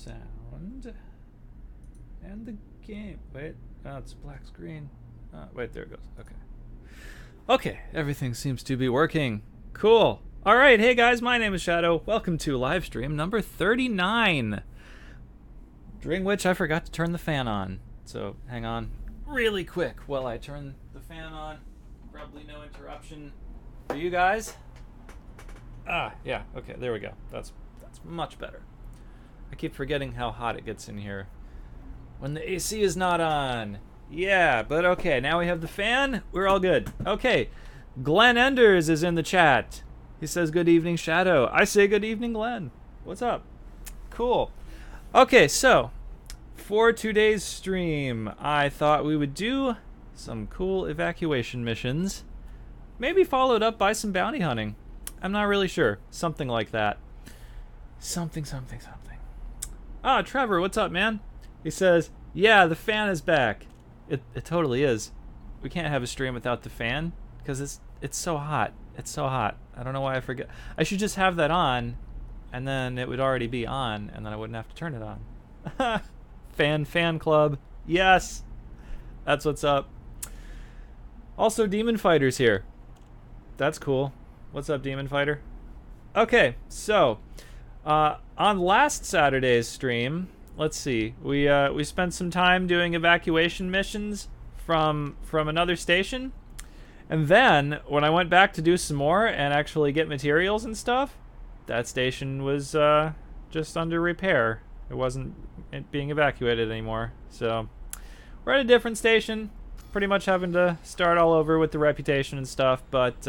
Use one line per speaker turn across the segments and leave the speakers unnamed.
sound and the game. Wait, oh, it's a black screen. Wait, there it goes. Okay. Okay, everything seems to be working. Cool. All right, hey guys, my name is Shadow. Welcome to Livestream number 39, during which I forgot to turn the fan on. So hang on really quick while I turn the fan on. Probably no interruption for you guys. Yeah, okay, there we go. That's much better. I keep forgetting how hot it gets in here when the AC is not on. Yeah, but okay, now we have the fan. We're all good. Okay, Glenn Enders is in the chat. He says, good evening, Shadow. I say good evening, Glenn. What's up? Cool. Okay, so for today's stream, I thought we would do some cool evacuation missions, maybe followed up by some bounty hunting. I'm not really sure. Something like that. Something. Ah, Trevor, what's up, man? He says, yeah, the fan is back. It totally is. We can't have a stream without the fan because it's so hot. It's so hot. I don't know why I forget. I should just have that on, and then it would already be on, and then I wouldn't have to turn it on. Fan club. Yes. That's what's up. Also, Demon Fighter's here. That's cool. What's up, Demon Fighter? Okay, so on last Saturday's stream, let's see, we spent some time doing evacuation missions from another station, and then when I went back to do some more and actually get materials and stuff, that station was just under repair. It wasn't being evacuated anymore. So we're at a different station, pretty much having to start all over with the reputation and stuff, but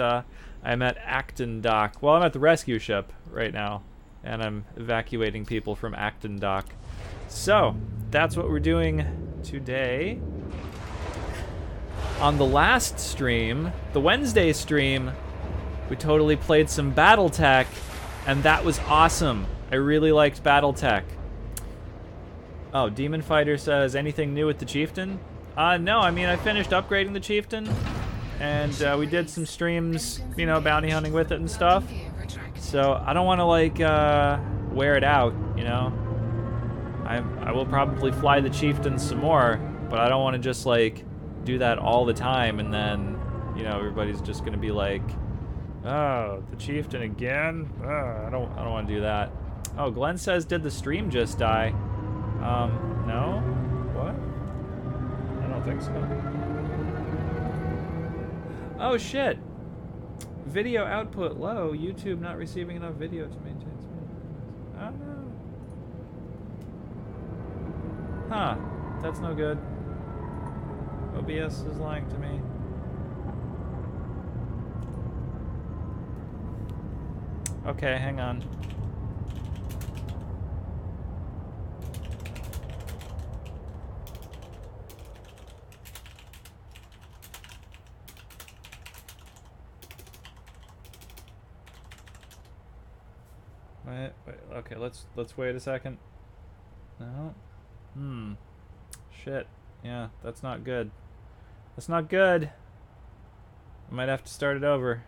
I'm at Acton Dock. Well, I'm at the rescue ship right now, and I'm evacuating people from Acton Dock. So that's what we're doing today. On the last stream, the Wednesday stream, we totally played some BattleTech, and that was awesome. I really liked BattleTech. Oh, Demon Fighter says, anything new with the Chieftain? No, I mean, I finished upgrading the Chieftain, and we did some streams, you know, bounty hunting with it and stuff. So I don't want to, like, wear it out, you know? I will probably fly the Chieftain some more, but I don't want to just, like, do that all the time, and then, you know, everybody's just going to be like, oh, the Chieftain again? I don't want to do that. Oh, Glenn says, did the stream just die? No? What? I don't think so. Oh, shit. Video output low. YouTube not receiving enough video to maintain speed. Oh, no. Huh. That's no good. OBS is lying to me. Okay, hang on. Wait, okay, let's wait a second. No. Shit. Yeah, that's not good. That's not good. I might have to start it over.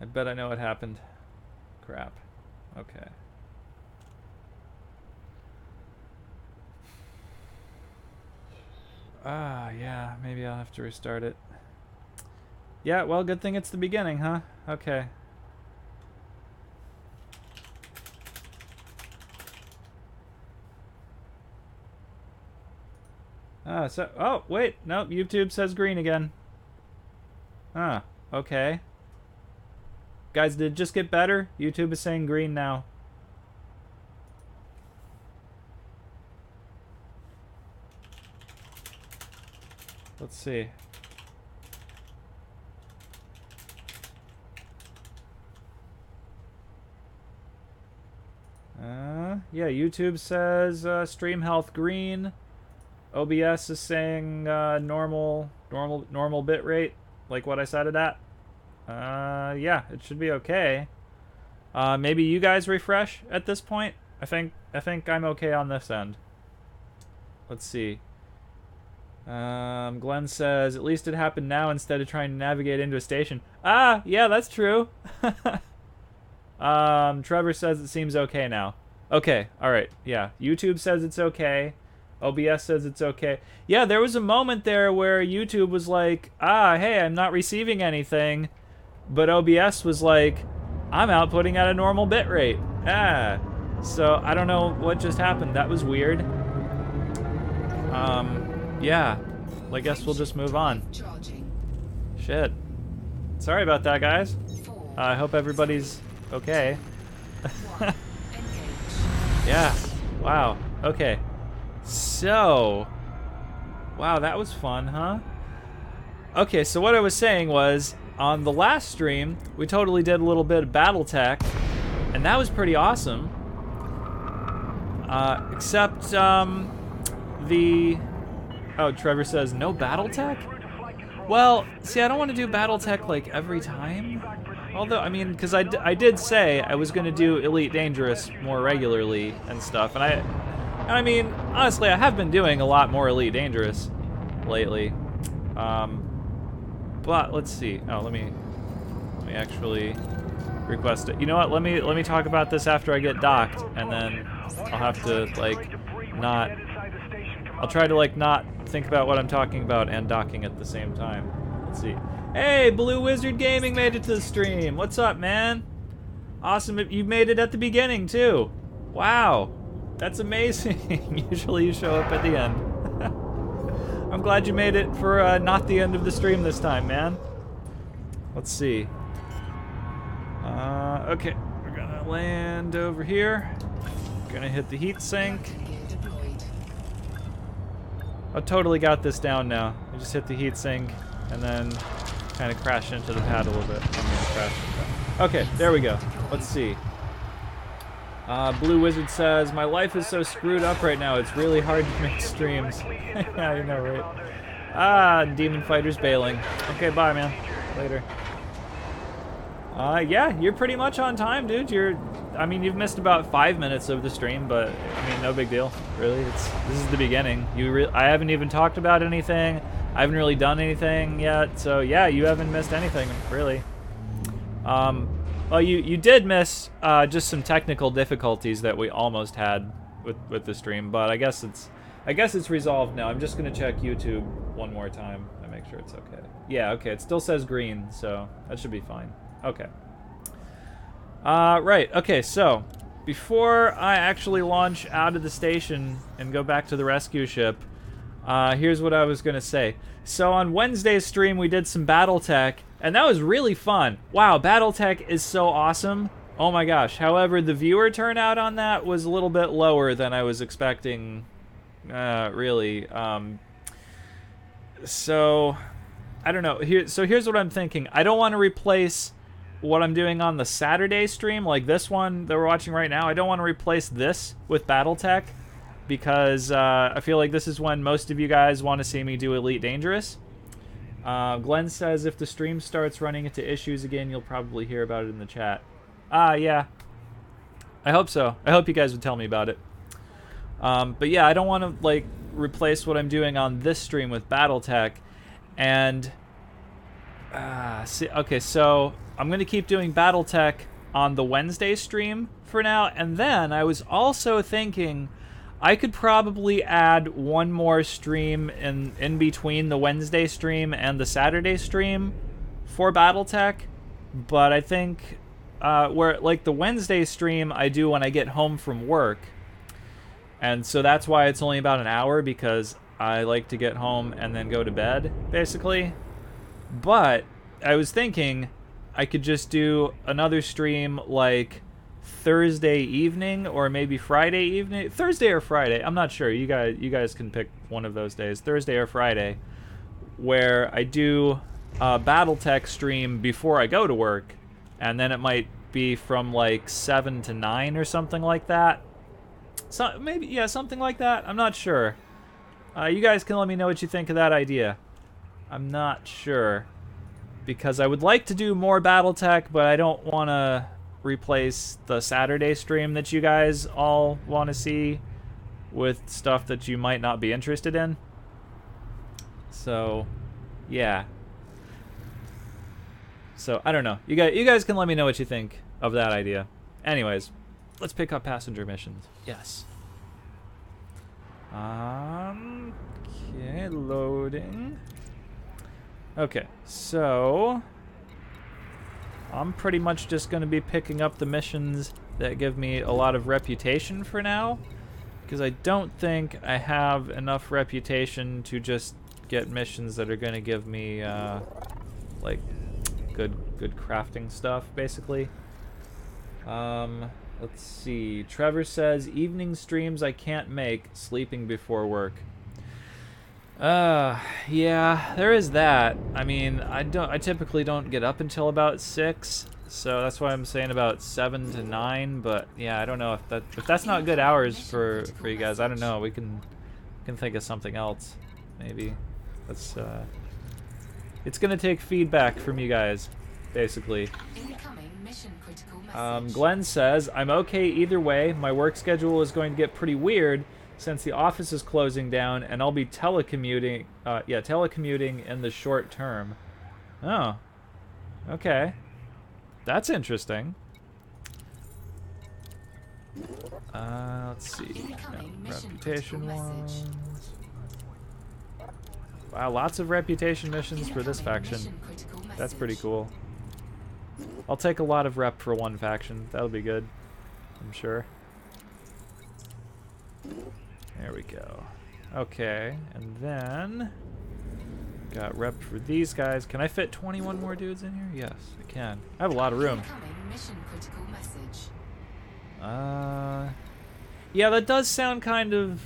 I bet I know what happened. Crap. Okay. Yeah, maybe I'll have to restart it. Yeah, well, good thing it's the beginning, huh? Okay. Oh, wait, nope, YouTube says green again. Okay. Guys, did it just get better? YouTube is saying green now. Let's see. Yeah, YouTube says stream health green. OBS is saying normal bit rate, like what I set it at. Yeah, it should be okay. Maybe you guys refresh at this point. I think I'm okay on this end. Let's see. Glenn says, at least it happened now instead of trying to navigate into a station. Yeah, that's true. Trevor says it seems okay now. Okay, alright, yeah. YouTube says it's okay. OBS says it's okay. Yeah, there was a moment there where YouTube was like, hey, I'm not receiving anything. But OBS was like, I'm outputting at a normal bitrate. So I don't know what just happened. That was weird. Yeah. Well, I guess we'll just move on. Shit. Sorry about that, guys. I hope everybody's okay. Yeah. Wow. Okay. So. Wow, that was fun, huh? Okay, so what I was saying was, on the last stream, we totally did a little bit of BattleTech, and that was pretty awesome. Except, Oh, Trevor says, no BattleTech? Well, see, I don't want to do BattleTech, like, every time. Although, I mean, because I did say I was going to do Elite Dangerous more regularly and stuff, and I mean, honestly, I have been doing a lot more Elite Dangerous lately. But let's see. Oh, let me actually request it. You know what? Let me talk about this after I get docked, and then I'll have to like not. I'll try to like not think about what I'm talking about and docking at the same time. Let's see. Hey, Blue Wizard Gaming made it to the stream. What's up, man? Awesome. You made it at the beginning too. Wow, that's amazing. Usually you show up at the end. I'm glad you made it for not the end of the stream this time, man. Let's see. Okay, we're gonna land over here. Gonna hit the heat sink. I totally got this down now. I just hit the heat sink and then kind of crash into the pad a little bit. I'm gonna crash. Okay, there we go. Let's see. Blue Wizard says, my life is so screwed up right now, it's really hard to make streams. Yeah, you know, right? Demon Fighter's bailing. Okay, bye, man. Later. Yeah, you're pretty much on time, dude. I mean, you've missed about 5 minutes of the stream, but, I mean, no big deal, really. This is the beginning. I haven't even talked about anything. I haven't really done anything yet, so, yeah, you haven't missed anything, really. Well, you did miss just some technical difficulties that we almost had with the stream, but I guess it's resolved now. I'm just gonna check YouTube one more time and make sure it's okay. Yeah, okay. It still says green, so that should be fine. Okay. Right. Okay. So before I actually launch out of the station and go back to the rescue ship, here's what I was gonna say. So on Wednesday's stream, we did some BattleTech. And that was really fun. Wow, BattleTech is so awesome. Oh my gosh. However, the viewer turnout on that was a little bit lower than I was expecting, really. So, I don't know. Here's what I'm thinking. I don't want to replace what I'm doing on the Saturday stream, like this one that we're watching right now. I don't want to replace this with BattleTech because I feel like this is when most of you guys want to see me do Elite Dangerous. Glenn says if the stream starts running into issues again, you'll probably hear about it in the chat. Yeah. I hope so. I hope you guys would tell me about it. But yeah, I don't want to like replace what I'm doing on this stream with BattleTech. And okay, so I'm going to keep doing BattleTech on the Wednesday stream for now. And then I was also thinking I could probably add one more stream in between the Wednesday stream and the Saturday stream for BattleTech, but I think where like the Wednesday stream I do when I get home from work, and so that's why it's only about an hour because I like to get home and then go to bed basically. But I was thinking I could just do another stream like Thursday evening or maybe Friday evening. Thursday or Friday, I'm not sure. You guys can pick one of those days, Thursday or Friday, where I do a BattleTech stream before I go to work, and then it might be from like 7 to 9 or something like that. So maybe, yeah, something like that. I'm not sure. You guys can let me know what you think of that idea. I'm not sure because I would like to do more BattleTech, but I don't want to replace the Saturday stream that you guys all want to see with stuff that you might not be interested in. So, yeah. So I don't know. You guys can let me know what you think of that idea. Anyways, let's pick up passenger missions. Yes. Okay, loading. Okay, so I'm pretty much just going to be picking up the missions that give me a lot of reputation for now, because I don't think I have enough reputation to just get missions that are going to give me like good crafting stuff, basically. Let's see. Trevor says evening streams I can't make, sleeping before work. Yeah, there is that. I mean, I typically don't get up until about 6, so that's why I'm saying about 7 to 9, but yeah, I don't know if that's not good hours for you guys. I don't know. We can think of something else maybe. Let's it's going to take feedback from you guys, basically. Glenn says, I'm okay either way. My work schedule is going to get pretty weird since the office is closing down, and I'll be telecommuting in the short term. Oh. Okay. That's interesting. Let's see. Reputation ones. Wow, lots of reputation missions for this faction. That's pretty cool. I'll take a lot of rep for one faction. That'll be good, I'm sure. There we go. Okay, and then got rep for these guys. Can I fit 21 more dudes in here? Yes, I can. I have a lot of room. Yeah, that does sound kind of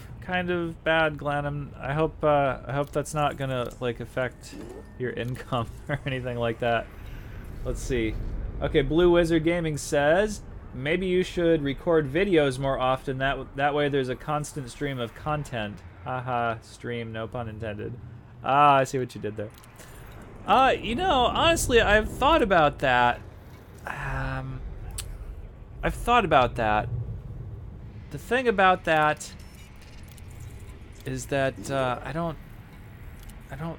bad, Glenn. I hope that's not gonna like affect your income or anything like that. Let's see. Okay, Blue Wizard Gaming says maybe you should record videos more often. That way there's a constant stream of content. Haha, stream, no pun intended. Ah, I see what you did there. You know, honestly, I've thought about that. I've thought about that. The thing about that is that I don't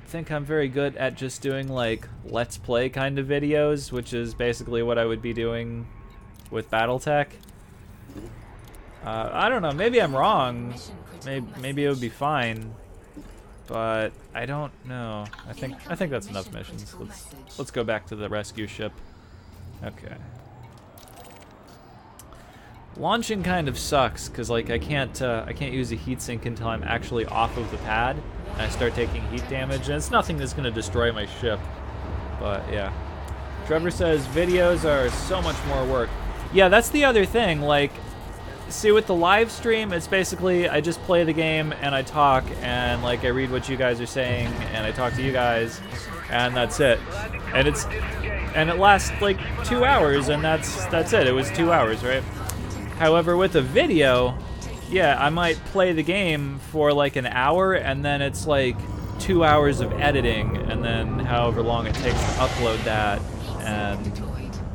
think I'm very good at just doing like let's play kind of videos, which is basically what I would be doing with BattleTech. I don't know, maybe I'm wrong. Maybe it would be fine, but I don't know. I think that's enough missions. Let's go back to the rescue ship. Okay. Launching kind of sucks because like I can't use a heatsink until I'm actually off of the pad and I start taking heat damage, and it's nothing that's gonna destroy my ship. But yeah. Trevor says videos are so much more work. Yeah, that's the other thing. Like, see, with the live stream, it's basically I just play the game and I talk and like I read what you guys are saying and I talk to you guys, and that's it. And it lasts like 2 hours, and that's it. It was 2 hours, right? However, with a video, yeah, I might play the game for like an hour, and then it's like 2 hours of editing, and then however long it takes to upload that. And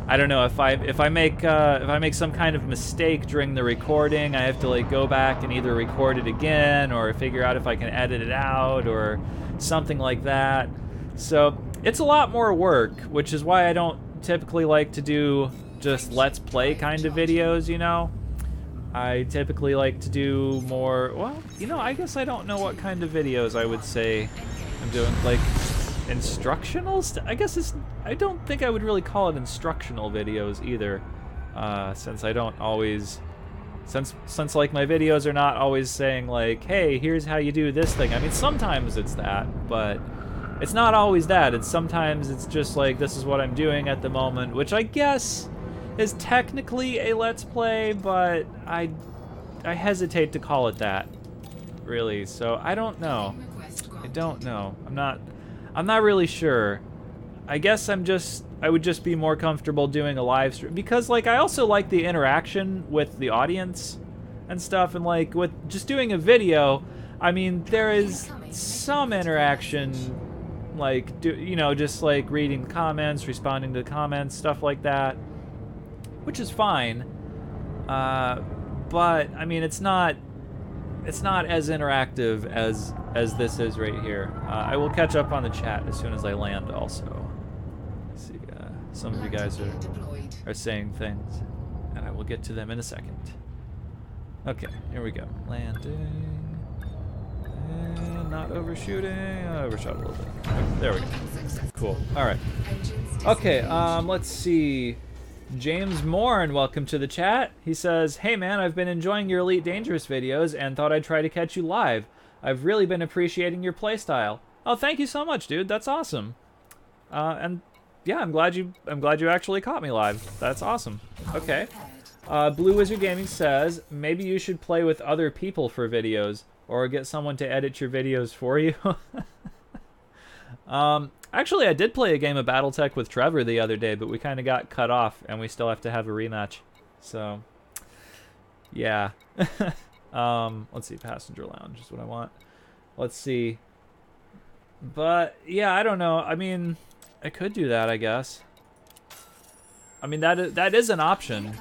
I don't know, if I make some kind of mistake during the recording, I have to like go back and either record it again or figure out if I can edit it out or something like that. So it's a lot more work, which is why I don't typically like to do just let's play kind of videos, you know. I typically like to do more, well, you know, I guess I don't know what kind of videos I would say I'm doing, like instructional I guess I don't think I would really call it instructional videos either, since I don't always, since like my videos are not always saying like, hey, here's how you do this thing. I mean, sometimes it's that, but it's not always that. Sometimes it's just like, this is what I'm doing at the moment, which I guess is technically a let's play, but I hesitate to call it that, really. So I don't know. I'm not really sure. I guess I would just be more comfortable doing a live stream, because like I also like the interaction with the audience and stuff, and like with just doing a video, I mean, there is some interaction, like you know, just like reading comments, responding to comments, stuff like that, which is fine. But I mean, it's not as interactive as this is right here. I will catch up on the chat as soon as I land also. Let's see, Some of you guys are saying things, and I will get to them in a second. Okay, here we go. Landing. And not overshooting. I overshot a little bit. Okay, there we go. Cool. Alright. Okay, let's see. James Morn, welcome to the chat. He says, hey man, I've been enjoying your Elite Dangerous videos and thought I'd try to catch you live. I've really been appreciating your playstyle. Oh, thank you so much, dude. That's awesome. And yeah, I'm glad you actually caught me live. That's awesome. Okay. Blue Wizard Gaming says, maybe you should play with other people for videos, or get someone to edit your videos for you. Actually, I did play a game of BattleTech with Trevor the other day, but we kind of got cut off, and we still have to have a rematch. So, yeah. Let's see, passenger lounge is what I want. Let's see. But, yeah, I don't know. I mean, I could do that, I guess. I mean, that is an option.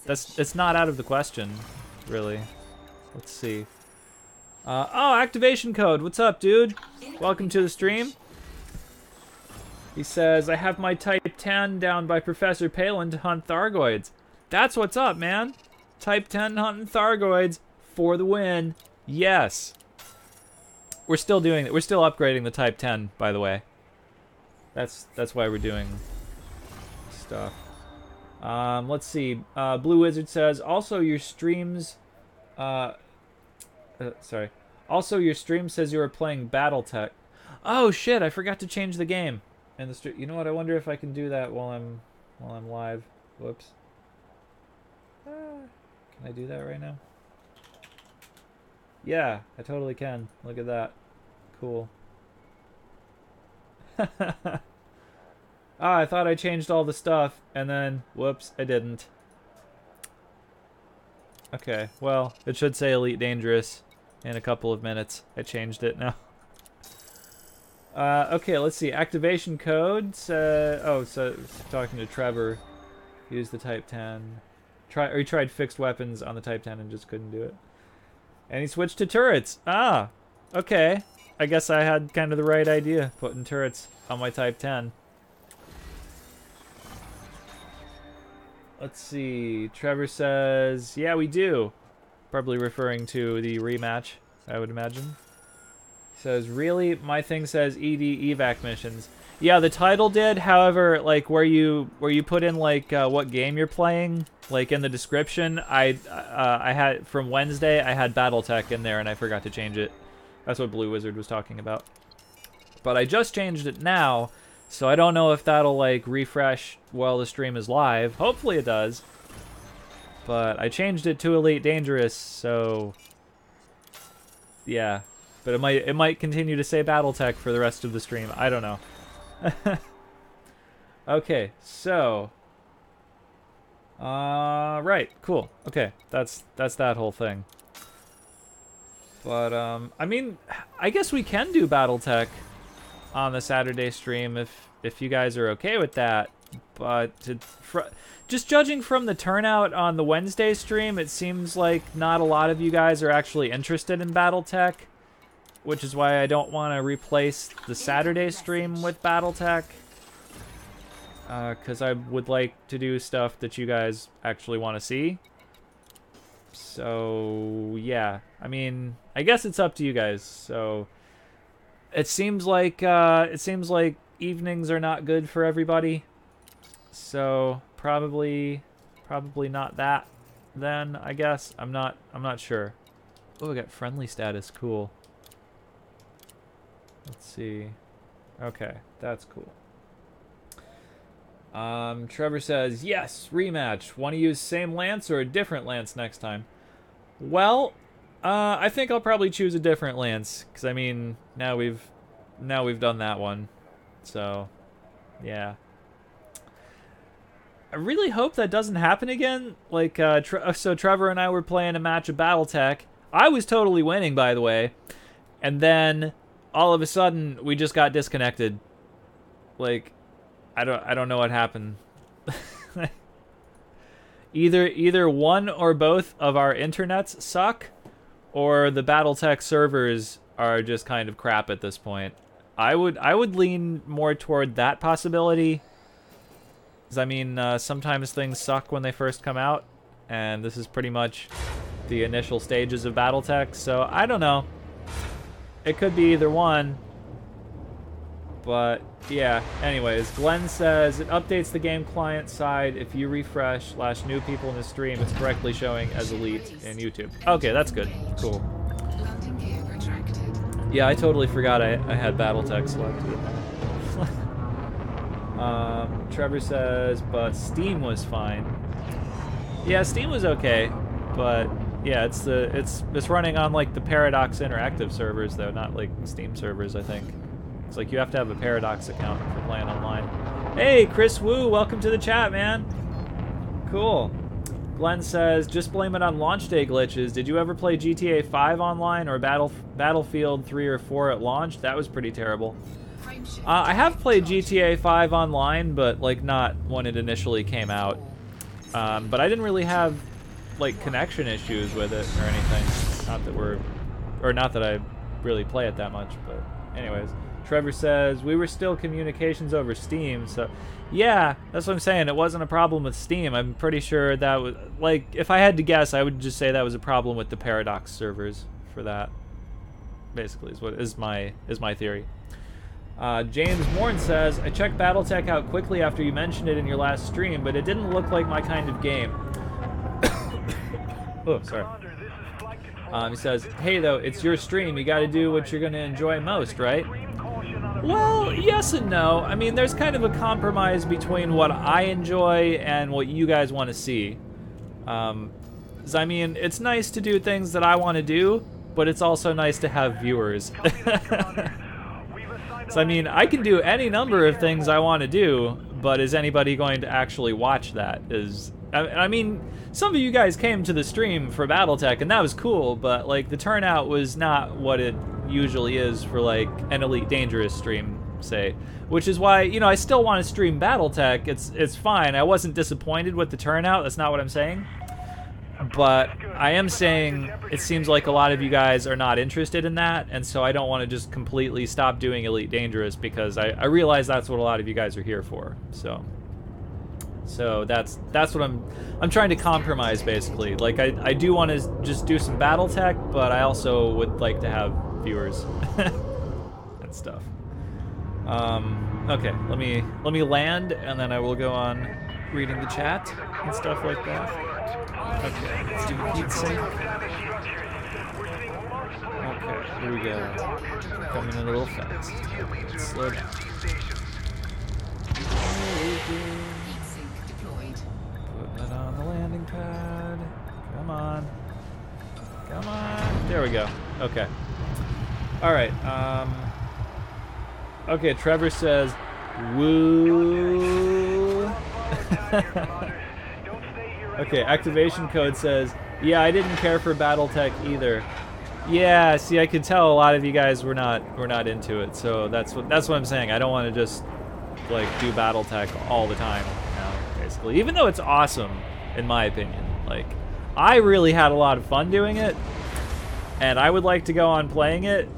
It's not out of the question, really. Let's see. Oh, activation code. What's up, dude? Welcome to the stream. He says, I have my Type 10 down by Professor Palin to hunt Thargoids. That's what's up, man. Type 10 hunting Thargoids for the win. Yes. We're still doing it. We're still upgrading the Type 10, by the way. That's why we're doing stuff. Let's see. Blue Wizard says, also your streams... sorry. Also, your stream says you were playing BattleTech. Oh shit! I forgot to change the game. And the stream. You know what? I wonder if I can do that while I'm live. Whoops. Can I do that right now? Yeah, I totally can. Look at that. Cool. I thought I changed all the stuff, and then whoops, I didn't. Okay, well, it should say Elite Dangerous in a couple of minutes. I changed it now. Okay, let's see. Activation code. So talking to Trevor. Use the Type 10. He tried fixed weapons on the Type 10 and just couldn't do it. And he switched to turrets. Ah, okay. I guess I had kind of the right idea, putting turrets on my Type 10. Let's see. Trevor says, yeah, we do. Probably referring to the rematch, I would imagine. Says, really? My thing says ED evac missions. Yeah, the title did. However, like where you put in like what game you're playing, like in the description, I had from Wednesday I had BattleTech in there and I forgot to change it. That's what Blue Wizard was talking about. But I just changed it now. So I don't know if that'll like refresh while the stream is live. Hopefully it does. But I changed it to Elite Dangerous, so yeah. But it might continue to say BattleTech for the rest of the stream. I don't know. Okay, so right, cool. Okay, that's that whole thing. But I mean, I guess we can do BattleTech on the Saturday stream if you guys are okay with that. But just judging from the turnout on the Wednesday stream, it seems like not a lot of you guys are actually interested in BattleTech, which is why I don't want to replace the Saturday stream with BattleTech, because I would like to do stuff that you guys actually want to see. So yeah, I mean, I guess it's up to you guys. So it seems like evenings are not good for everybody. So probably not that then, I guess. I'm not sure. Oh, I got friendly status. Cool. Let's see. Okay, that's cool. Trevor says, yes, rematch. Want to use same lance or a different lance next time? Well, I think I'll probably choose a different lance, because I mean, now we've done that one. So, yeah. I really hope that doesn't happen again. Like, so Trevor and I were playing a match of BattleTech. I was totally winning, by the way. And then all of a sudden we just got disconnected. Like, I don't know what happened. Either one or both of our internets suck, or the BattleTech servers are just kind of crap at this point. I would lean more toward that possibility. I mean, sometimes things suck when they first come out, and this is pretty much the initial stages of BattleTech, so I don't know. It could be either one, but yeah. Anyways, Glenn says, it updates the game client side. If you refresh / new people in the stream, it's correctly showing as elite in YouTube. Okay, that's good. Cool. Yeah, I totally forgot I had BattleTech selected. Trevor says, but Steam was fine. Yeah, Steam was okay, but yeah, it's running on like the Paradox Interactive servers though, not like Steam servers. I think it's like you have to have a Paradox account for playing online. Hey, Chris Wu, welcome to the chat, man. Cool. Glenn says, just blame it on launch day glitches. Did you ever play GTA 5 online or Battlefield 3 or 4 at launch? That was pretty terrible. I have played GTA 5 online, but like not when it initially came out. But I didn't really have like connection issues with it or anything. Not that I really play it that much, but anyways. Trevor says, we were still communications over Steam, so yeah, that's what I'm saying. It wasn't a problem with Steam. I'm pretty sure that was, like, if I had to guess, I would just say that was a problem with the Paradox servers for that. Basically, is my theory. James Morn says, I checked BattleTech out quickly after you mentioned it in your last stream, but it didn't look like my kind of game. Oh, sorry. He says, hey though, it's your stream. You gotta do what you're gonna enjoy most, right? Well, yes and no. I mean, there's kind of a compromise between what I enjoy and what you guys want to see. I mean, it's nice to do things that I want to do, but it's also nice to have viewers. So, I mean, I can do any number of things I want to do, but is anybody going to actually watch that? I mean, some of you guys came to the stream for BattleTech, and that was cool, but, like, the turnout was not what it usually is for, like, an Elite Dangerous stream, say. Which is why, you know, I still want to stream BattleTech. It's fine. I wasn't disappointed with the turnout. That's not what I'm saying. But I am saying it seems like a lot of you guys are not interested in that, and so I don't want to just completely stop doing Elite Dangerous because I realize that's what a lot of you guys are here for. So that's what I'm trying to compromise, basically. Like, I do want to just do some BattleTech, but I also would like to have viewers and stuff. Okay, let me land, and then I will go on reading the chat and stuff like that. Okay, let's do a heat sink. Okay, here we go. Coming in a little fast. Let's slow down. Putting it on the landing pad. Come on. Come on. There we go. Okay. Alright, okay, Trevor says, woo. Okay, activation code says, yeah, I didn't care for BattleTech either. Yeah, see, I could tell a lot of you guys were not into it, so that's what I'm saying. I don't want to just like do BattleTech all the time now, basically. Even though it's awesome, in my opinion. Like, I really had a lot of fun doing it, and I would like to go on playing it.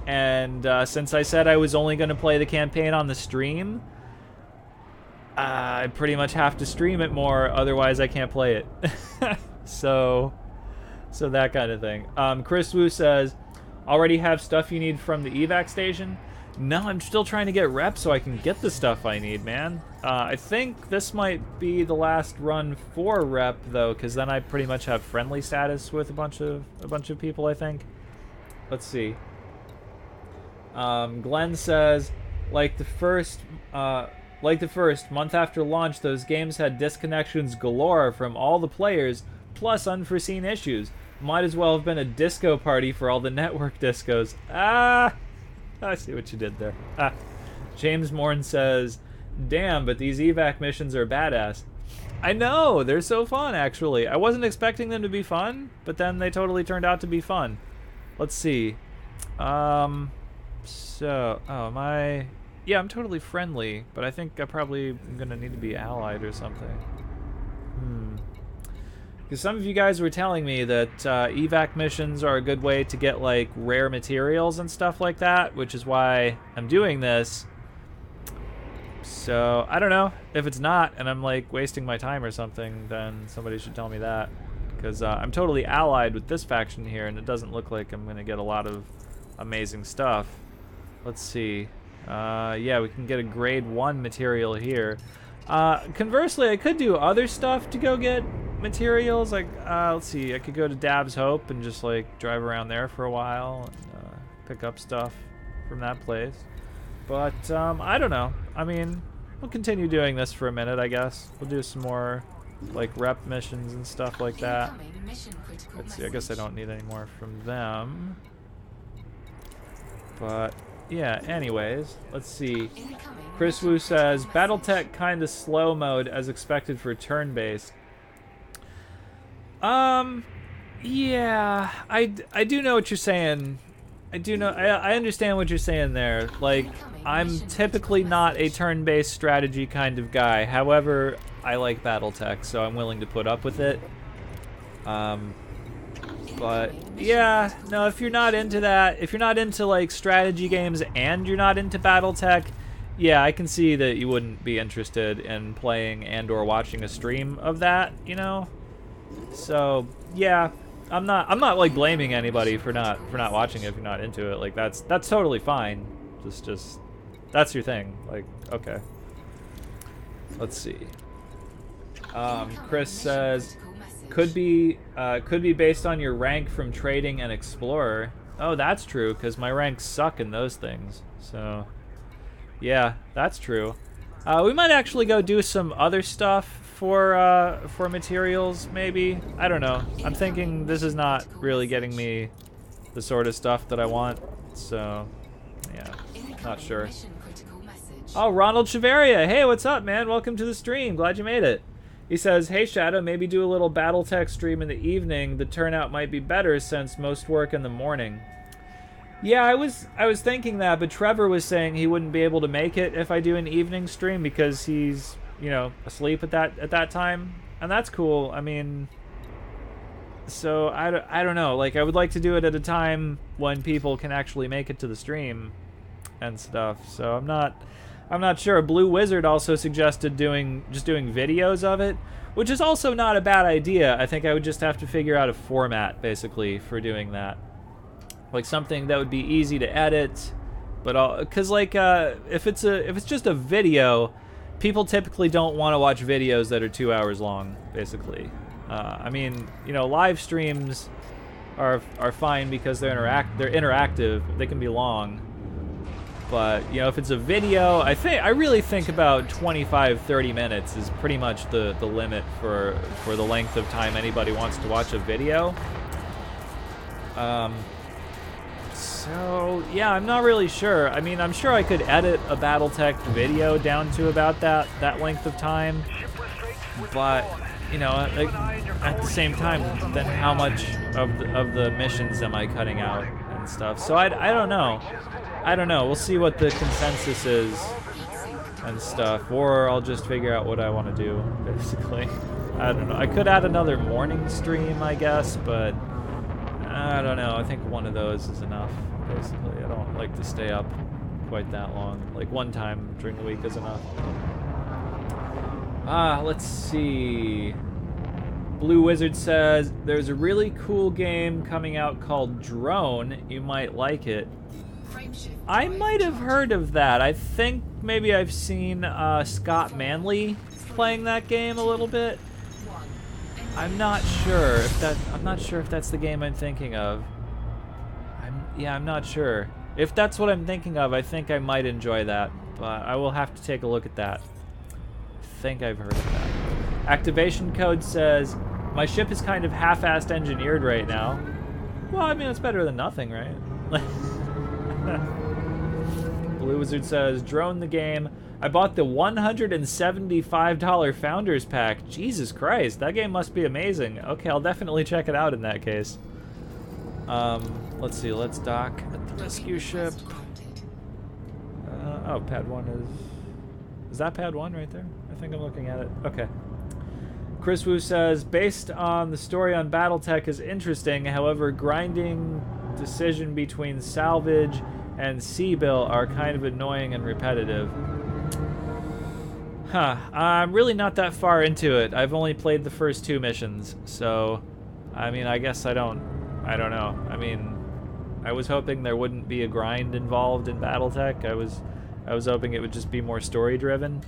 And since I said I was only going to play the campaign on the stream, I pretty much have to stream it more, otherwise I can't play it. So that kind of thing. Chris Wu says, already have stuff you need from the evac station? No, I'm still trying to get reps so I can get the stuff I need, man. I think this might be the last run for rep, though, because then I pretty much have friendly status with a bunch of people, I think. Let's see. Glenn says, like the first month after launch, those games had disconnections galore from all the players, plus unforeseen issues. Might as well have been a disco party for all the network discos. Ah, I see what you did there. Ah. James Morn says, damn, but these evac missions are badass. I know, they're so fun, actually. I wasn't expecting them to be fun, but then they totally turned out to be fun. Let's see. So, oh, am I... Yeah, I'm totally friendly, but I think I probably am gonna need to be allied or something. Because some of you guys were telling me that evac missions are a good way to get, like, rare materials and stuff like that, which is why I'm doing this. So I don't know if it's not, and I'm like wasting my time or something. Then somebody should tell me that, because I'm totally allied with this faction here, and it doesn't look like I'm gonna get a lot of amazing stuff. Let's see. Yeah, we can get a grade 1 material here. Conversely, I could do other stuff to go get materials. Like, let's see, I could go to Dab's Hope and just like drive around there for a while and pick up stuff from that place. But I don't know. I mean, we'll continue doing this for a minute, I guess. We'll do some more like rep missions and stuff like that. Let's see, I guess I don't need any more from them. But yeah, anyways, let's see. Chris Wu says, Battletech kinda slow mode as expected for turn-based. Yeah, I do know what you're saying. I understand what you're saying there. Like, I'm typically not a turn-based strategy kind of guy. However, I like Battletech, so I'm willing to put up with it. But yeah, no, if you're not into that, if you're not into like strategy games and you're not into Battletech, yeah, I can see that you wouldn't be interested in playing and or watching a stream of that, you know? So, yeah, I'm not like blaming anybody for not watching it if you're not into it. Like that's totally fine. Just that's your thing. Like, okay. Let's see. Chris says could be based on your rank from trading and explorer. Oh, that's true, because my ranks suck in those things. So, yeah, that's true. We might actually go do some other stuff for materials, maybe. I don't know. I'm thinking this is not really getting me the sort of stuff that I want. So, yeah, not sure. Oh, Ronald Chavaria. Hey, what's up, man? Welcome to the stream. Glad you made it. He says, hey, Shadow, maybe do a little Battletech stream in the evening. The turnout might be better since most work in the morning. Yeah, I was thinking that, but Trevor was saying he wouldn't be able to make it if I do an evening stream because he's, you know, asleep at that time. And that's cool. I mean, so I don't know. Like, I would like to do it at a time when people can actually make it to the stream and stuff. So I'm not sure. Blue Wizard also suggested just doing videos of it, which is also not a bad idea. I think I would just have to figure out a format, basically, for doing that. Like something that would be easy to edit, but because like if it's just a video, people typically don't want to watch videos that are 2 hours long, basically. I mean, you know, live streams are fine because they're interactive. They can be long. But, you know, if it's a video, I really think about 25-30 minutes is pretty much the limit for the length of time anybody wants to watch a video. So, yeah, I'm not really sure. I mean, I'm sure I could edit a Battletech video down to about that length of time. But, you know, like, at the same time, then how much of the missions am I cutting out and stuff? So I don't know. I don't know. We'll see what the consensus is and stuff, or I'll just figure out what I want to do, basically. I don't know. I could add another morning stream, I guess, but I don't know. I think one of those is enough, basically. I don't like to stay up quite that long. Like, one time during the week is enough. Let's see. Blue Wizard says, there's a really cool game coming out called Drone. You might like it. I might have heard of that. I think maybe I've seen Scott Manley playing that game a little bit. I'm not sure if that's the game I'm thinking of. I'm not sure. If that's what I'm thinking of, I think I might enjoy that, but I will have to take a look at that. I think I've heard of that. Activation code says, my ship is kind of half-assed engineered right now. Well, I mean, it's better than nothing, right? Blue Wizard says, drone the game. I bought the $175 Founders Pack. Jesus Christ, that game must be amazing. Okay, I'll definitely check it out in that case. Let's see, let's dock at the rescue ship. Oh, pad 1 is that pad 1 right there? I think I'm looking at it. Okay. Chris Wu says, based on the story on Battletech is interesting, however, grinding decision between salvage and C-bill are kind of annoying and repetitive. Huh. I'm really not that far into it. I've only played the first 2 missions, so I mean, I guess I don't know. I mean, I was hoping there wouldn't be a grind involved in BattleTech. I was hoping it would just be more story driven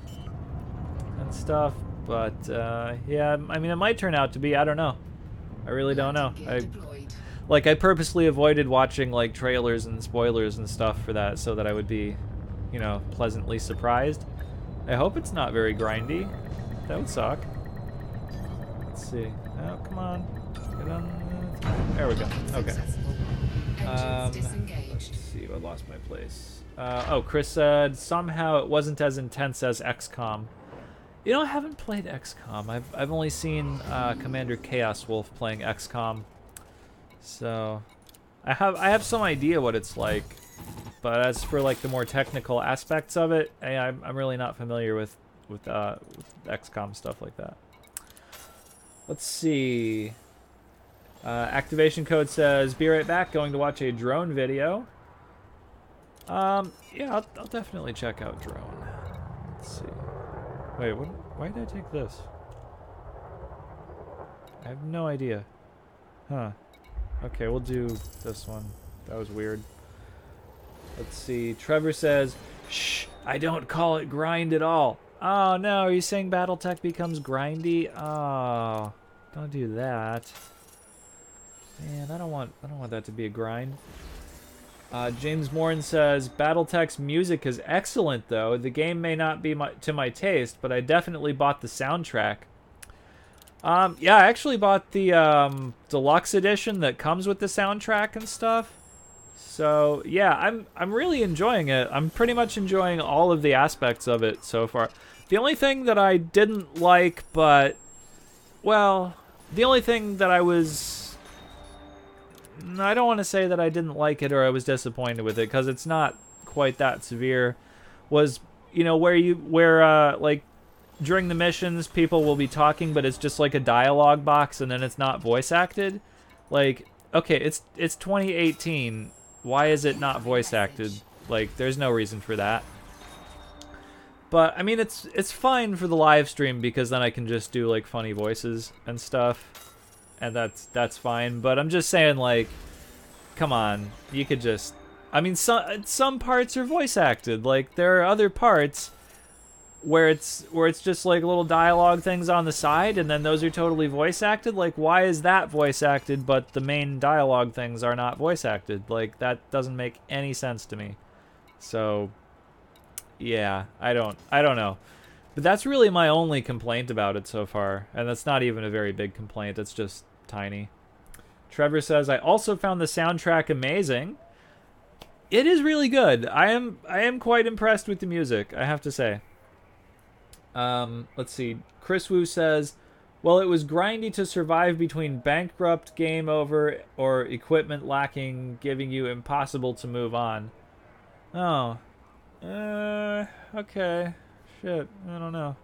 and stuff, but yeah, I mean, it might turn out to be. I don't know. I really don't know. I purposely avoided watching like trailers and spoilers and stuff for that so that I would be, you know, pleasantly surprised. I hope it's not very grindy. That would suck. Let's see. Oh, come on. Get on. There we go. Okay. Let's see. I lost my place. Oh, Chris said somehow it wasn't as intense as XCOM. You know, I haven't played XCOM. I've only seen Commander Chaos Wolf playing XCOM. So I have some idea what it's like. But as for like the more technical aspects of it, I'm really not familiar with XCOM stuff like that. Let's see. Activation code says, "Be right back. Going to watch a drone video." Yeah, I'll definitely check out drone. Let's see. Wait, what? Why did I take this? I have no idea. Huh. Okay, we'll do this one. That was weird. Let's see. Trevor says, "Shh, I don't call it grind at all." Oh no, are you saying BattleTech becomes grindy? Oh, don't do that. Man, I don't want that to be a grind. James Morin says, "BattleTech's music is excellent though. The game may not be to my taste, but I definitely bought the soundtrack." Yeah, I actually bought the deluxe edition that comes with the soundtrack and stuff. So yeah, I'm really enjoying it. I'm pretty much enjoying all of the aspects of it so far. The only thing that I didn't like, but well, the only thing that I don't want to say that I didn't like it or I was disappointed with it, because it's not quite that severe, was, you know, where like during the missions people will be talking, but it's just like a dialogue box and then it's not voice acted. Like, okay, it's 2018. Why is it not voice acted? Like, there's no reason for that. But I mean, it's fine for the live stream because then I can just do like funny voices and stuff, and that's fine. But I'm just saying, like, come on, you could just. I mean, some parts are voice acted. Like, there are other parts where it's just like little dialogue things on the side, and then those are totally voice acted. Like, why is that voice acted, but the main dialogue things are not voice acted? Like, that doesn't make any sense to me. So, yeah, I don't know. But that's really my only complaint about it so far, and that's not even a very big complaint. It's just tiny. Trevor says, "I also found the soundtrack amazing." It is really good. I am quite impressed with the music, I have to say. Let's see. Chris Wu says, "Well, it was grindy to survive between bankrupt, game over, or equipment lacking, giving you impossible to move on." Oh. Okay. Shit. I don't know.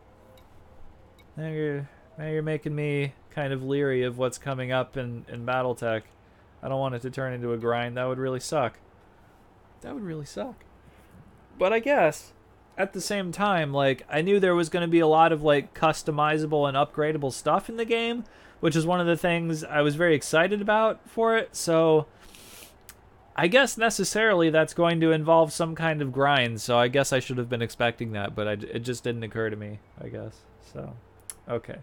Now you're making me kind of leery of what's coming up in BattleTech. I don't want it to turn into a grind. That would really suck. That would really suck. But I guess at the same time, like, I knew there was going to be a lot of like customizable and upgradable stuff in the game, which is one of the things I was very excited about for it. So I guess necessarily that's going to involve some kind of grind. So I guess I should have been expecting that, but it just didn't occur to me, I guess. So, okay.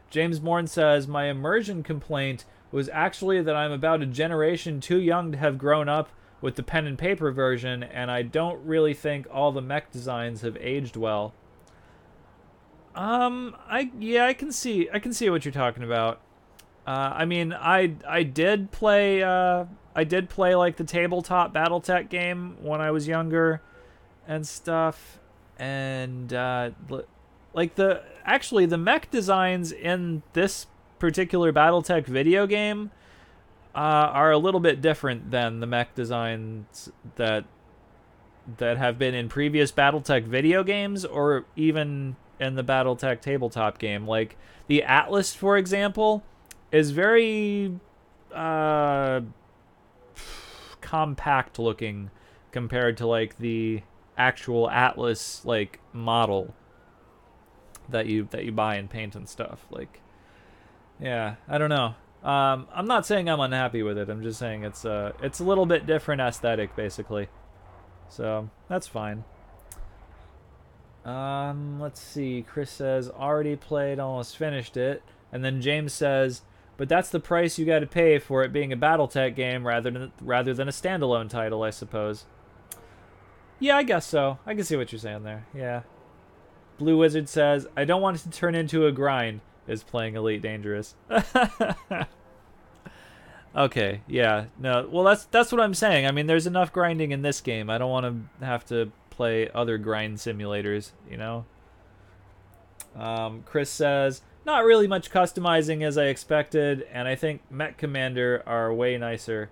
James Morn says, "My immersion complaint was actually that I'm about a generation too young to have grown up with the pen and paper version, and I don't really think all the mech designs have aged well." I can see what you're talking about. I mean, I did play like the tabletop BattleTech game when I was younger and stuff, and like the mech designs in this particular BattleTech video game are a little bit different than the mech designs that have been in previous BattleTech video games, or even in the BattleTech tabletop game. Like the Atlas, for example, is very compact looking compared to like the actual Atlas like model. that you buy and paint and stuff. Like, yeah, I don't know. I'm not saying I'm unhappy with it. I'm just saying it's a little bit different aesthetic, basically. So that's fine. Let's see. Chris says already played, almost finished it, and then James says, but that's the price you got to pay for it being a BattleTech game rather than a standalone title, I suppose. Yeah, I guess so. I can see what you're saying there. Yeah. Blue Wizard says, I don't want it to turn into a grind. Is playing Elite Dangerous. Okay, yeah. No, well, that's what I'm saying. I mean, there's enough grinding in this game. I don't want to have to play other grind simulators, you know? Chris says, not really much customizing as I expected, and I think Mech Commander are way nicer.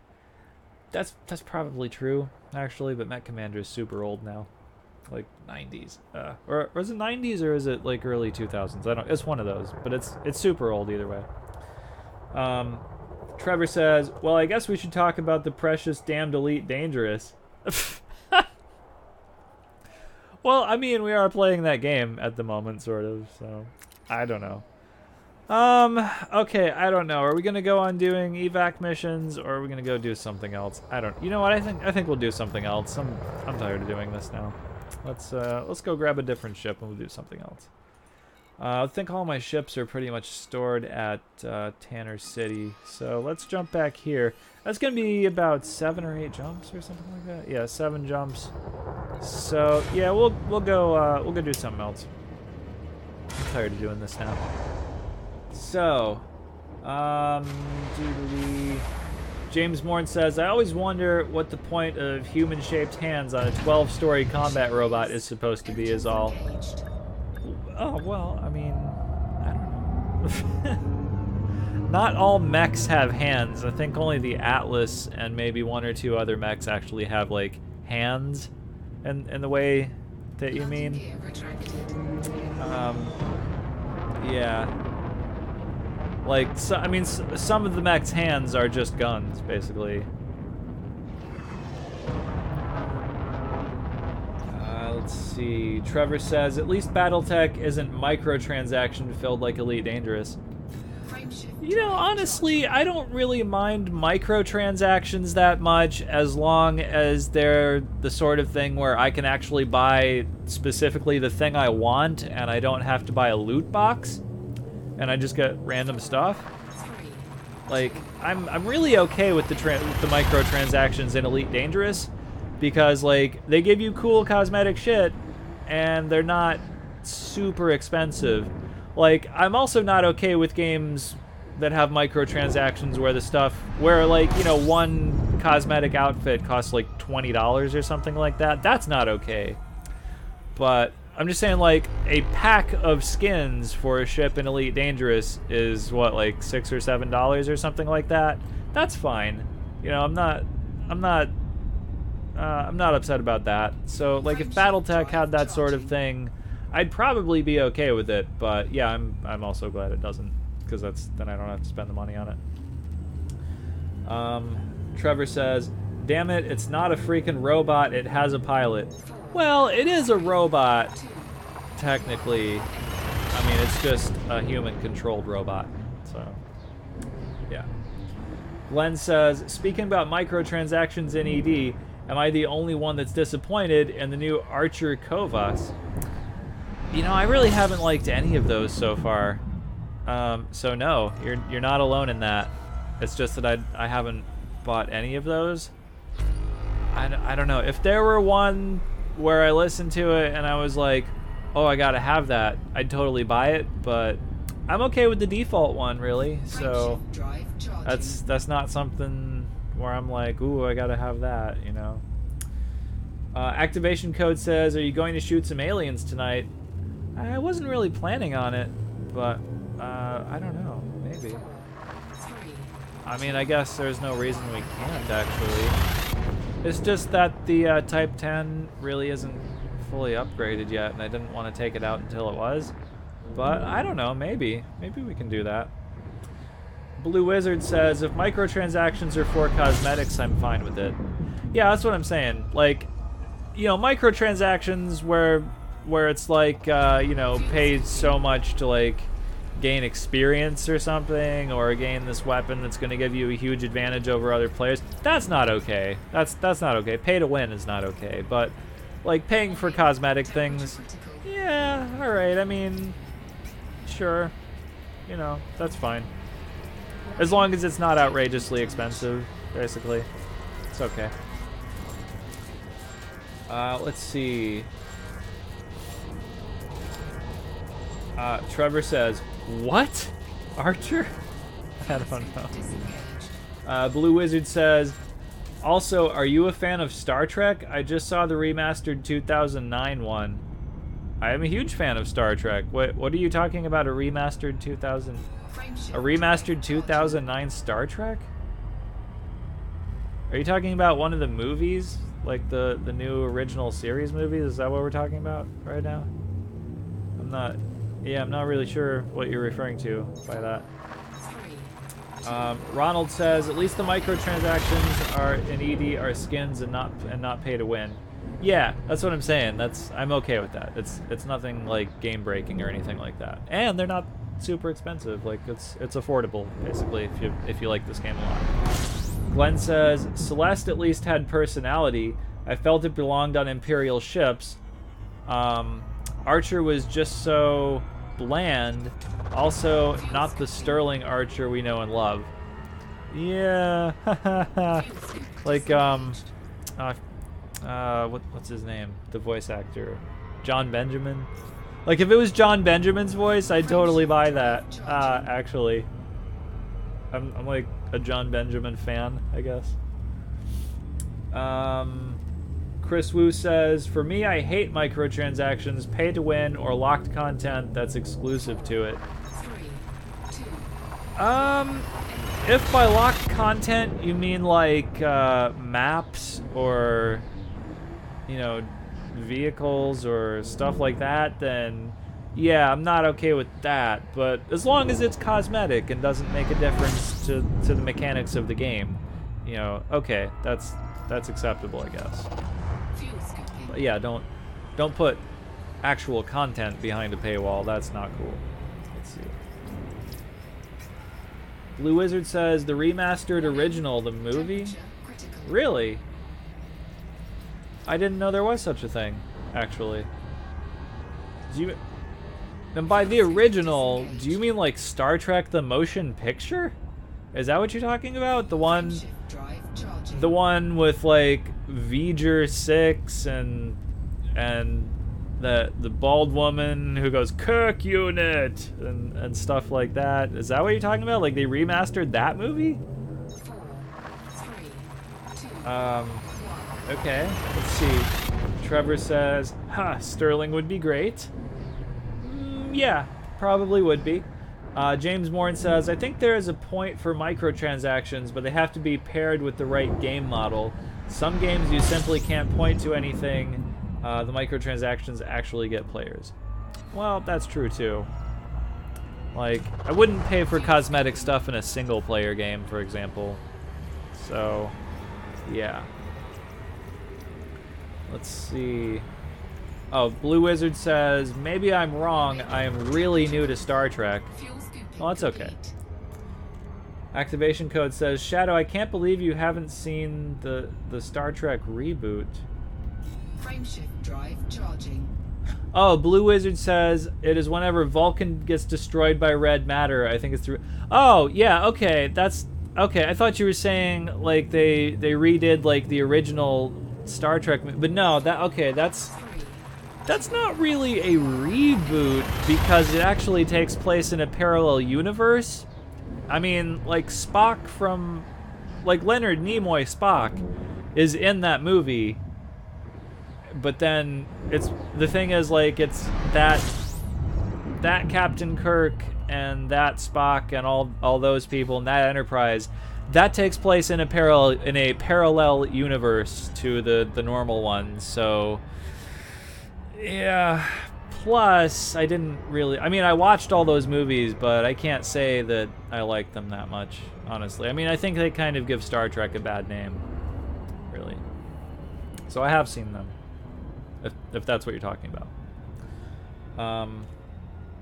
That's probably true, actually, but Mech Commander is super old now. Like 90s. Or is it 90s or is it like early 2000s? I don't. It's one of those, but it's super old either way. Trevor says, well, I guess we should talk about the precious damned Elite Dangerous. Well, I mean, we are playing that game at the moment, sort of, so I don't know. Okay, I don't know. Are we gonna go on doing evac missions, or are we gonna go do something else? I don't. You know what? I think we'll do something else. I'm tired of doing this now. Let's go grab a different ship and we'll do something else. I think all my ships are pretty much stored at Tanner City, so let's jump back here. That's gonna be about 7 or 8 jumps or something like that. Yeah, 7 jumps. So yeah, we'll go do something else. I'm tired of doing this now. So, James Morn says, I always wonder what the point of human-shaped hands on a 12-story combat robot is supposed to be is all. Oh, well, I mean, I don't know. Not all mechs have hands. I think only the Atlas and maybe 1 or 2 other mechs actually have, like, hands in the way that you mean. Yeah. Like, so, I mean, some of the mech's hands are just guns, basically. Let's see. Trevor says, at least BattleTech isn't microtransaction filled like Elite Dangerous. You know, honestly, I don't really mind microtransactions that much as long as they're the sort of thing where I can actually buy specifically the thing I want and I don't have to buy a loot box. And I just get random stuff. Like, I'm really okay with the microtransactions in Elite Dangerous because, like, they give you cool cosmetic shit and they're not super expensive. Like, I'm also not okay with games that have microtransactions where like, you know, one cosmetic outfit costs like $20 or something like that. That's not okay. But I'm just saying, like, a pack of skins for a ship in Elite Dangerous is what, like $6 or $7 or something like that. That's fine. You know, I'm not upset about that. So, like, if BattleTech had that sort of thing, I'd probably be okay with it. But yeah, I'm also glad it doesn't, because then I don't have to spend the money on it. Trevor says, "Damn it, it's not a freaking robot. It has a pilot." Well, it is a robot, technically. I mean, it's just a human-controlled robot, so, yeah. Glenn says, speaking about microtransactions in ED, am I the only one that's disappointed in the new Archer Kovas? You know, I really haven't liked any of those so far. So no, you're not alone in that. It's just that I haven't bought any of those. I don't know. If there were one where I listened to it and I was like, oh, I gotta have that, I'd totally buy it, but I'm okay with the default one, really. So that's not something where I'm like, ooh, I gotta have that, you know. Activation Code says, are you going to shoot some aliens tonight? I wasn't really planning on it, but I don't know, maybe. I mean, I guess there's no reason we can't, actually. It's just that the Type 10 really isn't fully upgraded yet, and I didn't want to take it out until it was. But I don't know, maybe. Maybe we can do that. Blue Wizard says, if microtransactions are for cosmetics, I'm fine with it. Yeah, that's what I'm saying. Like, you know, microtransactions where where it's like, you know, pay so much to like gain experience or something, or gain this weapon that's going to give you a huge advantage over other players. That's not okay. That's not okay. Pay to win is not okay. But like paying for cosmetic things, yeah, all right. I mean, sure, you know, that's fine. As long as it's not outrageously expensive, basically, it's okay. Let's see. Trevor says, what? Archer? I don't know. Blue Wizard says, also, are you a fan of Star Trek? I just saw the remastered 2009 one. I am a huge fan of Star Trek. What are you talking about? A remastered 2009 Star Trek? Are you talking about one of the movies? Like the new original series movies? Is that what we're talking about right now? I'm not really sure what you're referring to by that. Ronald says, at least the microtransactions are in ED are skins and not pay to win. Yeah, that's what I'm saying. I'm okay with that. It's nothing like game breaking or anything like that. And they're not super expensive. Like it's affordable basically if you like this game a lot. Glenn says, Celeste at least had personality. I felt it belonged on Imperial ships. Archer was just so bland. Also, not the sterling Archer we know and love. Yeah. Like, what's his name? The voice actor. John Benjamin? Like, if it was John Benjamin's voice, I'd totally buy that, actually. I'm like a John Benjamin fan, I guess. Chris Wu says, for me, I hate microtransactions, pay to win, or locked content that's exclusive to it. If by locked content you mean like maps or, you know, vehicles or stuff like that, then yeah, I'm not okay with that. But as long as it's cosmetic and doesn't make a difference to the mechanics of the game, you know, okay, that's acceptable, I guess. But yeah, don't put actual content behind a paywall. That's not cool. Let's see. Blue Wizard says the remastered original, the movie? Really? I didn't know there was such a thing, actually. And by the original, do you mean like Star Trek the motion picture? Is that what you're talking about? The one with like V'ger 6 and the bald woman who goes Kirk unit and stuff like that. Is that what you're talking about? Like they remastered that movie? Okay, let's see. Trevor says, Sterling would be great. Yeah, probably would be. James Morin says, I think there is a point for microtransactions, but they have to be paired with the right game model. Some games you simply can't point to anything. The microtransactions actually get players. Well, that's true too. Like, I wouldn't pay for cosmetic stuff in a single player game, for example. So, yeah. Let's see. Oh, Blue Wizard says, maybe I'm wrong. I am really new to Star Trek. Well, that's okay. Activation Code says, Shadow, I can't believe you haven't seen the Star Trek reboot. Frameshift drive charging. Oh, Blue Wizard says, it is whenever Vulcan gets destroyed by red matter. I think it's through... Oh, yeah, okay. That's... Okay, I thought you were saying, like, they redid, like, the original Star Trek... But no, that's not really a reboot because it actually takes place in a parallel universe. I mean, like Spock from, like Leonard Nimoy Spock is in that movie, but then the thing is like it's that Captain Kirk and that Spock and all those people in that Enterprise that takes place in a parallel universe to the normal one. So. Yeah, plus, I watched all those movies, but I can't say that I like them that much, honestly. I mean, I think they kind of give Star Trek a bad name, really. So I have seen them, if that's what you're talking about.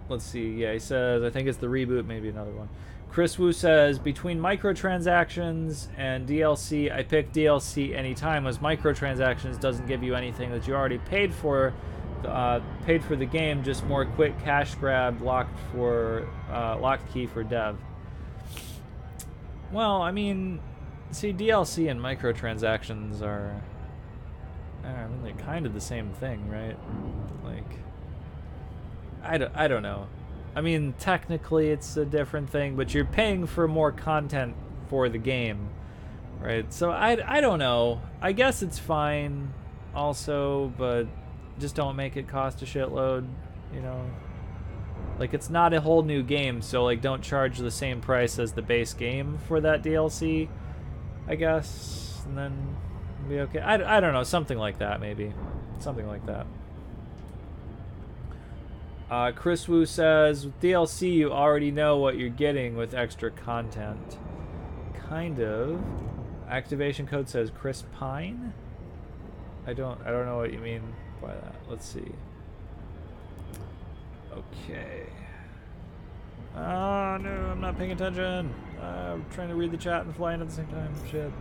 Let's see. Yeah, he says, I think it's the reboot, maybe another one. Chris Wu says, between microtransactions and DLC, I pick DLC anytime, as microtransactions doesn't give you anything that you already paid for the game, just more quick cash grab, locked key for dev. Well, I mean, see, DLC and microtransactions are, I mean, they're kind of the same thing, right? Like, I don't know. I mean, technically it's a different thing, but you're paying for more content for the game, right? So I don't know. I guess it's fine also, but just don't make it cost a shitload, you know? Like, it's not a whole new game, so, like, don't charge the same price as the base game for that DLC, I guess, and then be okay. I don't know, something like that, maybe. Something like that. Chris Wu says, with DLC, you already know what you're getting with extra content. Kind of. Activation code says Chris Pine? I don't know what you mean by that. Let's see. Okay. Oh, no, I'm not paying attention. I'm trying to read the chat and flying at the same time. Shit.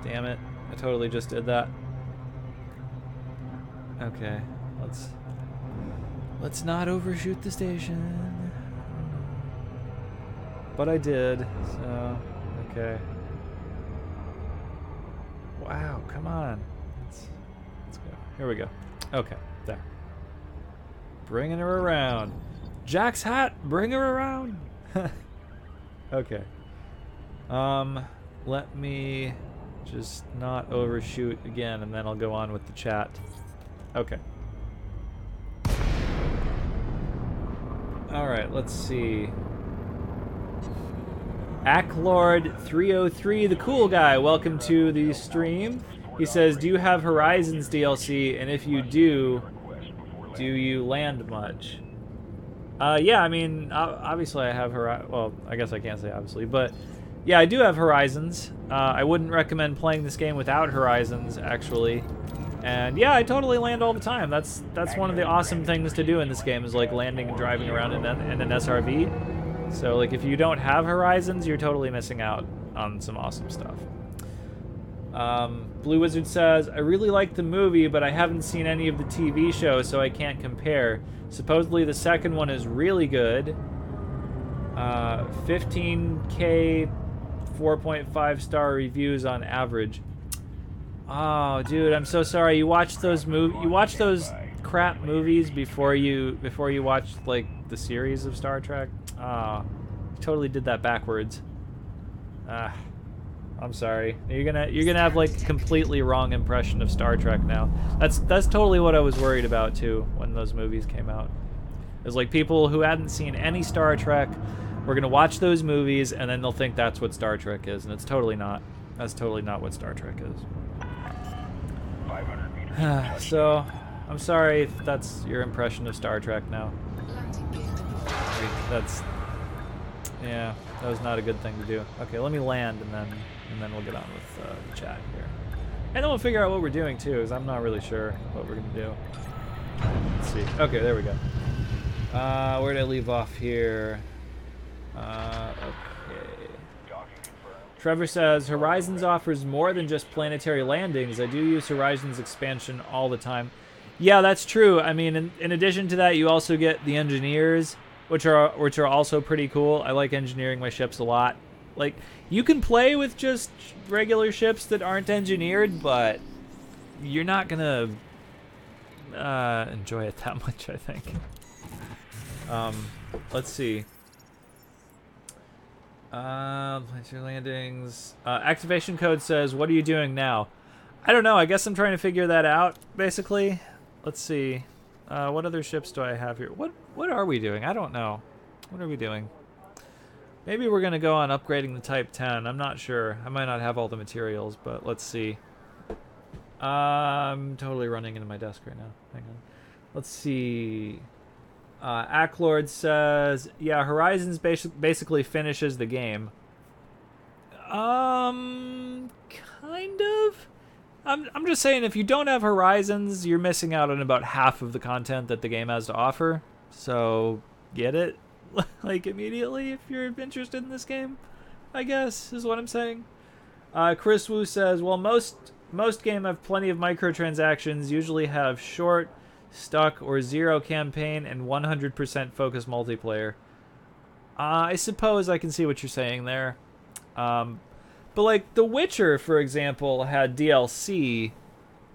Damn it. I totally just did that. Okay. Let's not overshoot the station. But I did, so okay. Wow, come on. Let's go. Here we go. Okay, there. Bringing her around. Jack's hat, bring her around. Okay. Let me just not overshoot again, and then I'll go on with the chat. Okay. Alright, let's see. Acklord303, the cool guy, welcome to the stream. He says, do you have Horizons DLC? And if you do you land much? Yeah, I mean, obviously I have Horizons. Well, I guess I can't say obviously, but yeah, I do have Horizons. I wouldn't recommend playing this game without Horizons, actually. And yeah, I totally land all the time. That's one of the awesome things to do in this game, is like landing and driving around in an SRV. So like if you don't have Horizons, you're totally missing out on some awesome stuff. Blue Wizard says, I really like the movie, but I haven't seen any of the TV show, so I can't compare. Supposedly the second one is really good. 15K 4.5 star reviews on average. Oh, dude, I'm so sorry. You watched those crap movies before you watched like the series of Star Trek. Oh, you totally did that backwards. I'm sorry. You're gonna have like a completely wrong impression of Star Trek now. That's totally what I was worried about too when those movies came out. It was like people who hadn't seen any Star Trek were gonna watch those movies and then they'll think that's what Star Trek is, and it's totally not. That's totally not what Star Trek is. So, I'm sorry if that's your impression of Star Trek now. Yeah, that was not a good thing to do. Okay, let me land and then we'll get on with the chat here. And then we'll figure out what we're doing too, because I'm not really sure what we're gonna do. Let's see. Okay, there we go. Where did I leave off here? Okay. Trevor says, Horizons offers more than just planetary landings. I do use Horizons expansion all the time. Yeah, that's true. I mean, in addition to that, you also get the engineers, which are also pretty cool. I like engineering my ships a lot. Like, you can play with just regular ships that aren't engineered, but you're not gonna enjoy it that much, I think. Let's see. Planetary landings. Activation code says, what are you doing now? I don't know. I guess I'm trying to figure that out, basically. Let's see. What other ships do I have here? What are we doing? I don't know. What are we doing? Maybe we're going to go on upgrading the Type 10. I'm not sure. I might not have all the materials, but let's see. I'm totally running into my desk right now. Hang on. Let's see. Acklord says, yeah, Horizons basically finishes the game. Kind of. I'm just saying, if you don't have Horizons, you're missing out on about half of the content that the game has to offer. So get it, like, immediately if you're interested in this game, I guess, is what I'm saying. Chris Wu says, well, most game have plenty of microtransactions, usually have short, stuck, or zero campaign and 100% focus multiplayer. I suppose I can see what you're saying there. But, like, The Witcher, for example, had DLC,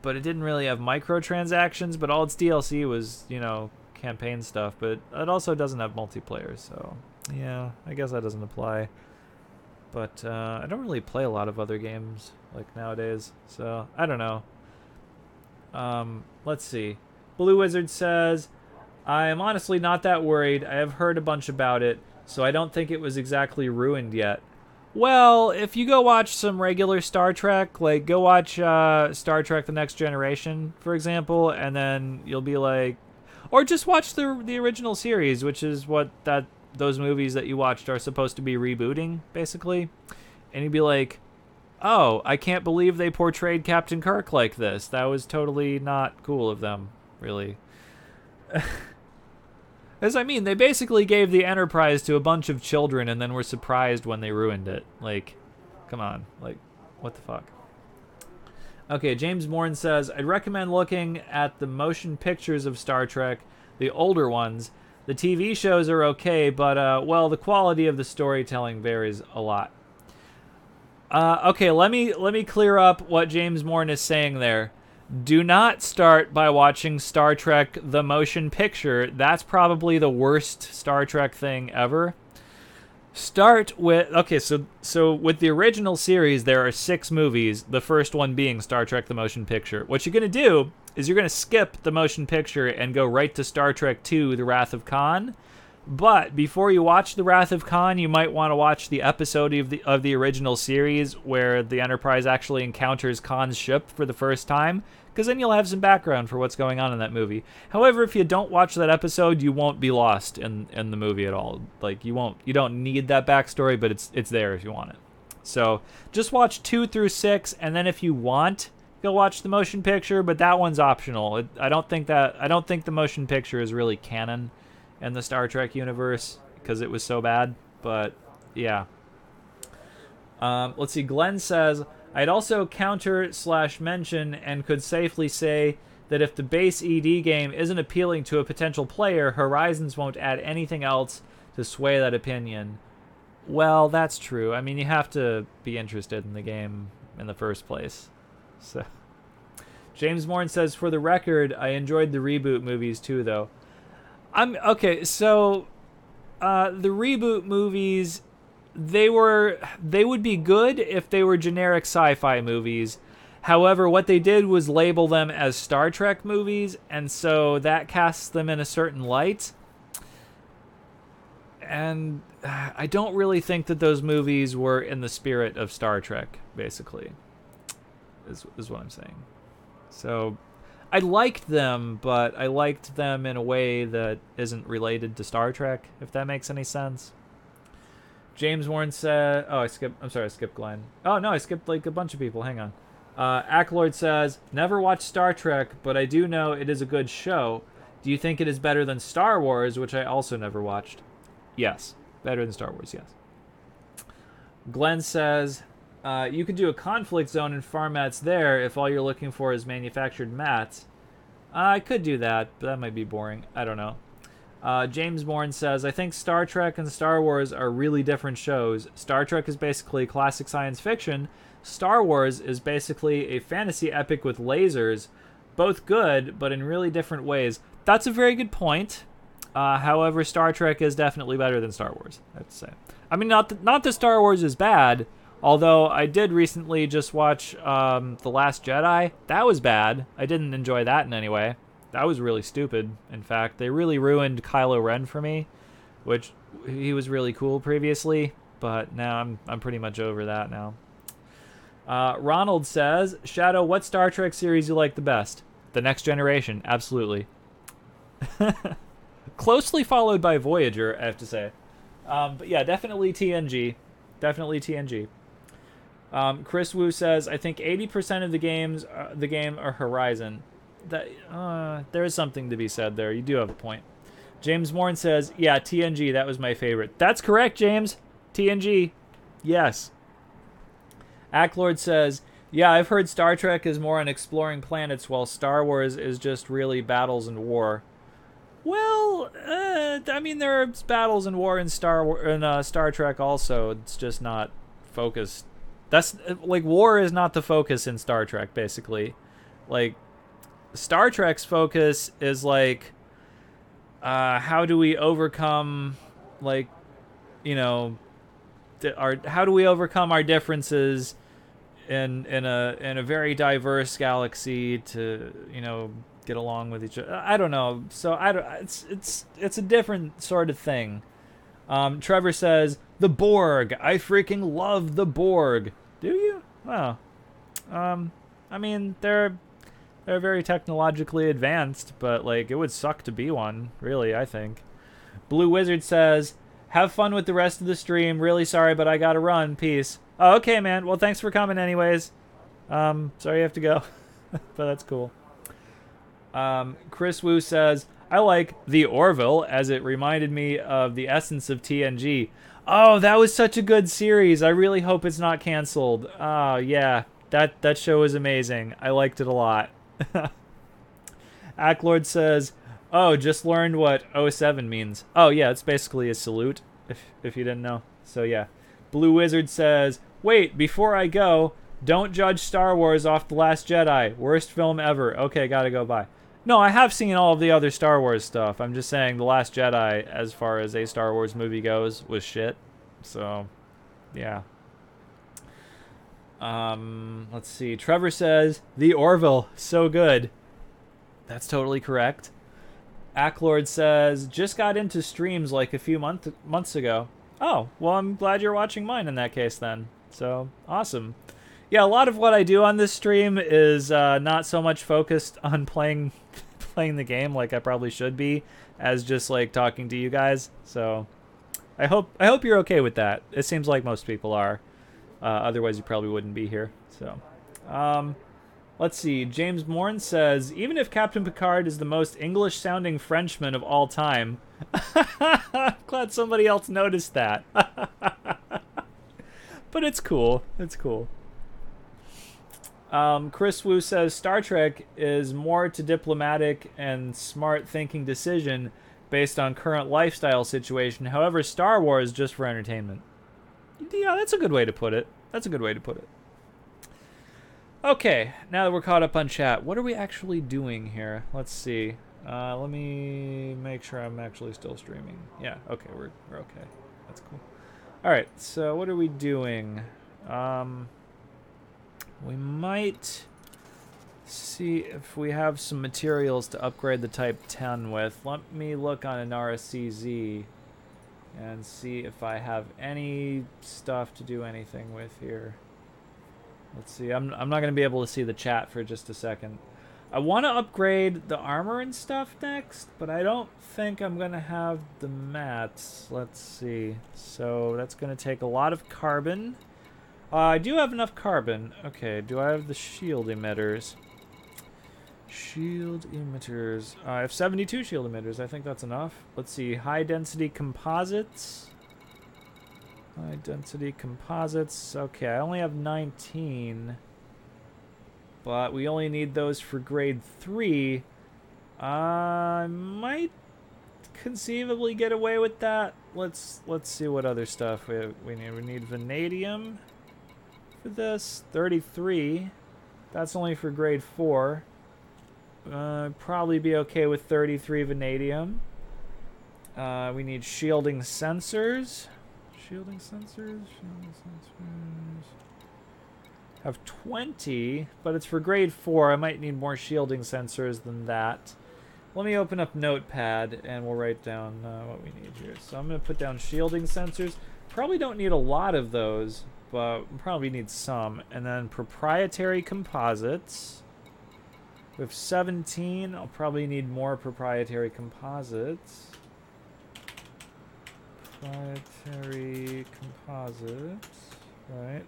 but it didn't really have microtransactions, but all its DLC was, you know, campaign stuff, but it also doesn't have multiplayer, so, yeah, I guess that doesn't apply. But I don't really play a lot of other games, like, nowadays, so I don't know. Let's see. Blue Wizard says, I am honestly not that worried. I have heard a bunch about it, so I don't think it was exactly ruined yet. Well, if you go watch some regular Star Trek, like, go watch Star Trek The Next Generation, for example, and then you'll be like... Or just watch the original series, which is what those movies that you watched are supposed to be rebooting, basically. And you'd be like, oh, I can't believe they portrayed Captain Kirk like this. That was totally not cool of them, really. As I mean, they basically gave the Enterprise to a bunch of children and then were surprised when they ruined it. Like, come on. Like, what the fuck? Okay, James Morn says, I'd recommend looking at the motion pictures of Star Trek, the older ones. The TV shows are okay, but, well, the quality of the storytelling varies a lot. Okay, let me clear up what James Morn is saying there. Do not start by watching Star Trek the Motion Picture. That's probably the worst Star Trek thing ever. Start with... Okay, so with the original series, there are 6 movies, the first one being Star Trek the Motion Picture. What you're going to do is you're going to skip the motion picture and go right to Star Trek II, The Wrath of Khan. But before you watch The Wrath of Khan, you might want to watch the episode of the original series where the Enterprise actually encounters Khan's ship for the first time, because then you'll have some background for what's going on in that movie. However, if you don't watch that episode, you won't be lost in the movie at all. Like, you don't need that backstory, but it's there if you want it. So just watch 2 through 6, and then if you want, go watch the motion picture, but that one's optional. I don't think the motion picture is really canon in the Star Trek universe because it was so bad. But yeah. Let's see. Glenn says, I'd also counter/mention and could safely say that if the base ED game isn't appealing to a potential player, Horizons won't add anything else to sway that opinion. Well, that's true. I mean, you have to be interested in the game in the first place. So, James Morn says, for the record, I enjoyed the reboot movies too, though. Okay, so the reboot movies, they would be good if they were generic sci-fi movies. However, what they did was label them as Star Trek movies, and so that casts them in a certain light. And I don't really think that those movies were in the spirit of Star Trek, basically, is what I'm saying. So I liked them, but I liked them in a way that isn't related to Star Trek, if that makes any sense. James Warren said... Oh, I skipped Glenn. Oh, no, I skipped, like, a bunch of people. Hang on. Acklord says, never watched Star Trek, but I do know it is a good show. Do you think it is better than Star Wars, which I also never watched? Yes. Better than Star Wars, yes. Glenn says, you could do a conflict zone and farm mats there if all you're looking for is manufactured mats. I could do that, but that might be boring. I don't know. James Bourne says, I think Star Trek and Star Wars are really different shows. Star Trek is basically classic science fiction. Star Wars is basically a fantasy epic with lasers. Both good, but in really different ways. That's a very good point. However, Star Trek is definitely better than Star Wars, I have to say. I mean, not that Star Wars is bad, although I did recently just watch The Last Jedi. That was bad. I didn't enjoy that in any way. That was really stupid, in fact. They really ruined Kylo Ren for me, which he was really cool previously, but now I'm pretty much over that now. Ronald says, Shadow, what Star Trek series you like the best? The Next Generation, absolutely. Closely followed by Voyager, I have to say. But yeah, definitely TNG. Definitely TNG. Chris Wu says, I think 80% of the game are Horizon. That there is something to be said there. You do have a point. James Morn says, yeah, TNG, that was my favorite. That's correct, James. TNG. Yes. Acklord says, yeah, I've heard Star Trek is more on exploring planets, while Star Wars is just really battles and war. Well, I mean, there are battles and war in Star Trek also. It's just not focused. That's like, war is not the focus in Star Trek, basically. Like, Star Trek's focus is like, how do we overcome, like, you know, how do we overcome our differences in a very diverse galaxy to, you know, get along with each other. I don't know. So it's a different sort of thing. Trevor says, the Borg. I freaking love the Borg. Do you? Wow. I mean, they're very technologically advanced, but like, it would suck to be one, really, I think. Blue Wizard says, have fun with the rest of the stream. Really sorry, but I gotta run. Peace. Oh, okay, man. Well, thanks for coming anyways. Sorry you have to go. But that's cool. Chris Wu says, I like The Orville, as it reminded me of the essence of TNG. Oh, that was such a good series. I really hope it's not canceled. Oh, yeah. That show is amazing. I liked it a lot. Acklord says, oh, just learned what 07 means. Oh, yeah, it's basically a salute, if you didn't know. So, yeah. Blue Wizard says, wait, before I go, don't judge Star Wars off The Last Jedi. Worst film ever. Okay, gotta go, bye. No, I have seen all of the other Star Wars stuff. I'm just saying The Last Jedi, as far as a Star Wars movie goes, was shit. So, yeah. Let's see. Trevor says, The Orville, so good. That's totally correct. Acklord says, just got into streams like a few months ago. Oh, well, I'm glad you're watching mine in that case then. So, awesome. Yeah, a lot of what I do on this stream is not so much focused on playing the game like I probably should be, as just like talking to you guys. So I hope you're okay with that. It seems like most people are. Otherwise, you probably wouldn't be here. So, let's see. James Morn says, even if Captain Picard is the most English-sounding Frenchman of all time, I'm glad somebody else noticed that. But it's cool. It's cool. Chris Wu says, Star Trek is more to diplomatic and smart thinking decision based on current lifestyle situation. However, Star Wars is just for entertainment. Yeah, that's a good way to put it. That's a good way to put it. Okay, now that we're caught up on chat, what are we actually doing here? Let's see. Let me make sure I'm actually still streaming. Yeah, okay, we're okay. That's cool. All right, so what are we doing? We might see if we have some materials to upgrade the Type 10 with. Let me look on an RSCZ and see if I have any stuff to do anything with here. Let's see. I'm not going to be able to see the chat for just a second. I want to upgrade the armor and stuff next, but I don't think I'm going to have the mats. Let's see. So that's going to take a lot of carbon. I do have enough carbon. Okay, do I have the shield emitters? Shield emitters. I have 72 shield emitters. I think that's enough. Let's see. High density composites. High density composites. Okay, I only have 19. But we only need those for grade 3. I might conceivably get away with that. Let's see what other stuff we need. We need vanadium for this. 33. That's only for grade 4. Probably be okay with 33 vanadium. We need shielding sensors. Shielding sensors. Have 20, but it's for grade 4. I might need more shielding sensors than that. Let me open up Notepad and we'll write down what we need here. So I'm going to put down shielding sensors. Probably don't need a lot of those, but probably need some. And then proprietary composites. We have 17. I'll probably need more proprietary composites. Proprietary composites. Right.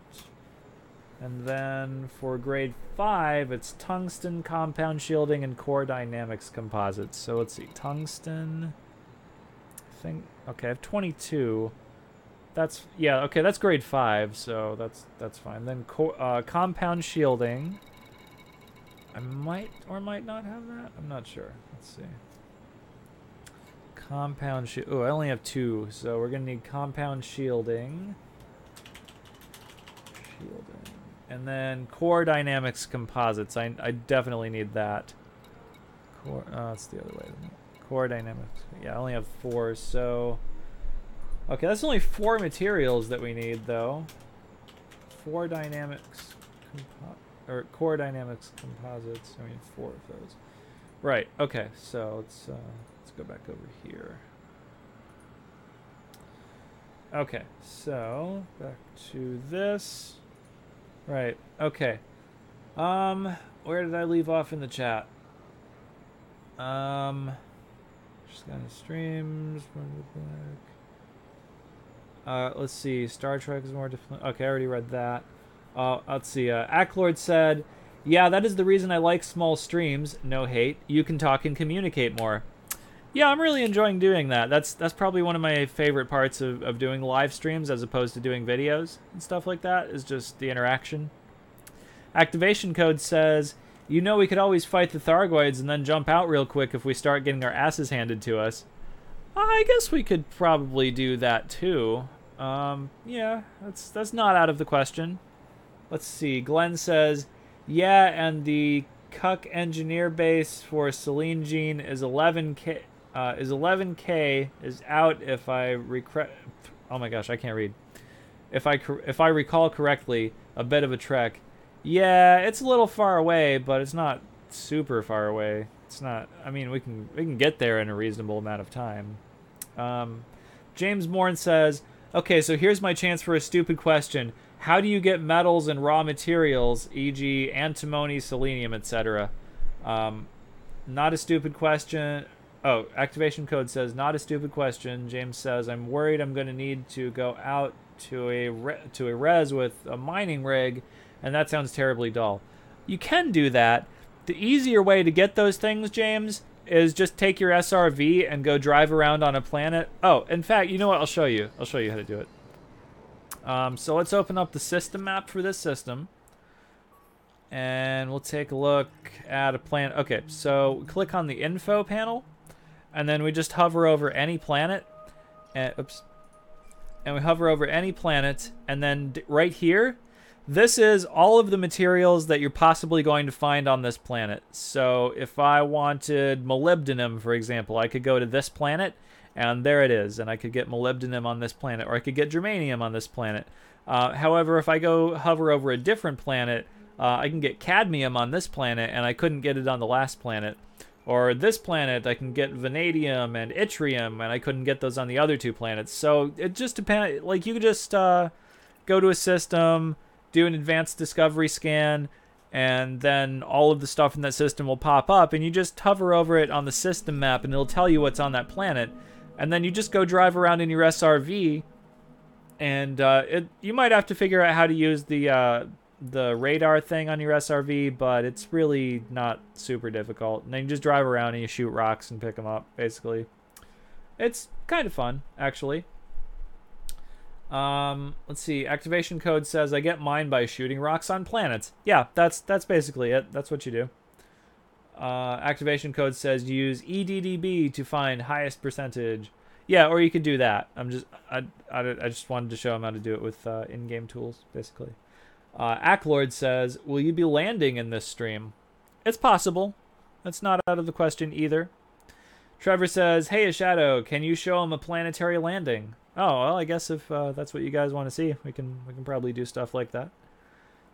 And then for grade 5, it's tungsten, compound shielding, and core dynamics composites. So let's see, tungsten. I think, okay, I have 22. That's, yeah, okay, that's grade 5, so that's fine. Then compound shielding. I might or might not have that. I'm not sure. Let's see. Compound shield. Oh, I only have 2, so we're gonna need compound shielding. And then core dynamics composites. I definitely need that. Core. Oh, it's the other way. Core dynamics. Yeah, I only have 4, so. Okay, that's only 4 materials that we need, though. 4 dynamics. Or core dynamics composites. I mean, 4 of those. Right. Okay. So let's go back over here. Okay. So back to this. Right. Okay. Where did I leave off in the chat? Just kind of streams. Let's see. Star Trek is more different. Okay, I already read that. Let's see. Acklord said, "Yeah, that is the reason I like small streams. No hate. You can talk and communicate more." Yeah, I'm really enjoying doing that. That's probably one of my favorite parts of doing live streams as opposed to doing videos and stuff like that, is just the interaction. Activation Code says, "You know we could always fight the Thargoids and then jump out real quick if we start getting our asses handed to us." I guess we could probably do that too. Yeah, that's not out of the question. Let's see. Glenn says, "Yeah, and the Cuck engineer base for Selene Gene is 11K. Is 11K is out if I oh my gosh, I can't read. If I recall correctly, a bit of a trek. Yeah, it's a little far away, but it's not super far away. It's not. I mean, we can get there in a reasonable amount of time." James Morn says, "Okay, so here's my chance for a stupid question. How do you get metals and raw materials, e.g., antimony, selenium, etc.?" Not a stupid question. Oh, Activation Code says, "Not a stupid question." James says, "I'm worried I'm going to need to go out to a res with a mining rig, and that sounds terribly dull." You can do that. The easier way to get those things, James, is just take your SRV and go drive around on a planet. Oh, in fact, you know what? I'll show you. I'll show you how to do it. So let's open up the system map for this system. And we'll take a look at a planet. Okay, so click on the info panel. And then we just hover over any planet. And, oops. And we hover over any planet. And then right here, this is all of the materials that you're possibly going to find on this planet. So if I wanted molybdenum, for example, I could go to this planet. And there it is. And I could get molybdenum on this planet. Or I could get germanium on this planet. However, if I go hover over a different planet, I can get cadmium on this planet. And I couldn't get it on the last planet. Or this planet, I can get vanadium and yttrium, and I couldn't get those on the other 2 planets. So it just depends. Like, you could just go to a system, do an advanced discovery scan, and then all of the stuff in that system will pop up, and you just hover over it on the system map, and it'll tell you what's on that planet. And then you just go drive around in your SRV, and you might have to figure out how to use the radar thing on your SRV, but it's really not super difficult. And then you just drive around and you shoot rocks and pick them up, basically. It's kind of fun, actually. Let's see. Activation Code says, "I get mine by shooting rocks on planets." Yeah, that's basically it. That's what you do. Activation Code says, "Use EDDB to find highest percentage." Yeah, or you could do that. I just wanted to show him how to do it with in-game tools, basically. Acklord says, "Will you be landing in this stream?" It's possible. That's not out of the question either. Trevor says, "Hey, Shadow, can you show him a planetary landing?" Oh, well, I guess if that's what you guys want to see, we can probably do stuff like that.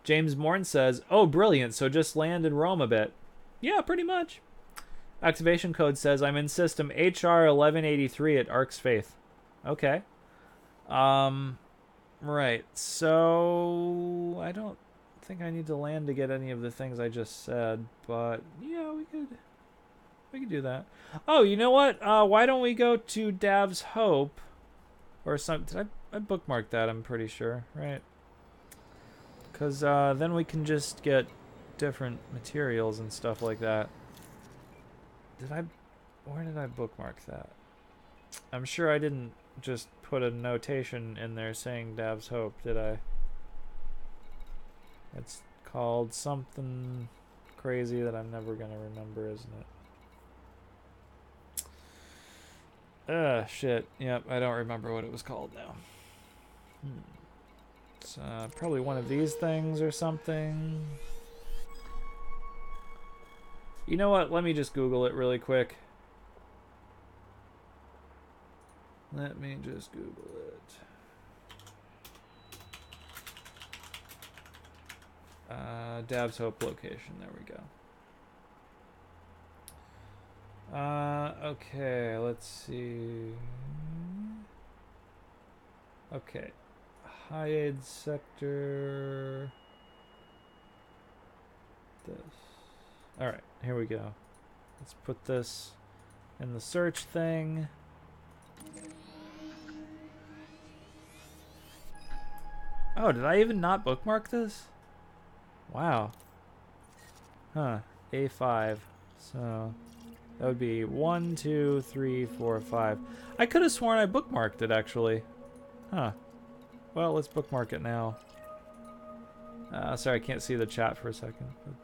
James Morn says, "Oh, brilliant, so just land and roam a bit." Yeah, pretty much. Activation Code says, "I'm in system HR 1183 at Ark's Faith." Okay. Right, so I don't think I need to land to get any of the things I just said, but yeah, we could do that. Oh, you know what? Why don't we go to Dav's Hope or some? Did I bookmarked that? I'm pretty sure, right? Because then we can just get different materials and stuff like that. Where did I bookmark that? I'm sure I didn't just put a notation in there saying Dav's Hope, did I? It's called something crazy that I'm never gonna remember, isn't it? Shit. Yep, I don't remember what it was called now. It's probably one of these things or something. You know what? Let me just Google it really quick. Let me just Google it. Dav's Hope location. There we go. Okay, let's see. Okay. High-aid sector. This. Alright, here we go. Let's put this in the search thing. Oh, did I even not bookmark this? Wow. Huh. A5. So that would be 1, 2, 3, 4, 5. I could have sworn I bookmarked it actually. Huh. Well, let's bookmark it now. Sorry, I can't see the chat for a second, but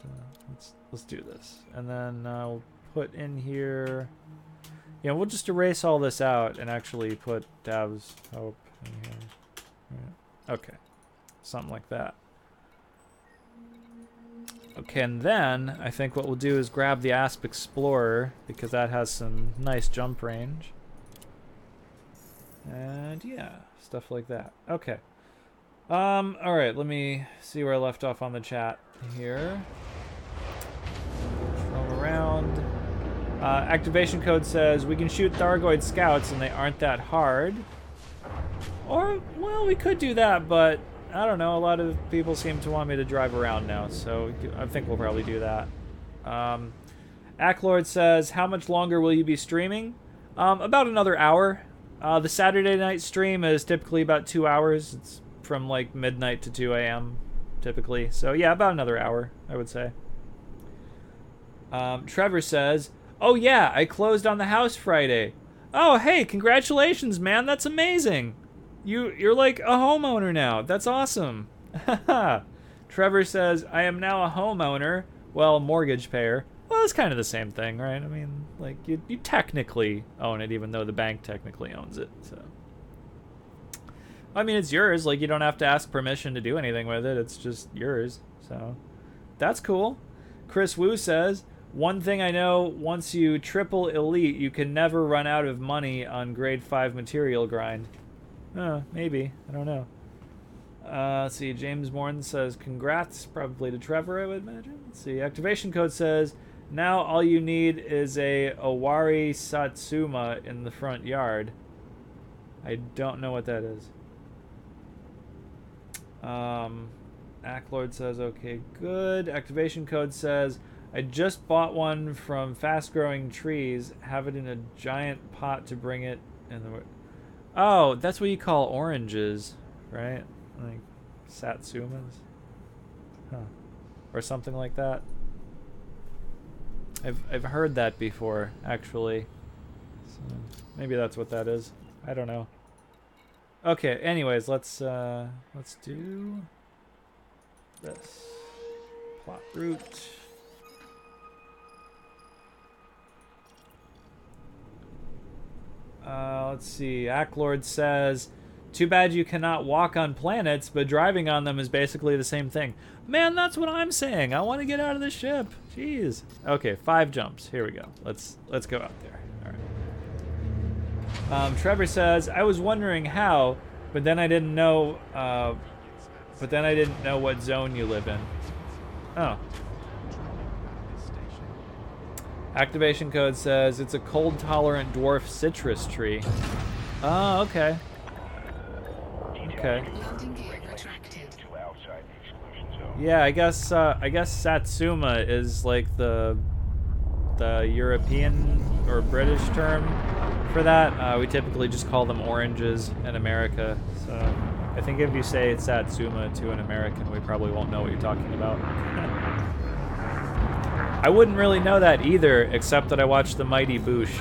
let's do this. And then we'll put in here. Yeah, we'll just erase all this out and actually put Dav's Hope in here. Right. Okay, something like that. Okay, and then I think what we'll do is grab the Asp Explorer because that has some nice jump range. And yeah, stuff like that. Okay. Alright, let me see where I left off on the chat here. Roam around. Activation code says we can shoot Thargoid scouts and they aren't that hard. Or, well, we could do that, but I don't know. A lot of people seem to want me to drive around now, so I think we'll probably do that. Acklord says, how much longer will you be streaming? About another hour. The Saturday night stream is typically about 2 hours. It's from like midnight to 2 a.m. typically. So yeah, about another hour, I would say. Trevor says, oh yeah, I closed on the house Friday. Oh, hey, congratulations, man. That's amazing. You're like a homeowner now. That's awesome. Trevor says, I am now a homeowner. Well, mortgage payer. Well, it's kind of the same thing, right? I mean, like, you technically own it, even though the bank technically owns it, so. I mean, it's yours. Like, you don't have to ask permission to do anything with it. It's just yours, so. That's cool. Chris Wu says, one thing I know, once you triple elite, you can never run out of money on grade 5 material grind. Maybe. I don't know. Let's see. James Morn says, congrats, probably to Trevor, I would imagine. Let's see. Activation code says, now all you need is a Owari Satsuma in the front yard. I don't know what that is. Acklord says, okay, good. Activation code says, I just bought one from Fast Growing Trees. Have it in a giant pot to bring it in the... Oh, that's what you call oranges, right? Like Satsumas? Huh. Or something like that. I've heard that before, actually. So maybe that's what that is. I don't know. Okay, anyways, let's do this. Plot route. Let's see. Acklord says, too bad you cannot walk on planets, but driving on them is basically the same thing. Man, that's what I'm saying. I want to get out of the ship. Jeez. Okay, 5 jumps. Here we go. Let's go out there. All right. Trevor says, I was wondering how, but then I didn't know. What zone you live in. Oh. Activation code says it's a cold-tolerant dwarf citrus tree. Oh, okay. Okay. Yeah, I guess Satsuma is like the European or British term for that. We typically just call them oranges in America. So I think if you say Satsuma to an American, we probably won't know what you're talking about. I wouldn't really know that either, except that I watched The Mighty Boosh.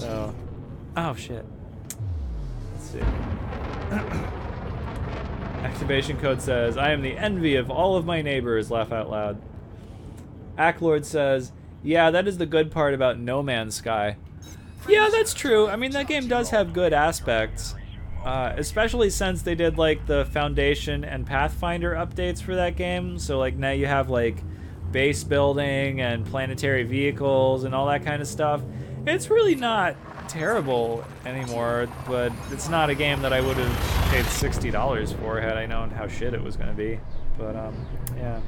So, oh shit. Let's see. Activation code says, I am the envy of all of my neighbors, laugh out loud. Acklord says, yeah, that is the good part about No Man's Sky. Yeah, that's true. I mean, that game does have good aspects. Especially since they did, like, the Foundation and Pathfinder updates for that game. So, like, now you have, like, base building and planetary vehicles and all that kind of stuff. It's really not terrible anymore, but it's not a game that I would have paid $60 for had I known how shit it was going to be. But, yeah.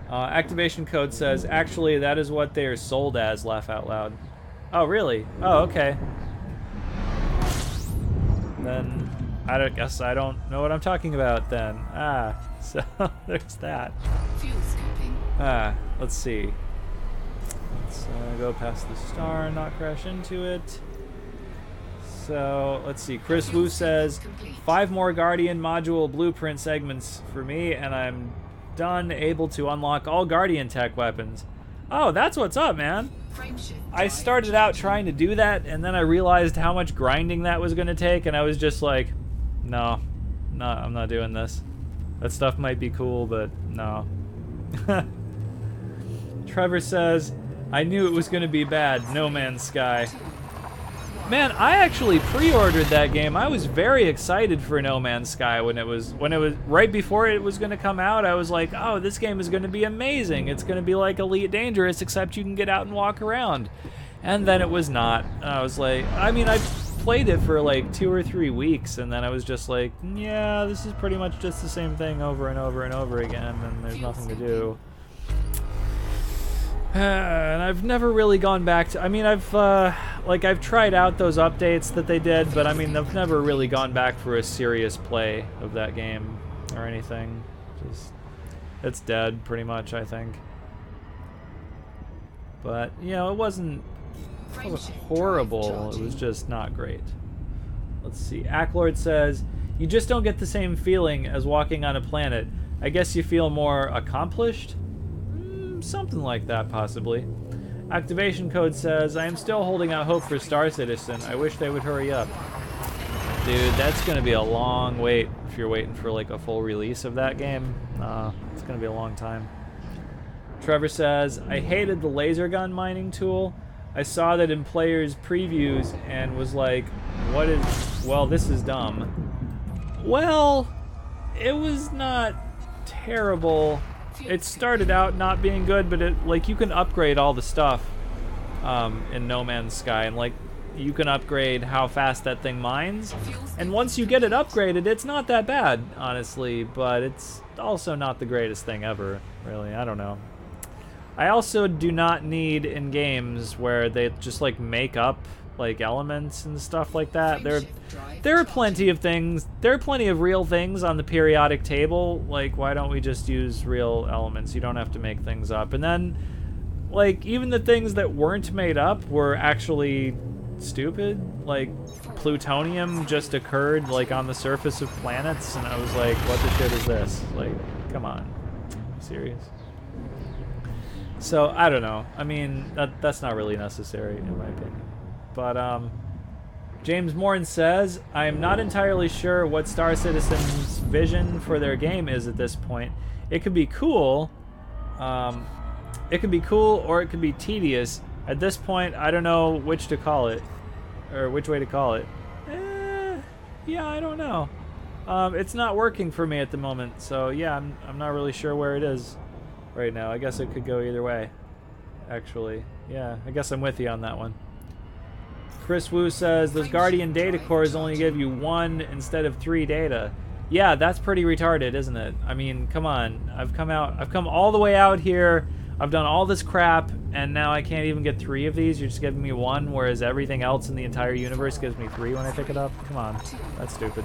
Activation code says, actually, that is what they are sold as, laugh out loud. Oh, really? Oh, okay. Then I guess I don't know what I'm talking about then. So there's that. Let's see. Let's go past the star and not crash into it. So, let's see. Chris Wu says, 5 more Guardian module blueprint segments for me, and I'm done, able to unlock all Guardian tech weapons. Oh, that's what's up, man. I started out trying to do that, and then I realized how much grinding that was going to take, and I was just like, no, I'm not doing this. That stuff might be cool, but no. Trevor says, I knew it was going to be bad, No Man's Sky. Man, I actually pre-ordered that game. I was very excited for No Man's Sky when it was right before it was going to come out. I was like, oh, this game is going to be amazing. It's going to be like Elite Dangerous, except you can get out and walk around. And then it was not. I was like, I mean, I played it for like 2 or 3 weeks, and then I was just like, yeah, this is pretty much just the same thing over and over and over again, and there's nothing to do. And I've never really gone back to, I mean, I've tried out those updates that they did, but I mean, I've never really gone back for a serious play of that game or anything. Just, it's dead pretty much, I think. But, you know, it wasn't horrible, it was just not great. Let's see, Acklord says, you just don't get the same feeling as walking on a planet. I guess you feel more accomplished? Something like that, possibly. Activation code says, I am still holding out hope for Star Citizen. I wish they would hurry up. Dude, that's going to be a long wait if you're waiting for like a full release of that game. It's going to be a long time. Trevor says, I hated the laser gun mining tool. I saw that in players' previews and was like, well, this is dumb. Well, it was not terrible. It started out not being good, but you can upgrade all the stuff in No Man's Sky, and like you can upgrade how fast that thing mines. And once you get it upgraded, it's not that bad, honestly, but it's also not the greatest thing ever, really. I don't know. I also do not need in games where they just like make up like elements and stuff like that. There are plenty of things. There are plenty of real things on the periodic table. Like, why don't we just use real elements? You don't have to make things up. And then, like, even the things that weren't made up were actually stupid. Like, plutonium just occurred like on the surface of planets, and I was like, what the shit is this? Like, come on, serious? So I don't know. I mean, that's not really necessary in my opinion. But James Morin says, I am not entirely sure what Star Citizen's vision for their game is at this point. It could be cool. It could be cool, or it could be tedious. At this point, I don't know which to call it, or which way to call it. Yeah, I don't know. It's not working for me at the moment, so yeah, I'm not really sure where it is right now. I guess it could go either way, actually. Yeah, I guess I'm with you on that one. Chris Wu says, those Guardian data cores only give you 1 instead of 3 data. Yeah, that's pretty retarded, isn't it? I mean, come on. I've come all the way out here. I've done all this crap, and now I can't even get 3 of these. You're just giving me 1, whereas everything else in the entire universe gives me 3 when I pick it up? Come on. That's stupid.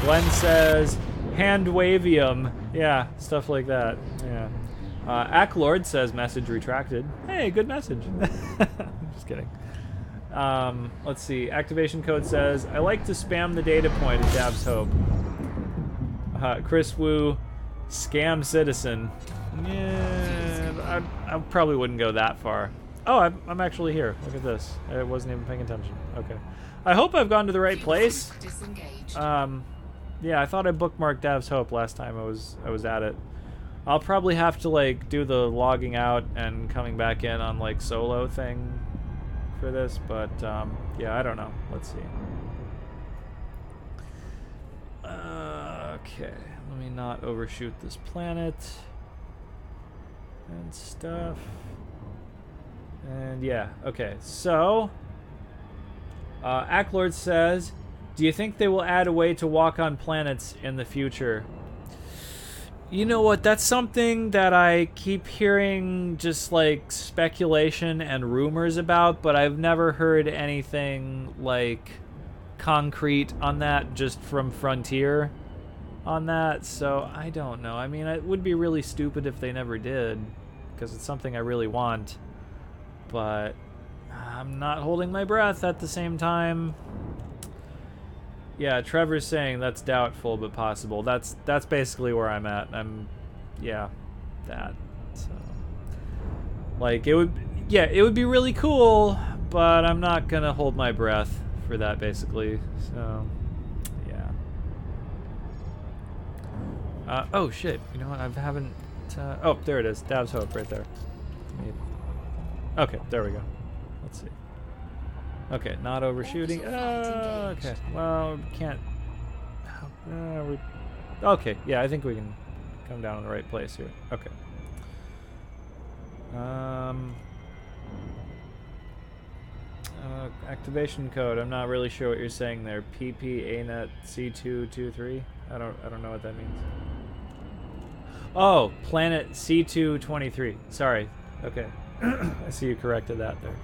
Glenn says, hand-wavium. Yeah, stuff like that. Yeah. Acklord says, message retracted. Hey, good message. I'm just kidding. Let's see. Activation code says, I like to spam the data point at Dab's Hope. Chris Wu, scam citizen. Yeah, I probably wouldn't go that far. Oh, I'm actually here. Look at this. I wasn't even paying attention. Okay. I hope I've gone to the right place. Yeah, I thought I bookmarked Dav's Hope last time I was at it. I'll probably have to like do the logging out and coming back in on like solo thing for this, but yeah, I don't know. Let's see. Okay, let me not overshoot this planet and stuff. And yeah, okay, so Acklord says, do you think they will add a way to walk on planets in the future? You know what, that's something that I keep hearing just like speculation and rumors about, but I've never heard anything like concrete on that just from Frontier on that, so I don't know. I mean, it would be really stupid if they never did, because it's something I really want, but I'm not holding my breath at the same time. Yeah, Trevor's saying that's doubtful but possible. That's basically where I'm at. Yeah, that. So, like, it would be really cool, but I'm not gonna hold my breath for that, basically. So, yeah. Oh shit! You know what? I haven't. Oh, there it is. Dav's Hope right there. Okay, there we go. Let's see. Okay, not overshooting. Okay, well, we can't. Okay, yeah, I think we can come down in the right place here. Okay. Activation code. I'm not really sure what you're saying there. PP C223. I don't know what that means. Oh, planet C223. Sorry. Okay. I see you corrected that there.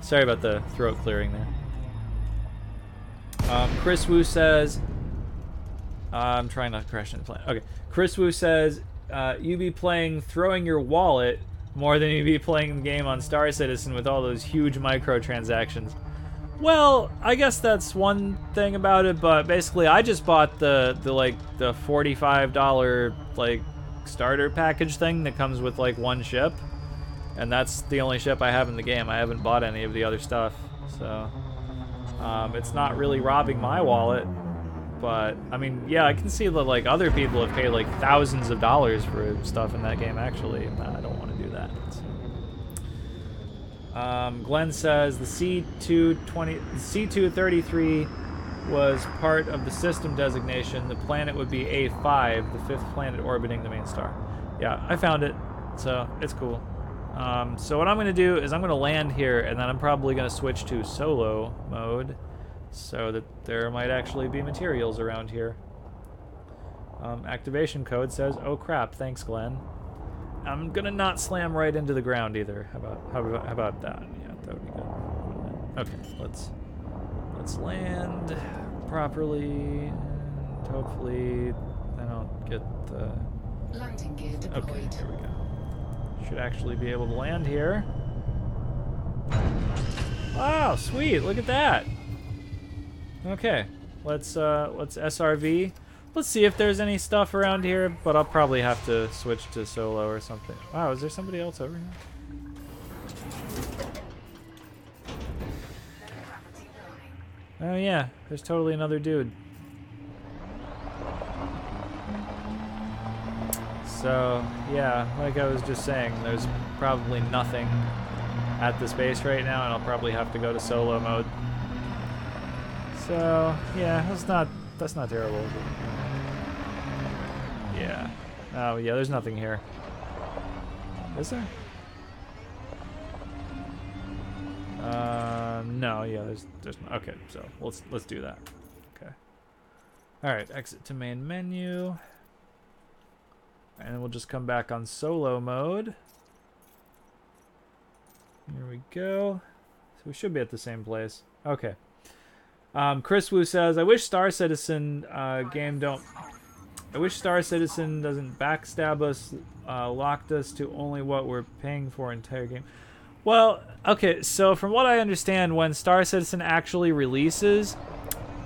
Sorry about the throat clearing there. Chris Wu says, I'm trying not to crash into the planet. Okay. Chris Wu says, you be playing throwing your wallet more than you be playing the game on Star Citizen with all those huge microtransactions. Well, I guess that's one thing about it, but basically I just bought the $45 like starter package thing that comes with like one ship, and that's the only ship I have in the game. I haven't bought any of the other stuff, so it's not really robbing my wallet. But I mean, yeah, I can see that like other people have paid like thousands of dollars for stuff in that game actually, and I don't want to do that. So. Glenn says the C233 was part of the system designation. The planet would be A5, the fifth planet orbiting the main star. Yeah, I found it, so it's cool. So what I'm going to do is I'm going to land here, and then I'm probably going to switch to solo mode so that there might actually be materials around here. Activation code says, oh crap, thanks Glenn. I'm going to not slam right into the ground either. How about that? Yeah, that would be good. Okay, let's land properly, and hopefully I don't get the...
Landing gear deployed.
Okay, here we go. Should actually be able to land here. Wow, sweet! Look at that. Okay, let's SRV. Let's see if there's any stuff around here, but I'll probably have to switch to solo or something. Wow, is there somebody else over here? Oh yeah, there's totally another dude. So, yeah, like I was just saying, there's probably nothing at this base right now, and I'll probably have to go to solo mode. So, yeah, that's not terrible. Yeah. Oh, yeah, there's nothing here. Is there? No, yeah, there's okay, so let's do that. Okay. Alright, exit to main menu. And then we'll just come back on solo mode. Here we go. So we should be at the same place. Okay. Chris Wu says, I wish Star Citizen doesn't backstab us, locked us to only what we're paying for entire game. Well, okay, so from what I understand, when Star Citizen actually releases,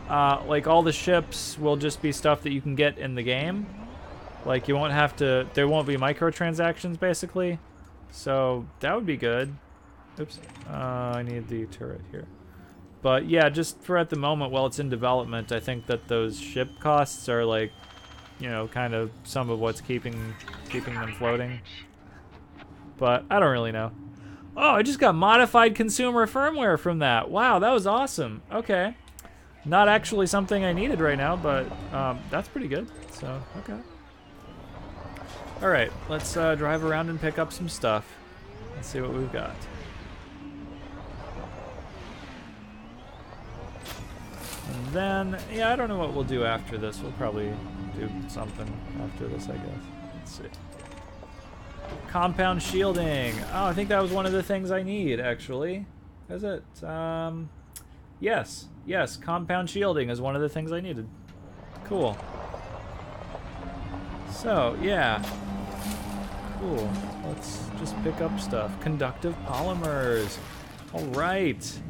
like all the ships will just be stuff that you can get in the game. Like you won't have to, there won't be microtransactions basically. So that would be good. Oops, I need the turret here. But yeah, just for at the moment while it's in development, I think that those ship costs are like, you know, kind of some of what's keeping them floating. But I don't really know. Oh, I just got modified consumer firmware from that. Wow, that was awesome. Okay. Not actually something I needed right now, but that's pretty good. So, okay. All right, let's drive around and pick up some stuff. Let's see what we've got. And then, yeah, I don't know what we'll do after this. We'll probably do something after this, I guess. Let's see. Compound shielding. Oh, I think that was one of the things I need, actually. Is it? Yes. Yes, compound shielding is one of the things I needed. Cool. So, yeah. Cool. Let's just pick up stuff. Conductive polymers. All right.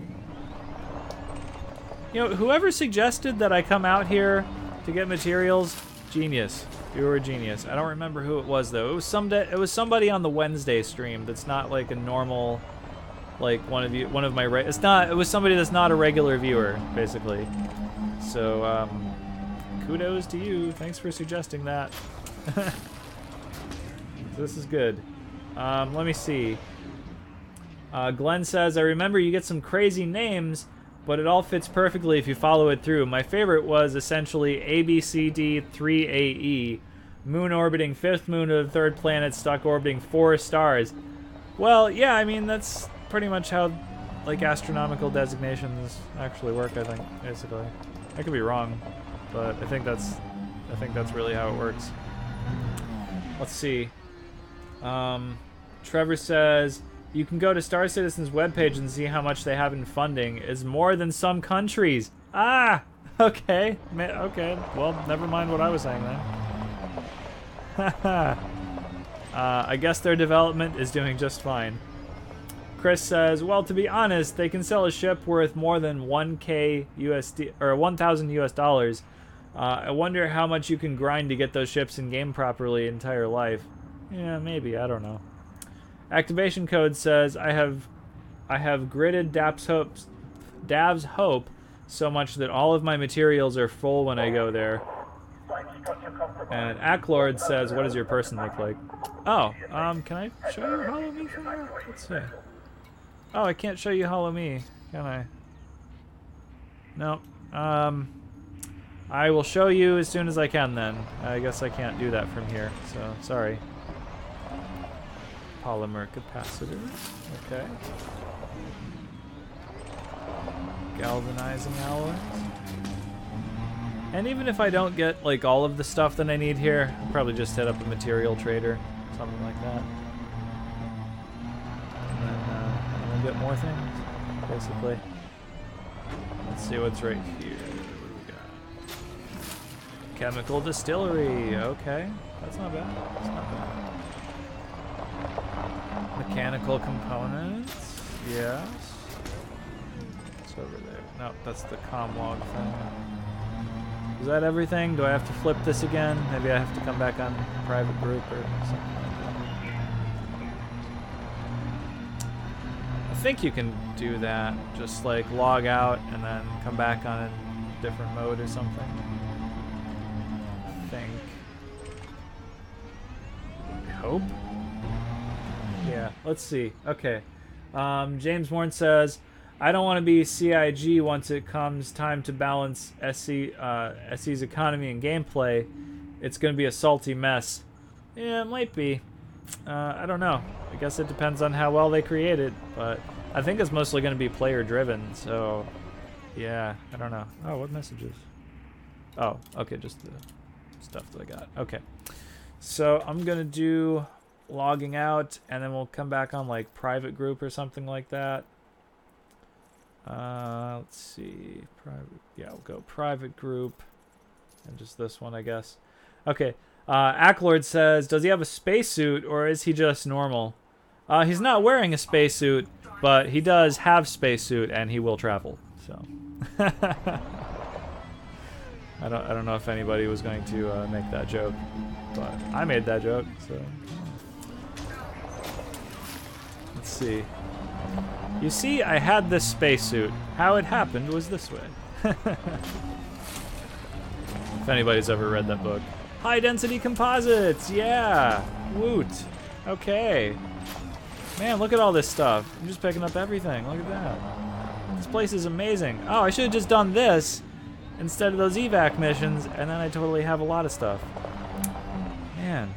You know, whoever suggested that I come out here to get materials, genius. You were a genius. I don't remember who it was though. It was somebody on the Wednesday stream that's not like a normal, like one of my. It was somebody that's not a regular viewer, basically. So, kudos to you. Thanks for suggesting that. So this is good. Let me see. Glenn says, I remember you get some crazy names, but it all fits perfectly if you follow it through. My favorite was essentially ABCD3AE, moon orbiting 5th moon of the 3rd planet, stuck orbiting 4 stars. Well, yeah, I mean, that's pretty much how, like, astronomical designations actually work, I think, basically. I could be wrong, but I think that's really how it works. Let's see. Trevor says, you can go to Star Citizen's webpage and see how much they have in funding. It's more than some countries. Ah! Okay. Okay. Well, never mind what I was saying then. I guess their development is doing just fine. Chris says, well, to be honest, they can sell a ship worth more than 1K USD, or 1,000 US dollars. I wonder how much you can grind to get those ships in game properly entire life. Yeah, maybe. I don't know. Activation code says, I have gridded Dav's Hope so much that all of my materials are full when I go there. And Acklord says, what does your person look like? Oh, can I show you Hollow Me from here? Let's see. Oh, I can't show you Hollow Me, can I? No. I will show you as soon as I can then. I guess I can't do that from here, so sorry. Polymer capacitor. Okay. Galvanizing alloys. And even if I don't get like all of the stuff that I need here, I'll probably just hit up a material trader, something like that. And then we'll get more things, basically. Let's see what's right here. What do we got? Chemical distillery. Okay, that's not bad. That's not bad. Mechanical components. Yes. It's over there. No, that's the comlog thing. Is that everything? Do I have to flip this again? Maybe I have to come back on private group or something like that. I think you can do that. Just like log out and then come back on a different mode or something. I think. I hope. Yeah, let's see. Okay. James Warren says, I don't want to be CIG once it comes time to balance SC's economy and gameplay. It's going to be a salty mess. Yeah, it might be. I don't know. I guess it depends on how well they create it, but I think it's mostly going to be player driven, so yeah, I don't know. Oh, what messages? Oh, okay, just the stuff that I got. Okay. So I'm going to do logging out, and then we'll come back on like private group or something like that. Let's see, private. Yeah, we'll go private group, and just this one, I guess. Okay. Acklord says, does he have a spacesuit or is he just normal? He's not wearing a spacesuit. but he does have spacesuit and he will travel. So I don't know if anybody was going to make that joke, but I made that joke. So let's see. You see, I had this spacesuit. How it happened was this way. If anybody's ever read that book. High density composites, yeah, woot. Okay. Man, look at all this stuff. I'm just picking up everything, look at that. This place is amazing. Oh, I should have just done this instead of those evac missions, and then I totally have a lot of stuff. Man,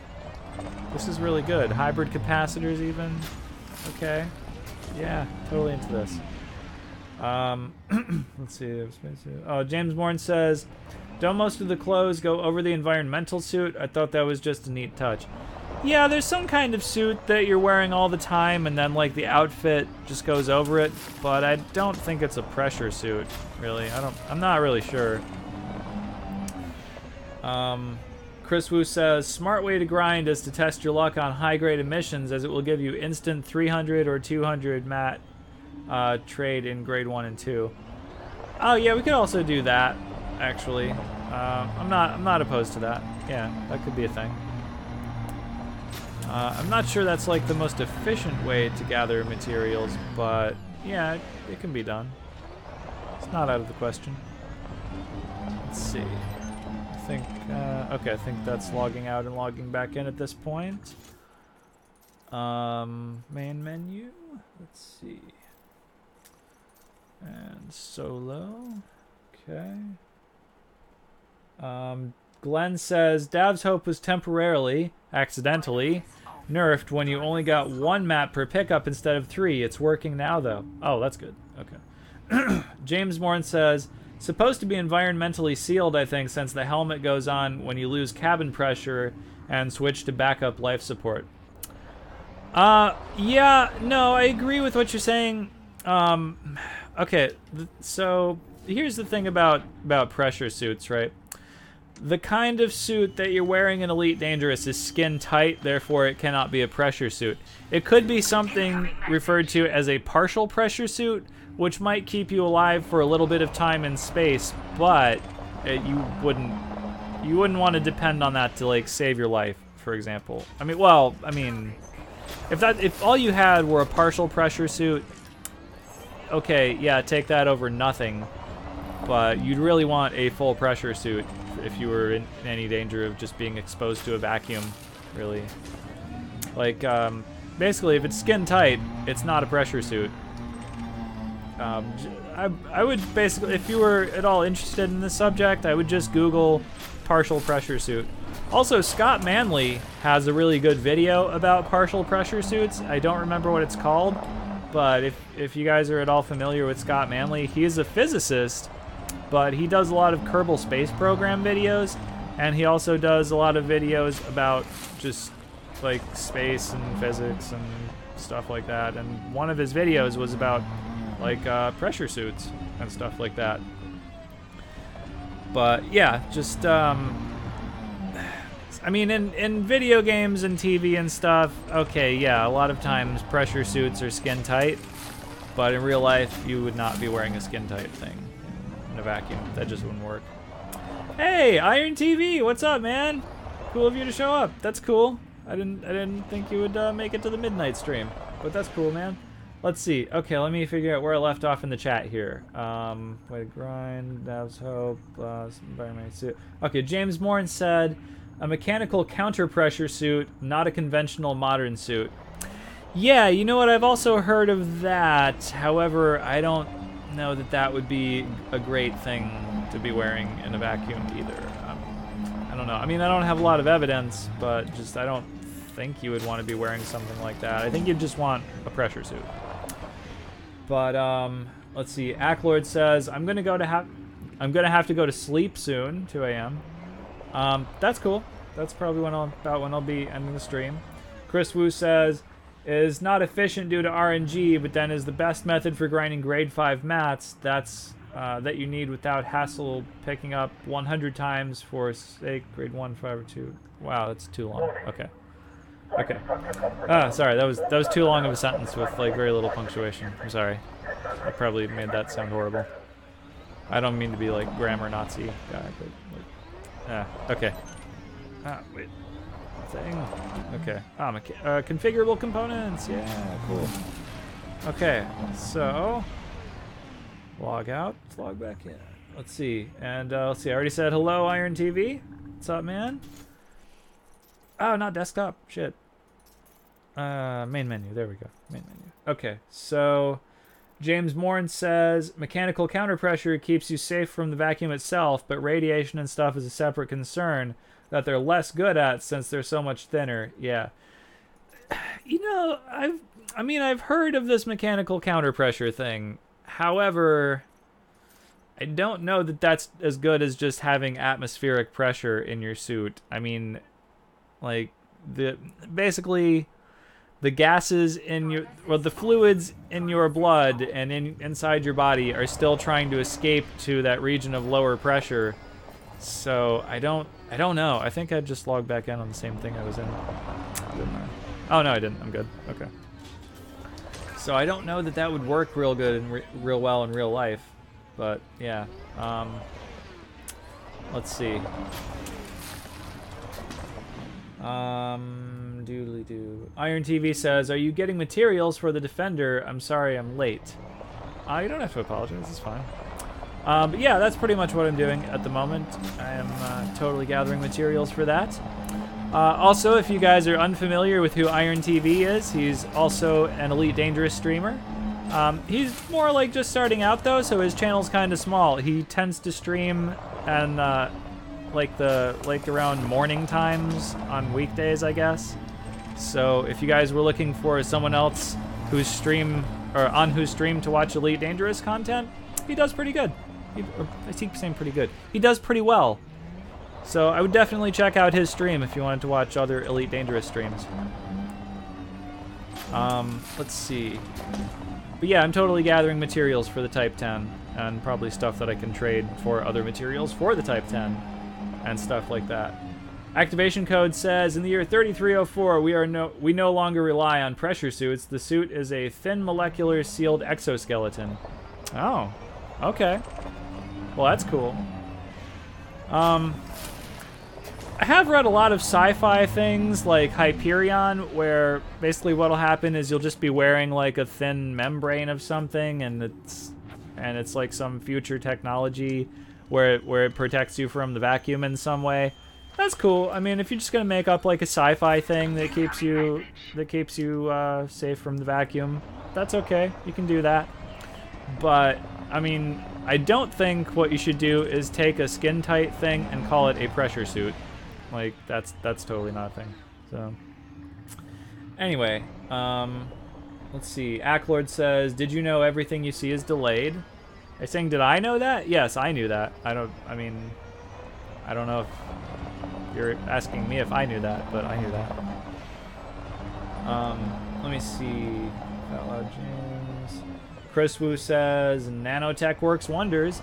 this is really good. Hybrid capacitors even, okay. Yeah, totally into this. Let's see. Oh, James Morn says, don't most of the clothes go over the environmental suit? I thought that was just a neat touch. Yeah, there's some kind of suit that you're wearing all the time and then like the outfit just goes over it, but I don't think it's a pressure suit, really. I'm not really sure. Chris Wu says, smart way to grind is to test your luck on high-grade emissions as it will give you instant 300 or 200 mat trade in grade 1 and 2. Oh yeah, we could also do that, actually. I'm not opposed to that. Yeah, that could be a thing. I'm not sure that's like the most efficient way to gather materials, but yeah, it can be done. It's not out of the question. Let's see. I think, okay, I think that's logging out and logging back in at this point. Main menu, let's see. And solo, okay. Glenn says, Dav's Hope was temporarily, accidentally, nerfed when you only got 1 map per pickup instead of 3. It's working now, though. Oh, that's good. Okay. James Morn says, supposed to be environmentally sealed, I think, since the helmet goes on when you lose cabin pressure and switch to backup life support. Yeah, no, I agree with what you're saying. Okay, so here's the thing about pressure suits, right? The kind of suit that you're wearing in Elite Dangerous is skin tight, therefore it cannot be a pressure suit. It could be something referred to as a partial pressure suit, which might keep you alive for a little bit of time in space, but you wouldn't want to depend on that to like save your life, for example. I mean, if all you had were a partial pressure suit, okay, yeah, take that over nothing, but you'd really want a full pressure suit if you were in any danger of just being exposed to a vacuum, really. Like, basically, if it's skin tight, it's not a pressure suit. I would basically, if you were at all interested in this subject, I would just Google partial pressure suit. Also, Scott Manley has a really good video about partial pressure suits. I don't remember what it's called, but if you guys are at all familiar with Scott Manley, he is a physicist, but he does a lot of Kerbal Space Program videos, and he also does a lot of videos about just like space and physics and stuff like that. And one of his videos was about like pressure suits and stuff like that. But yeah, just I mean, in video games and TV and stuff, okay, yeah, a lot of times pressure suits are skin tight, but in real life you would not be wearing a skin tight thing in a vacuum. That just wouldn't work. Hey, Iron TV, what's up, man? Cool of you to show up. That's cool. I didn't think you would make it to the midnight stream, but that's cool, man. Let's see. Okay, let me figure out where I left off in the chat here. Way to grind. Dav's Hope. Environmental suit. Okay, James Morin said, a mechanical counter pressure suit, not a conventional modern suit. Yeah, you know what? I've also heard of that. However, I don't know that that would be a great thing to be wearing in a vacuum either. I don't know. I mean, I don't have a lot of evidence, but just I don't think you would want to be wearing something like that. I think you'd just want a pressure suit. But let's see. Acklord says, I'm gonna have to go to sleep soon, 2 a.m. That's cool. That's probably about when I'll be ending the stream. Chris Wu says, is not efficient due to RNG, but then is the best method for grinding grade 5 mats. That's that you need without hassle picking up 100 times for say grade 1, 5, or 2. Wow, that's too long. Okay. Okay. Ah, sorry. That was too long of a sentence with like very little punctuation. I'm sorry. I probably made that sound horrible. I don't mean to be like grammar Nazi guy, but like, okay. Wait. Thing. Okay. Configurable components. Yeah, cool. Okay, so log out. Let's log back in. Let's see. And let's see. I already said hello, Iron TV. What's up, man? Oh, not desktop. Shit. Main menu. There we go. Main menu. Okay, so James Morn says mechanical counterpressure keeps you safe from the vacuum itself, but radiation and stuff is a separate concern that they're less good at since they're so much thinner. Yeah. You know, I've heard of this mechanical counterpressure thing. However, I don't know that that's as good as just having atmospheric pressure in your suit. I mean, like basically the gases in your, well, the fluids in your blood and inside your body are still trying to escape to that region of lower pressure. So I don't know. I think I just logged back in on the same thing I was in. Didn't I? Oh no, I didn't. I'm good. Okay. So I don't know that that would work real good and real well in real life, but yeah. Let's see. Doodly doo. Iron TV says, "Are you getting materials for the Defender? I'm sorry, I'm late." You don't have to apologize. It's fine. But yeah, that's pretty much what I'm doing at the moment. I am totally gathering materials for that. Also, if you guys are unfamiliar with who Iron TV is, he's also an Elite Dangerous streamer. He's more like just starting out though, so his channel's kind of small. He tends to stream and like around morning times on weekdays, I guess. So if you guys were looking for someone else whose stream to watch Elite Dangerous content, he does pretty good. I keep saying pretty good. He does pretty well. So I would definitely check out his stream if you wanted to watch other Elite Dangerous streams. Let's see. But yeah, I'm totally gathering materials for the Type 10 and probably stuff that I can trade for other materials for the Type 10 and stuff like that. Activation code says, in the year 3304, we no longer rely on pressure suits. The suit is a thin molecular sealed exoskeleton. Oh, okay. Well, that's cool. I have read a lot of sci-fi things like Hyperion, where basically what'll happen is you'll just be wearing like a thin membrane of something, and it's like some future technology where it protects you from the vacuum in some way. That's cool. I mean, if you're just gonna make up like a sci-fi thing that keeps you safe from the vacuum, that's okay. You can do that. But I mean, I don't think what you should do is take a skin-tight thing and call it a pressure suit. Like, that's totally not a thing. So, anyway, let's see. Acklord says, "Did you know everything you see is delayed?" Are you saying, did I know that? Yes, I knew that. I don't know if you're asking me if I knew that, but I knew that. Let me see. Out loud James. Chris Wu says, "Nanotech works wonders."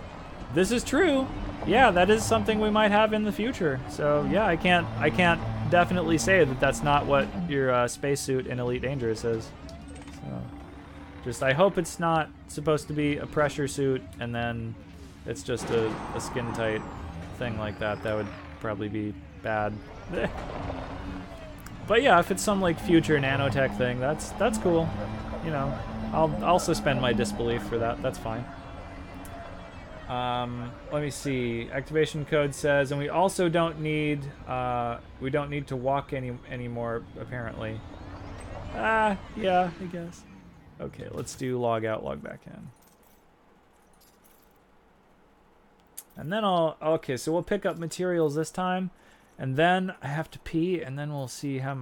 This is true. Yeah, that is something we might have in the future. So yeah, I can't definitely say that that's not what your spacesuit in Elite Dangerous is. So, just I hope it's not supposed to be a pressure suit and then it's just a skin tight thing like that. That would probably be bad. But yeah, if it's some like future nanotech thing, that's cool. You know, I'll suspend my disbelief for that. That's fine. Let me see. Activation code says, and we also don't need to walk anymore apparently. Yeah, I guess. Okay, let's do log out, log back in. And then okay, so we'll pick up materials this time, and then I have to pee, and then we'll see how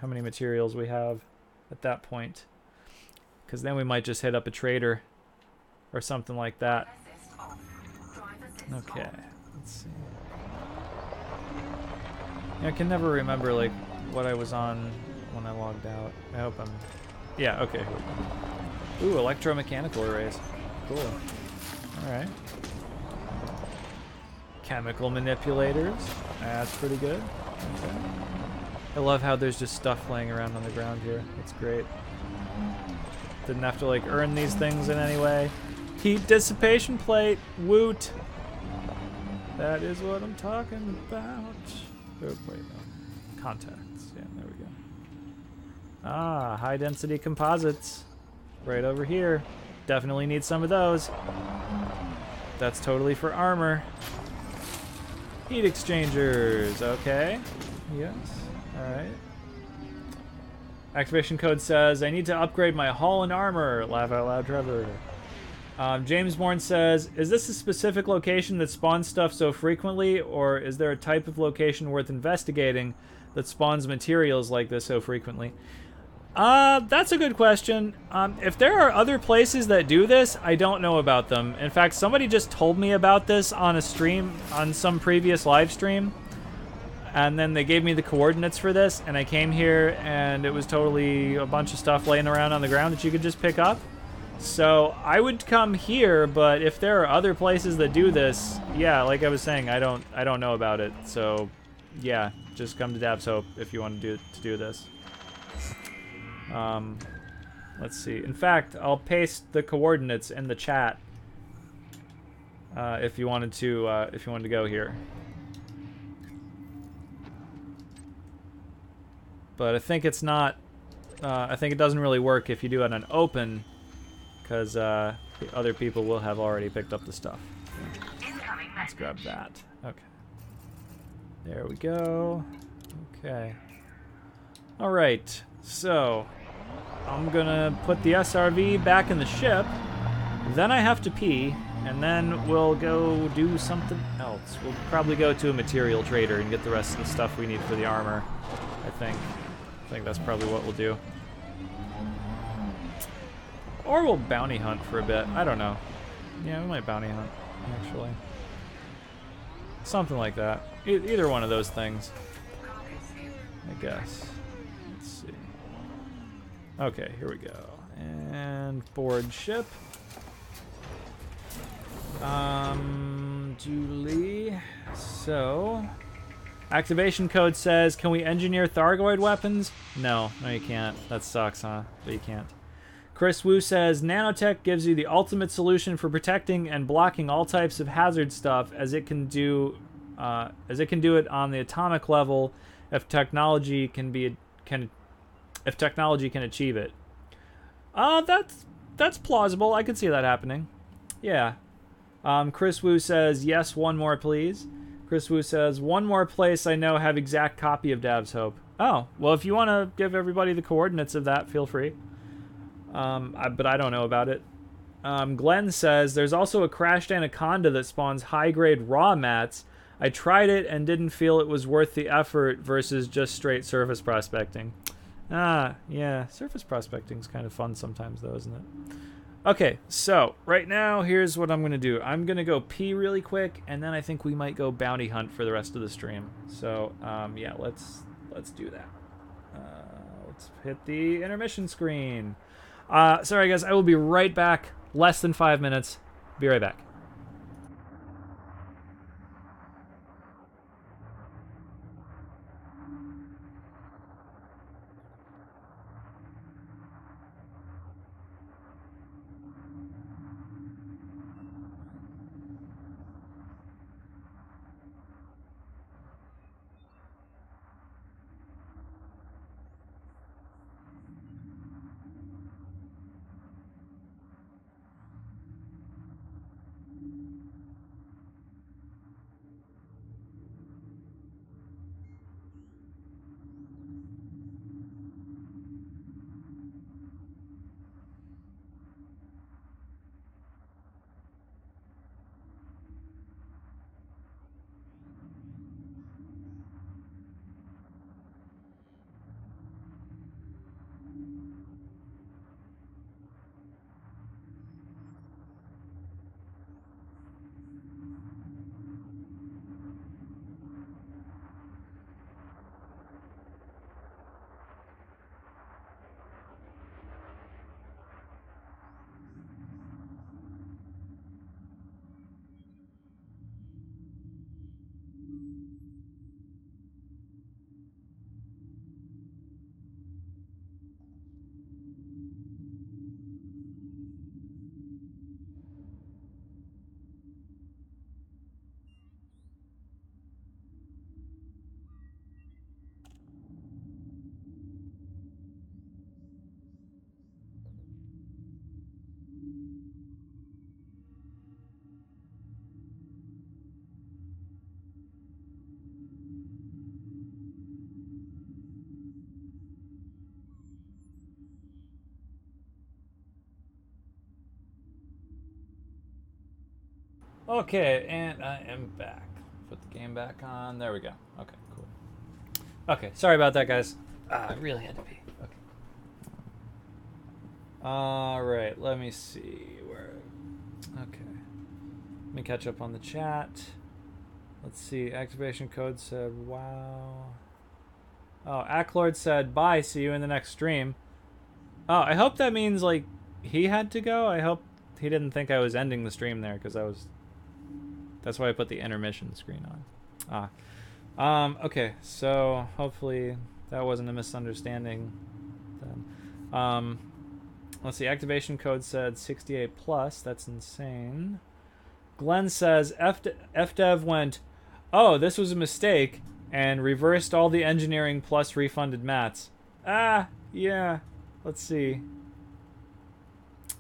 many materials we have at that point. Because then we might just hit up a trader or something like that. Okay, let's see. Yeah, I can never remember like what I was on when I logged out. I hope I'm... Yeah, okay. Ooh, electromechanical arrays. Cool. Alright. Chemical manipulators. That's pretty good. Okay. I love how there's just stuff laying around on the ground here. That's great. Didn't have to like earn these things in any way. Heat dissipation plate. Woot. That is what I'm talking about. Oh, wait, no. Contacts. Yeah, there we go. Ah, high density composites. Right over here. Definitely need some of those. That's totally for armor. Heat exchangers. Okay. Yes. Alright. Activation code says, I need to upgrade my hull and armor. Laugh out loud, Trevor. James Bourne says, is this a specific location that spawns stuff so frequently, or is there a type of location worth investigating that spawns materials like this so frequently? That's a good question. If there are other places that do this, I don't know about them. In fact, somebody just told me about this on a stream, on some previous live stream. And then they gave me the coordinates for this, and I came here, and it was totally a bunch of stuff laying around on the ground that you could just pick up. So I would come here, but if there are other places that do this, yeah, like I was saying, I don't know about it. So yeah, just come to Dav's Hope if you want to do this. Let's see. In fact, I'll paste the coordinates in the chat if you wanted to go here. But I think it's not. I think it doesn't really work if you do it on open, because the other people will have already picked up the stuff. Let's grab that. Okay. There we go. Okay. All right. So I'm gonna put the SRV back in the ship. Then I have to pee, and then we'll go do something else. We'll probably go to a material trader and get the rest of the stuff we need for the armor. I think that's probably what we'll do. Or we'll bounty hunt for a bit. I don't know. Yeah, we might bounty hunt, actually. Something like that. Either one of those things, I guess. Let's see. Okay, here we go. And board ship. Julie. So, activation code says, can we engineer Thargoid weapons? No, you can't. That sucks, huh? But you can't. Chris Wu says, nanotech gives you the ultimate solution for protecting and blocking all types of hazard stuff, as it can do it on the atomic level if technology can achieve it. That's plausible. I could see that happening. Yeah. Chris Wu says, yes, one more please. Chris Wu says, one more place I know have exact copy of Dav's Hope. Oh, well, if you want to give everybody the coordinates of that, feel free. But I don't know about it. Glenn says, there's also a crashed anaconda that spawns high-grade raw mats. I tried it and didn't feel it was worth the effort versus just straight surface prospecting. Yeah, surface prospecting's kind of fun sometimes, though, isn't it? Okay, so right now, here's what I'm going to do. I'm going to go pee really quick, and then I think we might go bounty hunt for the rest of the stream. So, yeah, let's do that. Let's hit the intermission screen. Sorry, guys, I will be right back. Less than 5 minutes. Be right back. Okay, and I am back. Put the game back on. There we go. Okay, cool. Okay, sorry about that, guys. I really had to pee. Okay. All right, let me see where. Okay, let me catch up on the chat. Let's see. Activation code said, "Wow." Oh, Acklord said, "Bye. See you in the next stream." Oh, I hope that means like he had to go. I hope he didn't think I was ending the stream there because I was. That's why I put the intermission screen on. Okay, so hopefully that wasn't a misunderstanding then. Let's see, activation code said 68 plus. That's insane. Glenn says FDev went, "Oh, this was a mistake," and reversed all the engineering plus refunded mats. Yeah. Let's see.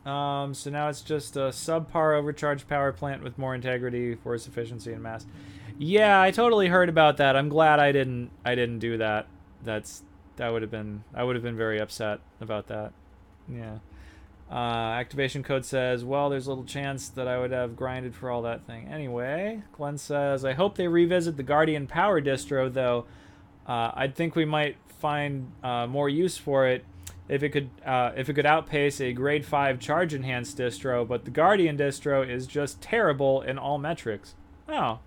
So now it's just a subpar overcharged power plant with more integrity, force efficiency, and mass. Yeah, I totally heard about that. I'm glad I didn't do that. I would have been very upset about that. Yeah. Activation code says, well, there's little chance that I would have grinded for all that thing. Anyway, Glenn says, I hope they revisit the Guardian Power distro, though. I think we might find more use for it if it could outpace a grade 5 charge enhanced distro, but the Guardian distro is just terrible in all metrics. Oh.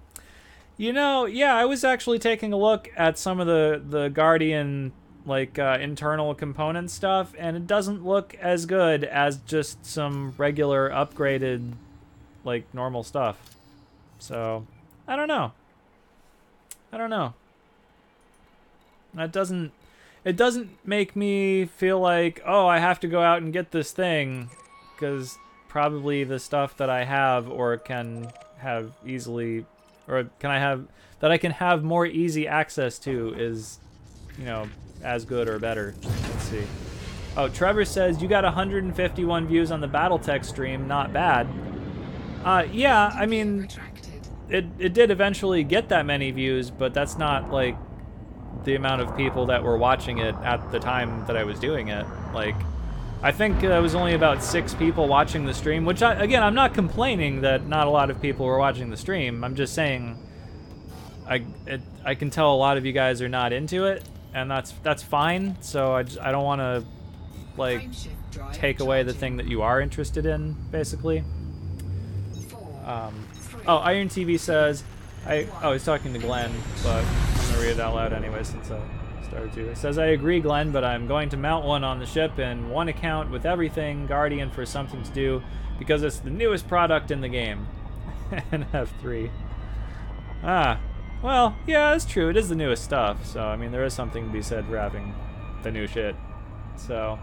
Yeah, I was actually taking a look at some of the Guardian internal component stuff, and it doesn't look as good as just some regular upgraded normal stuff. So, I don't know. It doesn't make me feel like, oh, I have to go out and get this thing, because probably the stuff that I have or can have easily, or that I can have more easy access to is, as good or better. Let's see. Oh, Trevor says, you got 151 views on the Battletech stream, not bad. Yeah, I mean, it did eventually get that many views, but that's not, the amount of people that were watching it at the time that I was doing it. I think it was only about 6 people watching the stream, which, I'm not complaining that not a lot of people were watching the stream. I'm just saying I can tell a lot of you guys are not into it, and that's fine. So I don't want to, take away the thing that you are interested in, basically. Iron TV says, he's talking to Glenn, but I'm going to read it out loud anyway since I started to. It says, I agree, Glenn, but I'm going to mount one on the ship and one account with everything Guardian for something to do because it's the newest product in the game. And have 3. Well, yeah, that's true. It is the newest stuff, so, I mean, there is something to be said for having the new shit. So,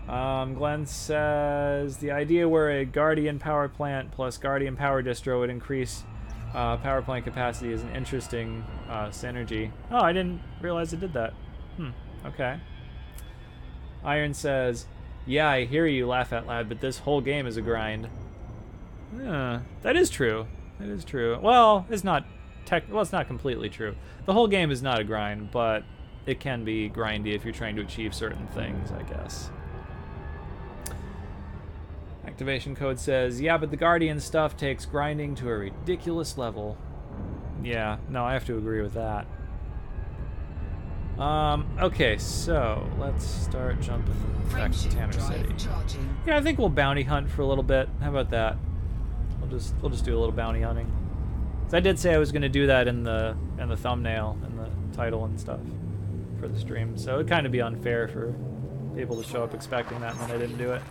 Glenn says, the idea where a Guardian power plant plus Guardian power distro would increase power plant capacity is an interesting synergy. Oh, I didn't realize it did that. Okay. Iron says, yeah, I hear you, Laugh Out Loud, but this whole game is a grind. That is true. That is true. Well, it's not it's not completely true. The whole game is not a grind, but it can be grindy if you're trying to achieve certain things, I guess. Activation code says, yeah, but the Guardian stuff takes grinding to a ridiculous level. Yeah, no, I have to agree with that. Okay, so let's start jumping back to Tanner City. Yeah, I think we'll bounty hunt for a little bit. How about that? We'll just do a little bounty hunting. So I did say I was going to do that in the thumbnail and the title and stuff for the stream. So it'd kind of be unfair for people to show up expecting that and then I didn't do it.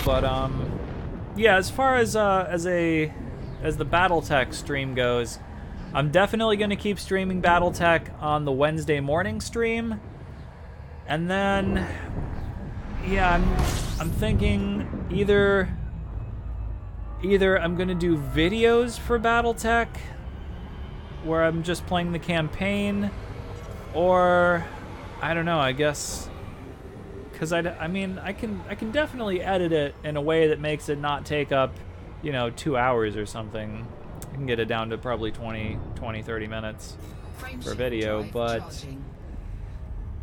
But yeah, as far as the Battletech stream goes, I'm definitely going to keep streaming Battletech on the Wednesday morning stream. And then yeah, I'm thinking either I'm going to do videos for Battletech where I'm just playing the campaign, or I don't know, I guess, because I mean I can definitely edit it in a way that makes it not take up 2 hours or something. I can get it down to probably 20-30 minutes for a video, but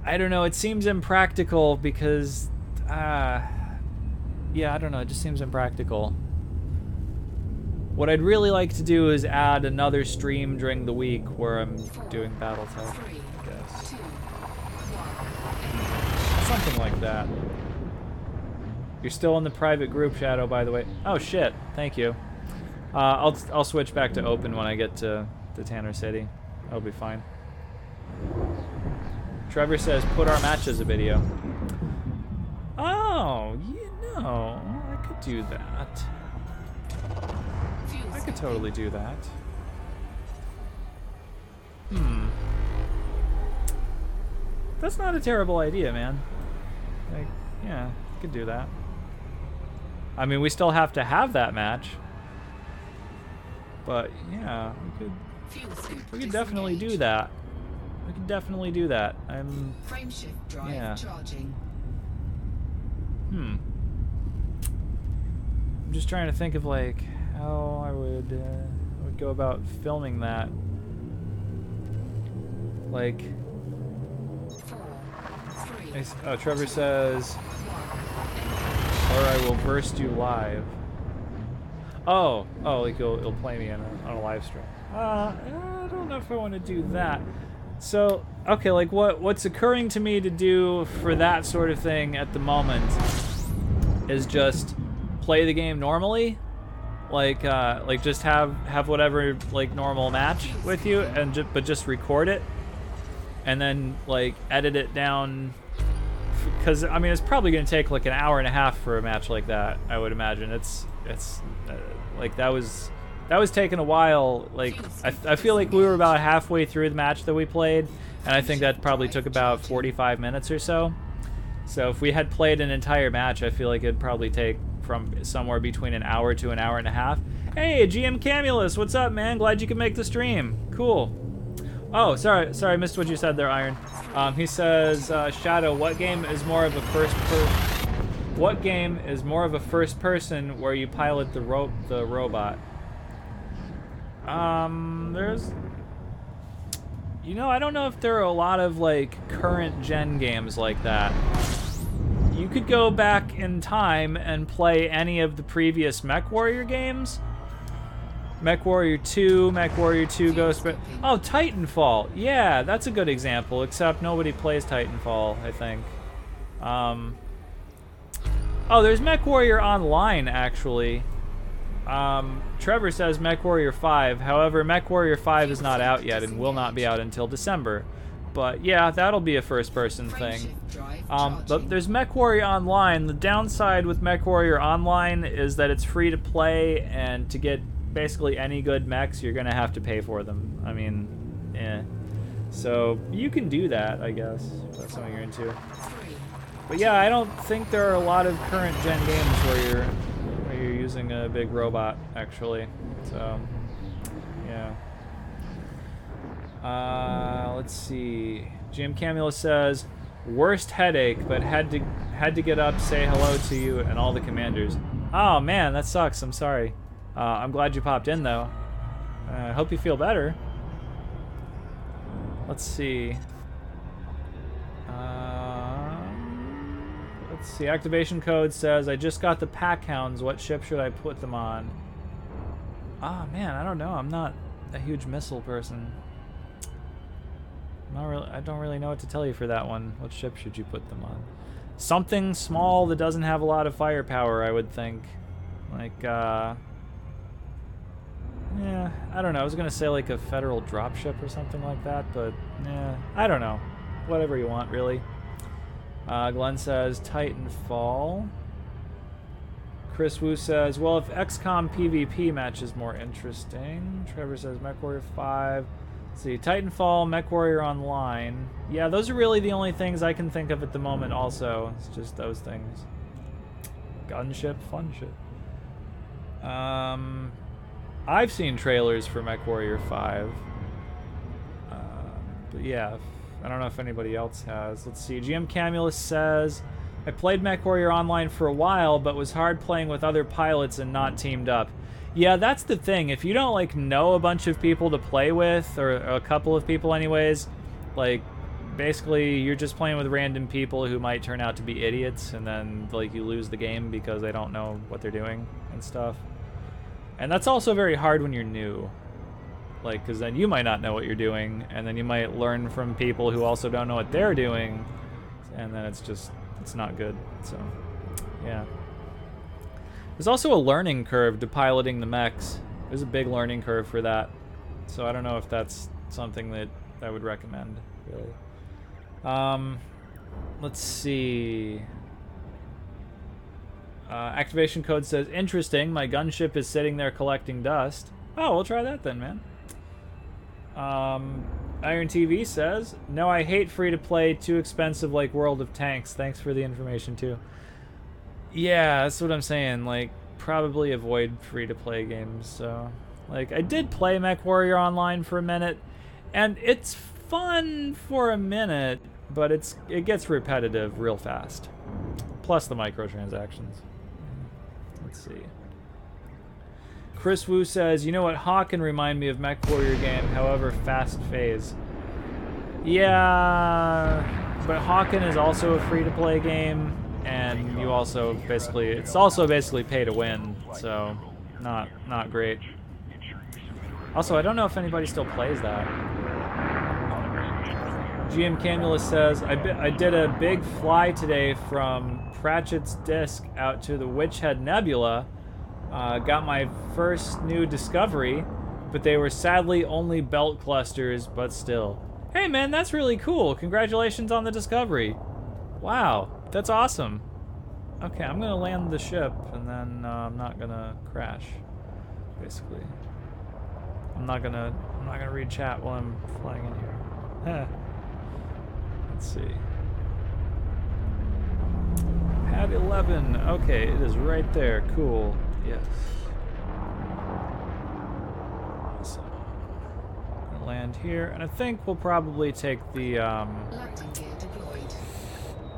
I don't know, it seems impractical because yeah, I don't know. It just seems impractical. What I'd really like to do is add another stream during the week where I'm doing BattleTech, I guess. Something like that. You're still in the private group, Shadow, by the way. Oh shit! Thank you. I'll switch back to open when I get to Tanner City. That'll be fine. Trevor says, "Put our match as a video." Oh, you know, I could do that. I could totally do that. That's not a terrible idea, man. Like, yeah, I could do that. I mean, we still have to have that match. But, yeah, we could definitely do that. We could definitely do that.
Frame shift drive
yeah.
charging.
I'm just trying to think of, like, how I would go about filming that. Like,
4, 3,
oh, Trevor says, or I will burst you live. Oh, like it'll play me on a live stream. I don't know if I want to do that. So, okay, like what's occurring to me to do for that sort of thing at the moment is just play the game normally, like just have whatever like normal match with you, and but just record it, and then like edit it down. Because I mean, it's probably going to take like an hour and a half for a match like that. I would imagine it's like that was taking a while. Like I feel like we were about halfway through the match that we played, and I think that probably took about 45 minutes or so. So if we had played an entire match, I feel like it'd probably take from somewhere between an hour to an hour and a half. Hey, GM Camulus, what's up, man? Glad you could make the stream. Cool. Oh, sorry, I missed what you said there, Iron. He says, Shadow, what game is more of a first person where you pilot the robot? There's, you know, I don't know if there are a lot of like current gen games like that. You could go back in time and play any of the previous MechWarrior games. MechWarrior 2, MechWarrior 2 Ghost... Oh, Titanfall. Yeah, that's a good example, except nobody plays Titanfall, I think. Oh, there's MechWarrior Online, actually. Trevor says MechWarrior 5. However, MechWarrior 5 is not out yet and will not be out until December. But yeah, that'll be a first-person thing. But there's MechWarrior Online. The downside with MechWarrior Online is that it's free to play, and to get basically any good mechs, you're gonna have to pay for them. I mean, yeah. So you can do that, I guess, if that's something you're into. But yeah, I don't think there are a lot of current gen games where you're using a big robot, actually. So yeah. Let's see. Jim Camula says, worst headache, but had to get up, say hello to you and all the commanders. Oh man, that sucks. I'm sorry. I'm glad you popped in, though. I hope you feel better. Let's see. Let's see. Activation code says, I just got the pack hounds. What ship should I put them on? Ah, man, I don't know. I'm not a huge missile person. I don't really know what to tell you for that one. What ship should you put them on? Something small that doesn't have a lot of firepower, I would think. Like, yeah, I don't know. I was going to say like a federal dropship or something like that, but yeah, I don't know. Whatever you want, really. Glenn says Titanfall. Chris Wu says, well, if XCOM PvP match is more interesting. Trevor says MechWarrior 5. Let's see, Titanfall, MechWarrior Online. Yeah, those are really the only things I can think of at the moment also. It's just those things. Gunship, fun ship. I've seen trailers for MechWarrior 5. But yeah, I don't know if anybody else has. Let's see. GM Camulus says, I played MechWarrior Online for a while, but was hard playing with other pilots and not teamed up. Yeah, that's the thing. If you don't like know a bunch of people to play with, or a couple of people anyways, like basically you're just playing with random people who might turn out to be idiots, and then like you lose the game because they don't know what they're doing and stuff. And that's also very hard when you're new. Like, because then you might not know what you're doing, and then you might learn from people who also don't know what they're doing, and then it's not good. So, yeah. There's also a learning curve to piloting the mechs. There's a big learning curve for that. So I don't know if that's something that I would recommend, really. Let's see. Activation code says, interesting, my gunship is sitting there collecting dust. Oh, we'll try that then, man. Iron TV says, no, I hate free-to-play, too expensive like World of Tanks. Thanks for the information, too. Yeah, that's what I'm saying. Like, probably avoid free-to-play games, so... Like, I did play MechWarrior Online for a minute, and it's fun for a minute, but it gets repetitive real fast. Plus the microtransactions. Let's see. Chris Wu says, you know what, Hawk can remind me of MechWarrior game, however fast phase. Yeah, but Hawken is also a free-to-play game, and you also basically, it's also basically pay to win, so not great. Also, I don't know if anybody still plays that. GM Canulus says, I did a big fly today from Pratchett's Disk out to the Witch Head Nebula. Got my first new discovery, but they were sadly only belt clusters, but still. Hey man, that's really cool. Congratulations on the discovery. Wow, that's awesome. Okay, I'm gonna land the ship, and then I'm not gonna crash, basically. I'm not gonna read chat while I'm flying in here. Huh. Let's see. Pad 11. Okay, it is right there. Cool. Yes. So, I'm gonna land here, and I think we'll probably take the
Landing gear deployed.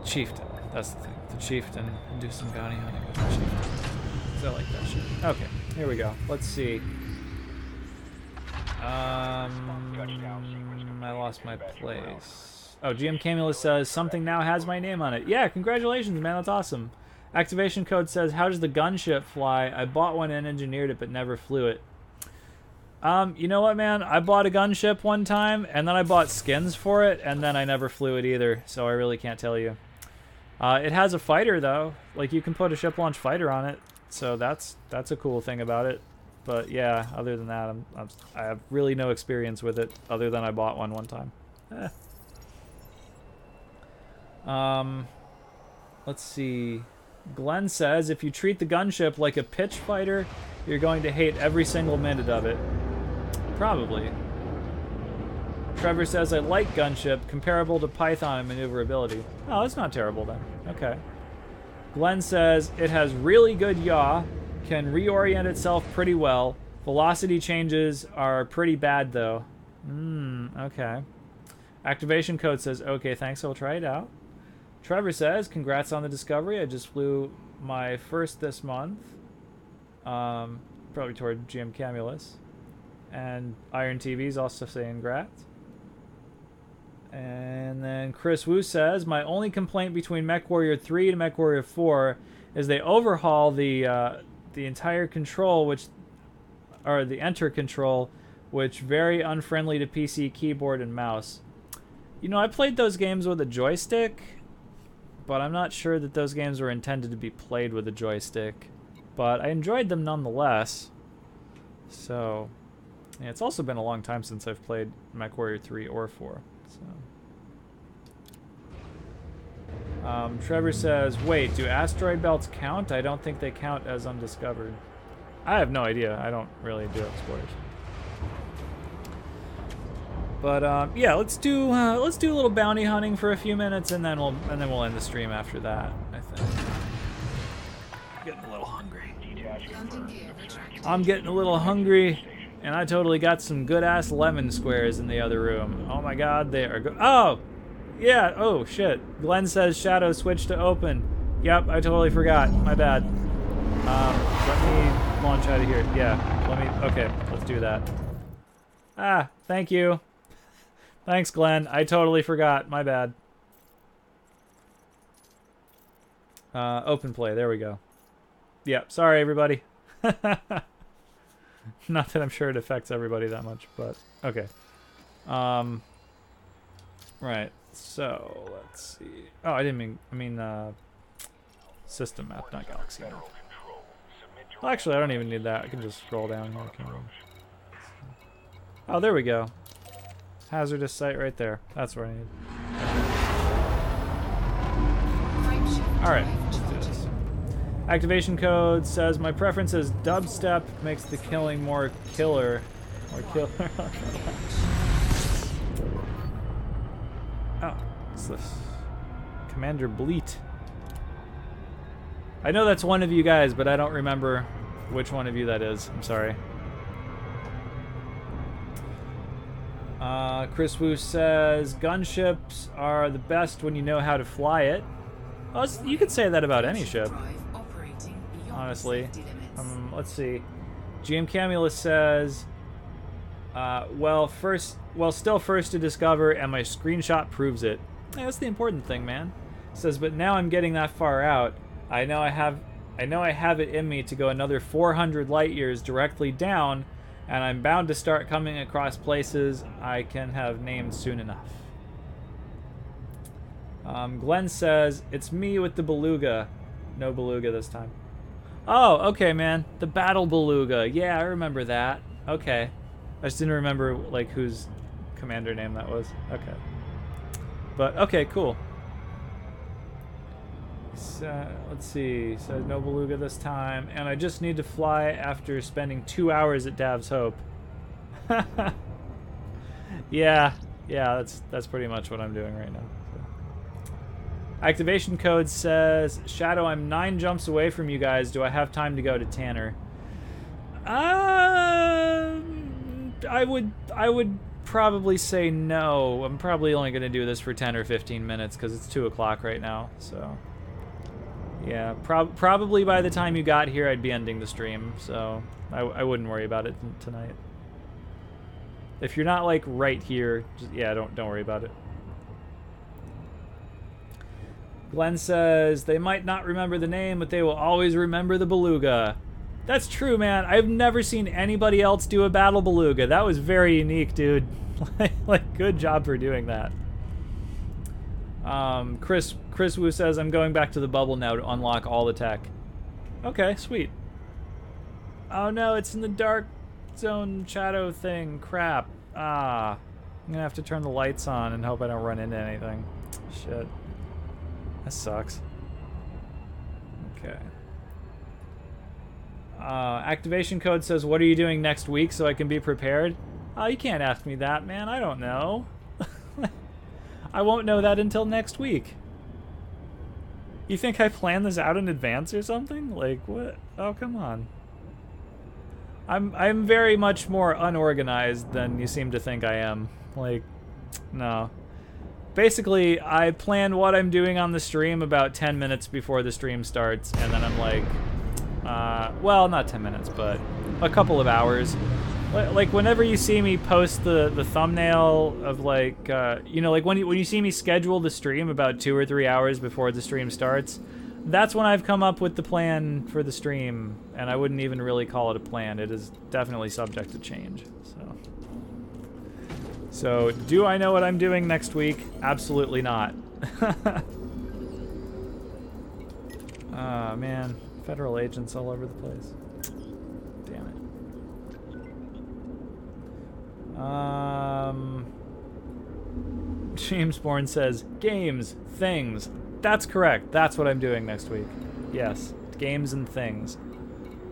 Chieftain. That's the thing. The Chieftain, and do some bounty hunting with the Chieftain. 'Cause I like that shit. Okay, here we go. Let's see. I lost my place. Oh, GM Camula says, something now has my name on it. Yeah, congratulations, man. That's awesome. Activation code says, how does the gunship fly? I bought one and engineered it, but never flew it. You know what, man? I bought a gunship one time, and then I bought skins for it, and then I never flew it either, so I really can't tell you. It has a fighter, though. Like, you can put a ship-launch fighter on it, so that's a cool thing about it. But yeah, other than that, I have really no experience with it, other than I bought one time. Let's see. Glenn says, if you treat the gunship like a pitch fighter, you're going to hate every single minute of it. Probably. Trevor says, I like gunship, comparable to Python in maneuverability. Oh, that's not terrible then. Okay. Glenn says, it has really good yaw, can reorient itself pretty well. Velocity changes are pretty bad though. Okay. Activation code says, okay, thanks, I'll try it out. Trevor says, congrats on the discovery. I just flew my first this month. Probably toward GM Camulus. And Iron TV's also saying congrats. And then Chris Wu says, my only complaint between MechWarrior 3 and MechWarrior 4 is they overhaul the entire control, the enter control, which very unfriendly to PC keyboard and mouse. You know, I played those games with a joystick, but I'm not sure that those games were intended to be played with a joystick. But I enjoyed them nonetheless. So, yeah, it's also been a long time since I've played MechWarrior 3 or 4. So. Trevor says, wait, do asteroid belts count? I don't think they count as undiscovered. I have no idea. I don't really do exploration. But yeah, let's do a little bounty hunting for a few minutes, and then we'll end the stream after that. I think. I'm getting a little hungry. I'm getting a little hungry, and I totally got some good ass lemon squares in the other room. Oh my God, they are good. Oh, yeah. Oh shit. Glenn says shadow switch to open. Yep, I totally forgot. My bad. Let me launch out of here. Yeah. Okay, let's do that. Ah, thank you. Thanks, Glenn. I totally forgot. My bad. Open play. There we go. Yep. Sorry, everybody. Not that I'm sure it affects everybody that much, but okay. Right. So let's see. Oh, I mean system map, not galaxy map. Well, actually, I don't even need that. I can just scroll down here. Oh, there we go. Hazardous site right there. That's what I need. Alright, let's do this. Activation code says my preference is dubstep, makes the killing more killer. More killer. Oh, what's this? Commander Bleat. I know that's one of you guys, but I don't remember which one of you that is. I'm sorry. Chris Wu says gunships are the best when you know how to fly it. Well, you could say that about any ship, honestly. Let's see. GM Camulus says, still first to discover, and my screenshot proves it. Yeah, that's the important thing, man. Says, but now I'm getting that far out. I know I have it in me to go another 400 light years directly down, and I'm bound to start coming across places I can have named soon enough. Glenn says, it's me with the beluga. No beluga this time. Oh, okay, man. The battle beluga. Yeah, I remember that. Okay. I just didn't remember, like, whose commander name that was. Okay. But, okay, cool. So, let's see. So, no beluga this time. And I just need to fly after spending 2 hours at Dav's Hope. Yeah, that's pretty much what I'm doing right now. So. Activation code says, Shadow, I'm 9 jumps away from you guys. Do I have time to go to Tanner? I would probably say no. I'm probably only going to do this for 10 or 15 minutes because it's 2 o'clock right now. So, yeah, probably by the time you got here, I'd be ending the stream. So I wouldn't worry about it tonight. If you're not like right here, just, yeah, don't worry about it. Glenn says, they might not remember the name, but they will always remember the beluga. That's true, man. I've never seen anybody else do a battle beluga. That was very unique, dude. Like, good job for doing that. Chris Wu says, I'm going back to the bubble now to unlock all the tech. Okay, sweet. Oh no, it's in the dark zone shadow thing. Crap. I'm gonna have to turn the lights on and hope I don't run into anything. Shit. That sucks. Okay. Activation code says, what are you doing next week so I can be prepared? Oh, you can't ask me that, man. I don't know. I won't know that until next week. You think I planned this out in advance or something? Like, what? Oh, come on. I'm very much more unorganized than you seem to think I am. Like, no. Basically, I plan what I'm doing on the stream about 10 minutes before the stream starts, and then I'm like, well, not 10 minutes, but a couple of hours. Like, whenever you see me post the thumbnail of, like, you know, like, when you see me schedule the stream about 2 or 3 hours before the stream starts, that's when I've come up with the plan for the stream, and I wouldn't even really call it a plan. It is definitely subject to change, So, do I know what I'm doing next week? Absolutely not. Ah, man. Federal agents all over the place. Damn it. James Bourne says, games, things. That's correct. That's what I'm doing next week. Yes, games and things.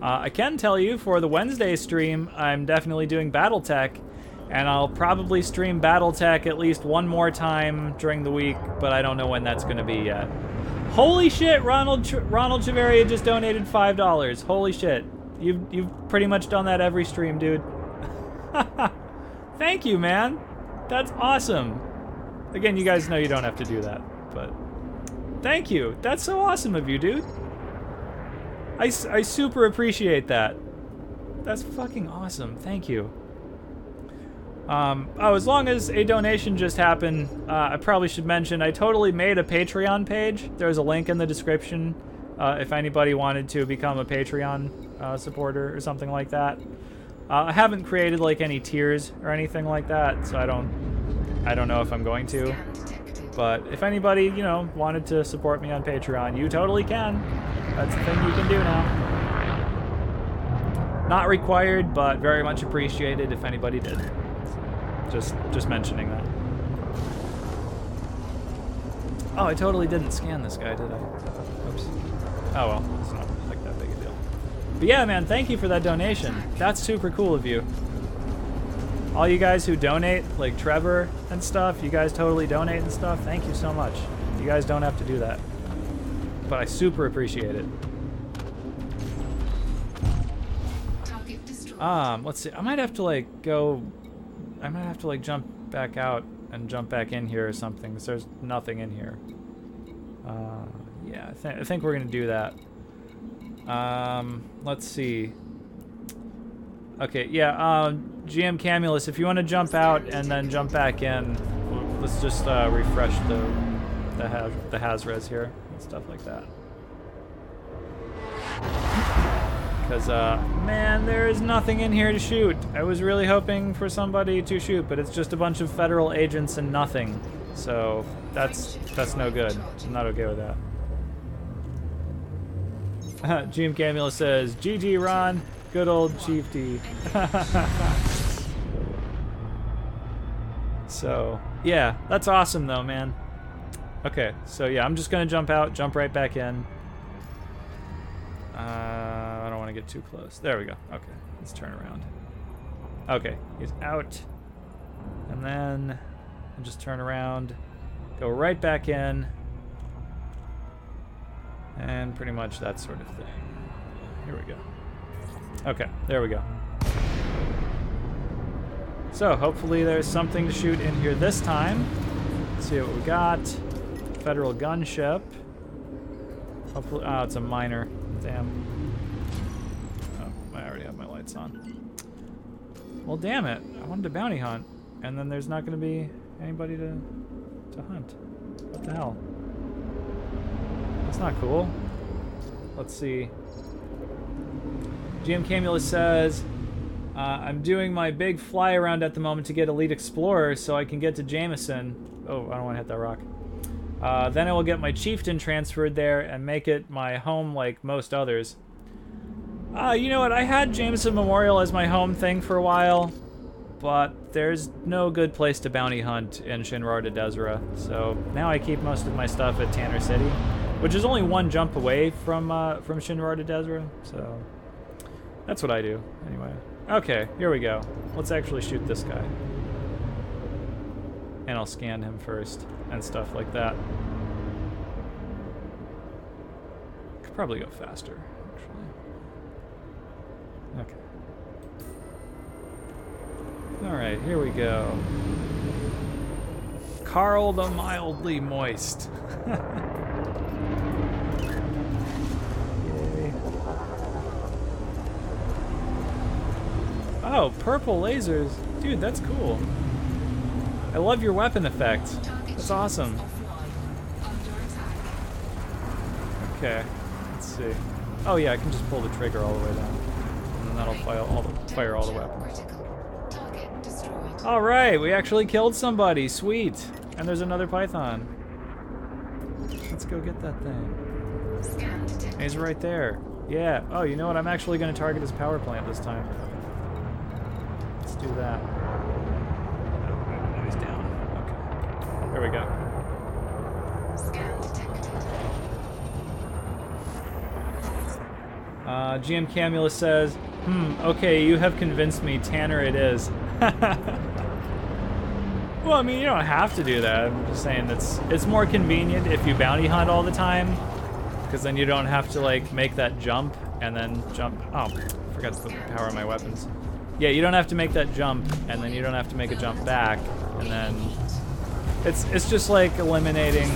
I can tell you, for the Wednesday stream, I'm definitely doing Battletech, and I'll probably stream Battletech at least one more time during the week, but I don't know when that's going to be yet. Holy shit, Ronald Chaveria just donated $5. Holy shit. You've pretty much done that every stream, dude. Thank you, man. That's awesome. Again, you guys know you don't have to do that, but thank you. That's so awesome of you, dude. I super appreciate that. That's fucking awesome. Thank you. Oh, as long as a donation just happened, I probably should mention I totally made a Patreon page. There's a link in the description if anybody wanted to become a Patreon supporter or something like that. I haven't created like any tiers or anything like that, so I don't know if I'm going to. But if anybody, you know, wanted to support me on Patreon, you totally can. That's the thing you can do now. Not required, but very much appreciated if anybody did. Just mentioning that. Oh, I totally didn't scan this guy, did I? Oops. Oh well, it's not like that big a deal. But yeah, man, thank you for that donation. That's super cool of you. All you guys who donate, like Trevor and stuff, you guys totally donate and stuff, thank you so much. You guys don't have to do that. But I super appreciate it. Let's see. I might have to like jump back out and jump back in here or something, because there's nothing in here. Yeah, I think we're gonna do that. Let's see. Okay, yeah, GM Camulus, if you want to jump out and then jump back in, let's just refresh the Haz-res here and stuff like that. Because, man, there is nothing in here to shoot. I was really hoping for somebody to shoot, but it's just a bunch of federal agents and nothing. So, that's no good. I'm not okay with that. GM Camula says, GG Ron, good old Chief D. So, yeah, that's awesome though, man. Okay, so yeah, I'm just gonna jump out, jump right back in. I don't want to get too close. There we go. Okay, let's turn around. Okay, he's out. And then I'll just turn around, go right back in, and pretty much that sort of thing. Here we go. Okay, there we go. So hopefully there's something to shoot in here this time. Let's see what we got. Federal gunship. Hopefully, oh, it's a miner. Damn. Oh, I already have my lights on. Well, damn it. I wanted to bounty hunt, and then there's not going to be anybody to hunt. What the hell? That's not cool. Let's see. GM Camulus says, I'm doing my big fly around at the moment to get Elite Explorer so I can get to Jameson. Oh, I don't want to hit that rock. Then I will get my chieftain transferred there and make it my home like most others. You know what? I had Jameson Memorial as my home thing for a while, but there's no good place to bounty hunt in Shinrar de Desra, so now I keep most of my stuff at Tanner City, which is only one jump away from Shinrar de Desra, so that's what I do, anyway. Okay, here we go. Let's actually shoot this guy. And I'll scan him first, and stuff like that. Could probably go faster, actually. Okay. Alright, here we go. Carl the Mildly Moist. Yay. Oh, purple lasers. Dude, that's cool. I love your weapon effect. That's awesome. Okay, let's see. Oh yeah, I can just pull the trigger all the way down, and then that'll fire all the weapons. All right, we actually killed somebody. Sweet. And there's another Python. Let's go get that thing. He's right there. Yeah. Oh, you know what? I'm actually going to target his power plant this time. Let's do that. He's down. Okay. There we go. GM Camulus says, okay, you have convinced me. Tanner it is. Well, I mean, you don't have to do that. I'm just saying it's more convenient if you bounty hunt all the time, because then you don't have to, like, make that jump and then jump. Oh, I forgot to put the power on my weapons. Yeah, you don't have to make that jump, and then you don't have to make a jump back, and then it's just like eliminating,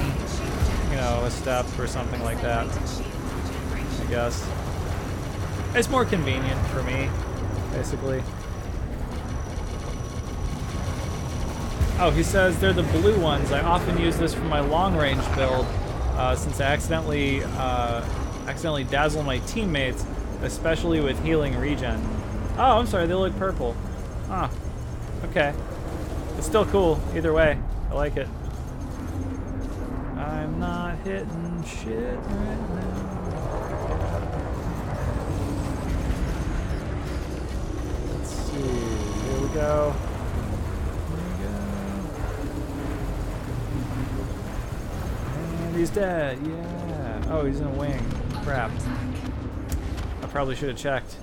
you know, a step or something like that, I guess. It's more convenient for me, basically. Oh, he says they're the blue ones. I often use this for my long-range build, since I accidentally dazzle my teammates, especially with healing regen. Oh, I'm sorry, they look purple. Huh. Okay. It's still cool, either way. I like it. I'm not hitting shit right now. Let's see. Here we go. And he's dead. Yeah. Oh, he's in a wing. Crap. I probably should have checked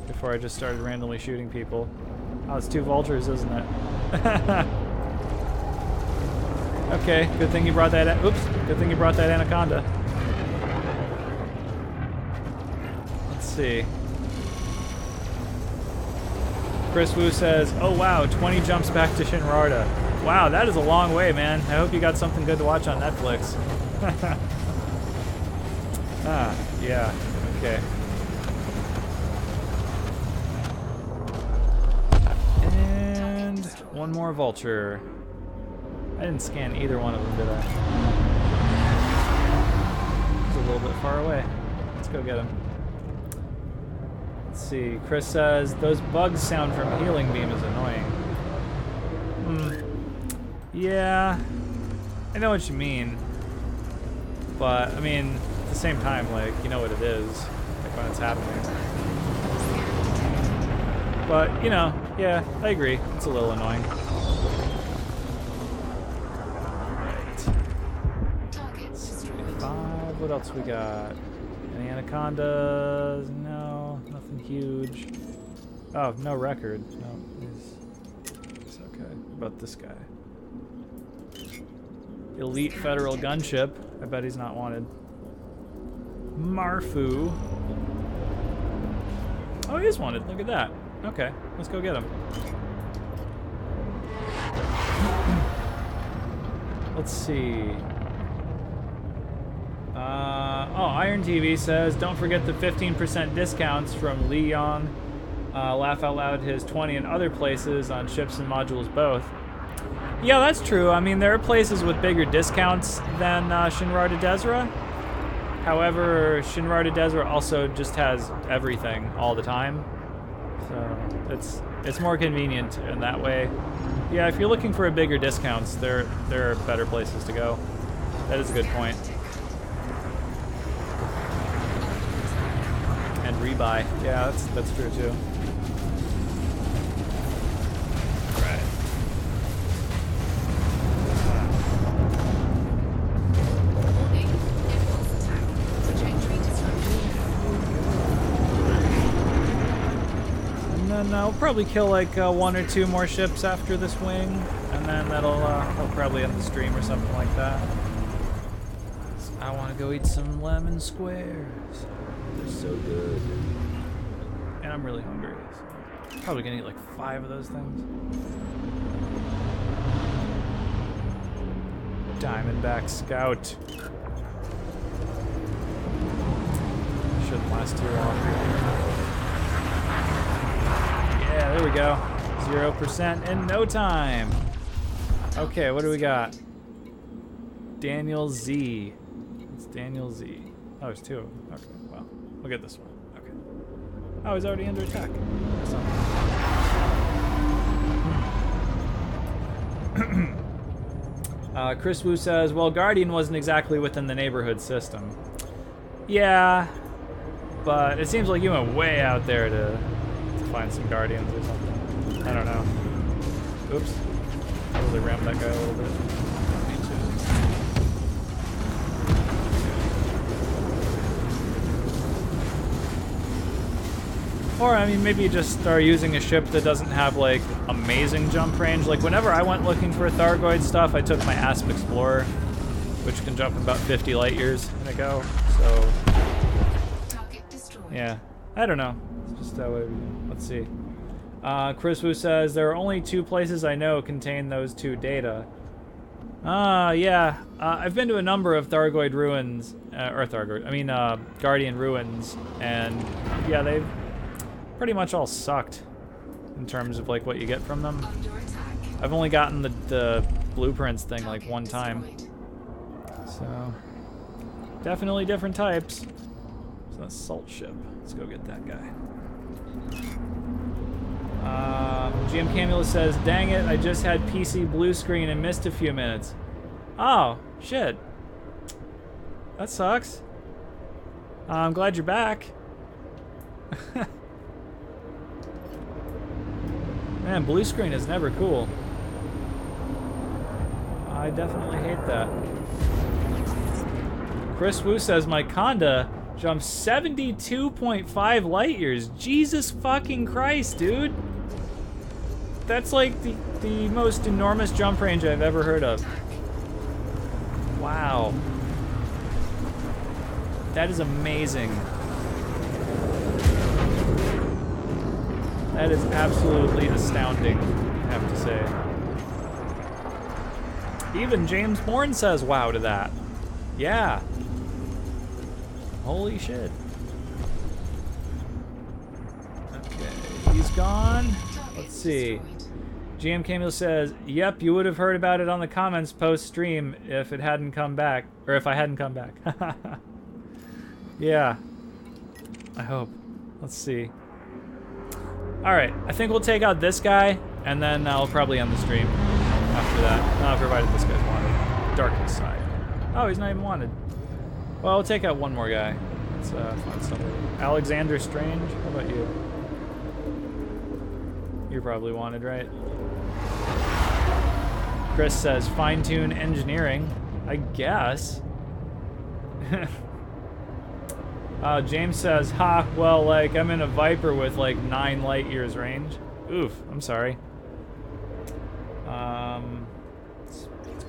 before I just started randomly shooting people. Oh, it's 2 vultures, isn't it? Okay, good thing you brought that. Oops, good thing you brought that anaconda. Let's see. Chris Wu says, "Oh wow, 20 jumps back to Shinrarta. Wow, that is a long way, man. I hope you got something good to watch on Netflix." Ah, yeah. Okay. And one more vulture. I didn't scan either one of them, did I? He's a little bit far away. Let's go get him. Let's see. Chris says, those bugs sound from healing beam is annoying. Yeah. I know what you mean. But, I mean, at the same time, like, you know what it is. Like, when it's happening. But, you know, yeah, I agree. It's a little annoying. What else we got? Any anacondas? No, nothing huge. Oh, no record. No, it's okay. What about this guy? Elite Federal Gunship. I bet he's not wanted. Marfu. Oh, he is wanted. Look at that. Okay, let's go get him. Let's see. Oh, Iron TV says, don't forget the 15% discounts from Lee Yong. Laugh Out Loud his 20 in other places on ships and modules both. Yeah, that's true. I mean, there are places with bigger discounts than Shinrarta Desra. However, Shinrarta Desra also just has everything all the time. So it's more convenient in that way. Yeah, if you're looking for a bigger discounts, there are better places to go. That is a good point. And rebuy. Yeah, that's true too. Right. And then I'll probably kill like 1 or 2 more ships after this wing, and then that'll probably end the stream or something like that. I want to go eat some lemon squares. They're so good. And I'm really hungry. So probably gonna eat like 5 of those things. Diamondback Scout. Shouldn't last too long. Yeah, there we go. 0% in no time. Okay, what do we got? Daniel Z. It's Daniel Z. Oh, there's 2 of them. Okay, well, we'll get this one. Okay. Oh, he's already under attack. Chris Wu says, well, Guardian wasn't exactly within the neighborhood system. Yeah, but it seems like you went way out there to find some Guardians or something. I don't know. Oops. I really rammed that guy a little bit. Or, I mean, maybe you just start using a ship that doesn't have, like, amazing jump range. Like, whenever I went looking for Thargoid stuff, I took my Asp Explorer, which can jump about 50 light years in a go, so... Yeah. I don't know. It's just that way. Let's see. Chris Wu says, there are only 2 places I know contain those 2 data. Yeah. I've been to a number of Thargoid ruins, Guardian ruins, and, yeah, they've pretty much all sucked in terms of like what you get from them. I've only gotten the blueprints thing like one time. So, definitely different types. So assault ship. Let's go get that guy. GM Camula says, dang it, I just had PC blue screen and missed a few minutes. Oh, shit. That sucks. I'm glad you're back. Man, blue screen is never cool. I definitely hate that. Chris Wu says, my Conda jumped 72.5 light years. Jesus fucking Christ, dude. That's like the most enormous jump range I've ever heard of. Wow. That is amazing. That is absolutely astounding, I have to say. Even James Bourne says wow to that. Yeah. Holy shit. Okay, he's gone. Let's see. GM Camille says, yep, you would have heard about it on the comments post-stream if it hadn't come back. Or if I hadn't come back. Yeah. I hope. Let's see. Alright, I think we'll take out this guy, and then I'll probably end the stream after that. Provided this guy's wanted. Darkest side. Oh, he's not even wanted. Well, we'll take out one more guy. Let's find somebody. Alexander Strange, how about you? You're probably wanted, right? Chris says, fine-tune engineering. I guess. James says, ha, well, like, I'm in a Viper with, like, 9 light years range. Oof, I'm sorry.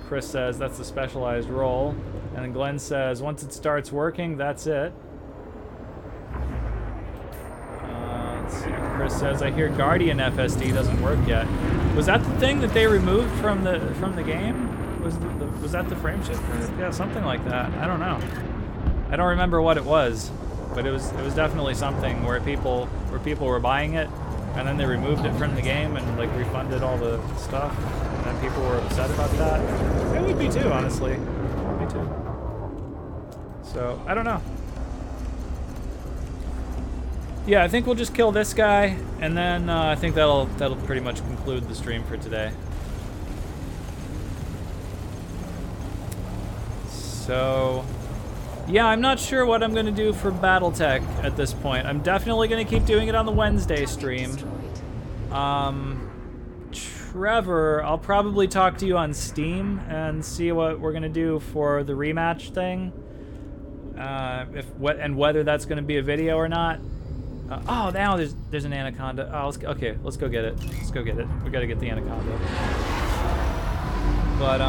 Chris says, that's the specialized role. And then Glenn says, once it starts working, that's it. Let's see. Chris says, I hear Guardian FSD doesn't work yet. Was that the thing that they removed from the game? Was that the frame shifter? Yeah, something like that. I don't know. I don't remember what it was, but it was definitely something where people were buying it, and then they removed it from the game and like refunded all the stuff, and then people were upset about that. It would be too, honestly. It would be too. So I don't know. Yeah, I think we'll just kill this guy, and then I think that'll pretty much conclude the stream for today. So, yeah, I'm not sure what I'm going to do for BattleTech at this point. I'm definitely going to keep doing it on the Wednesday stream. Trevor, I'll probably talk to you on Steam and see what we're going to do for the rematch thing. And whether that's going to be a video or not. Oh, now there's an anaconda. Oh, okay, let's go get it. Let's go get it. We got to get the anaconda. But,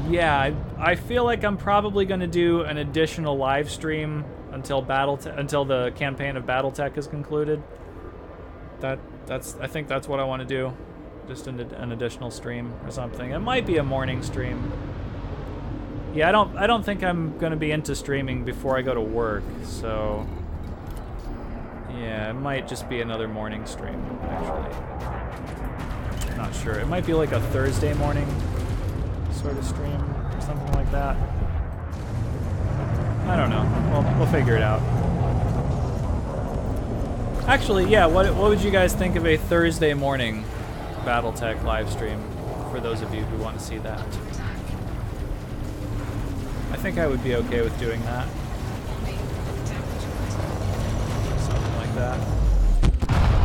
yeah, I feel like I'm probably going to do an additional live stream until the campaign of BattleTech is concluded. I think that's what I want to do. Just an additional stream or something. It might be a morning stream. Yeah, I don't think I'm going to be into streaming before I go to work, so yeah, it might just be another morning stream, actually. Not sure. It might be like a Thursday morning sort of stream or something like that. I don't know. We'll figure it out. Actually, yeah, what would you guys think of a Thursday morning BattleTech live stream for those of you who want to see that? I think I would be okay with doing that. Something like that.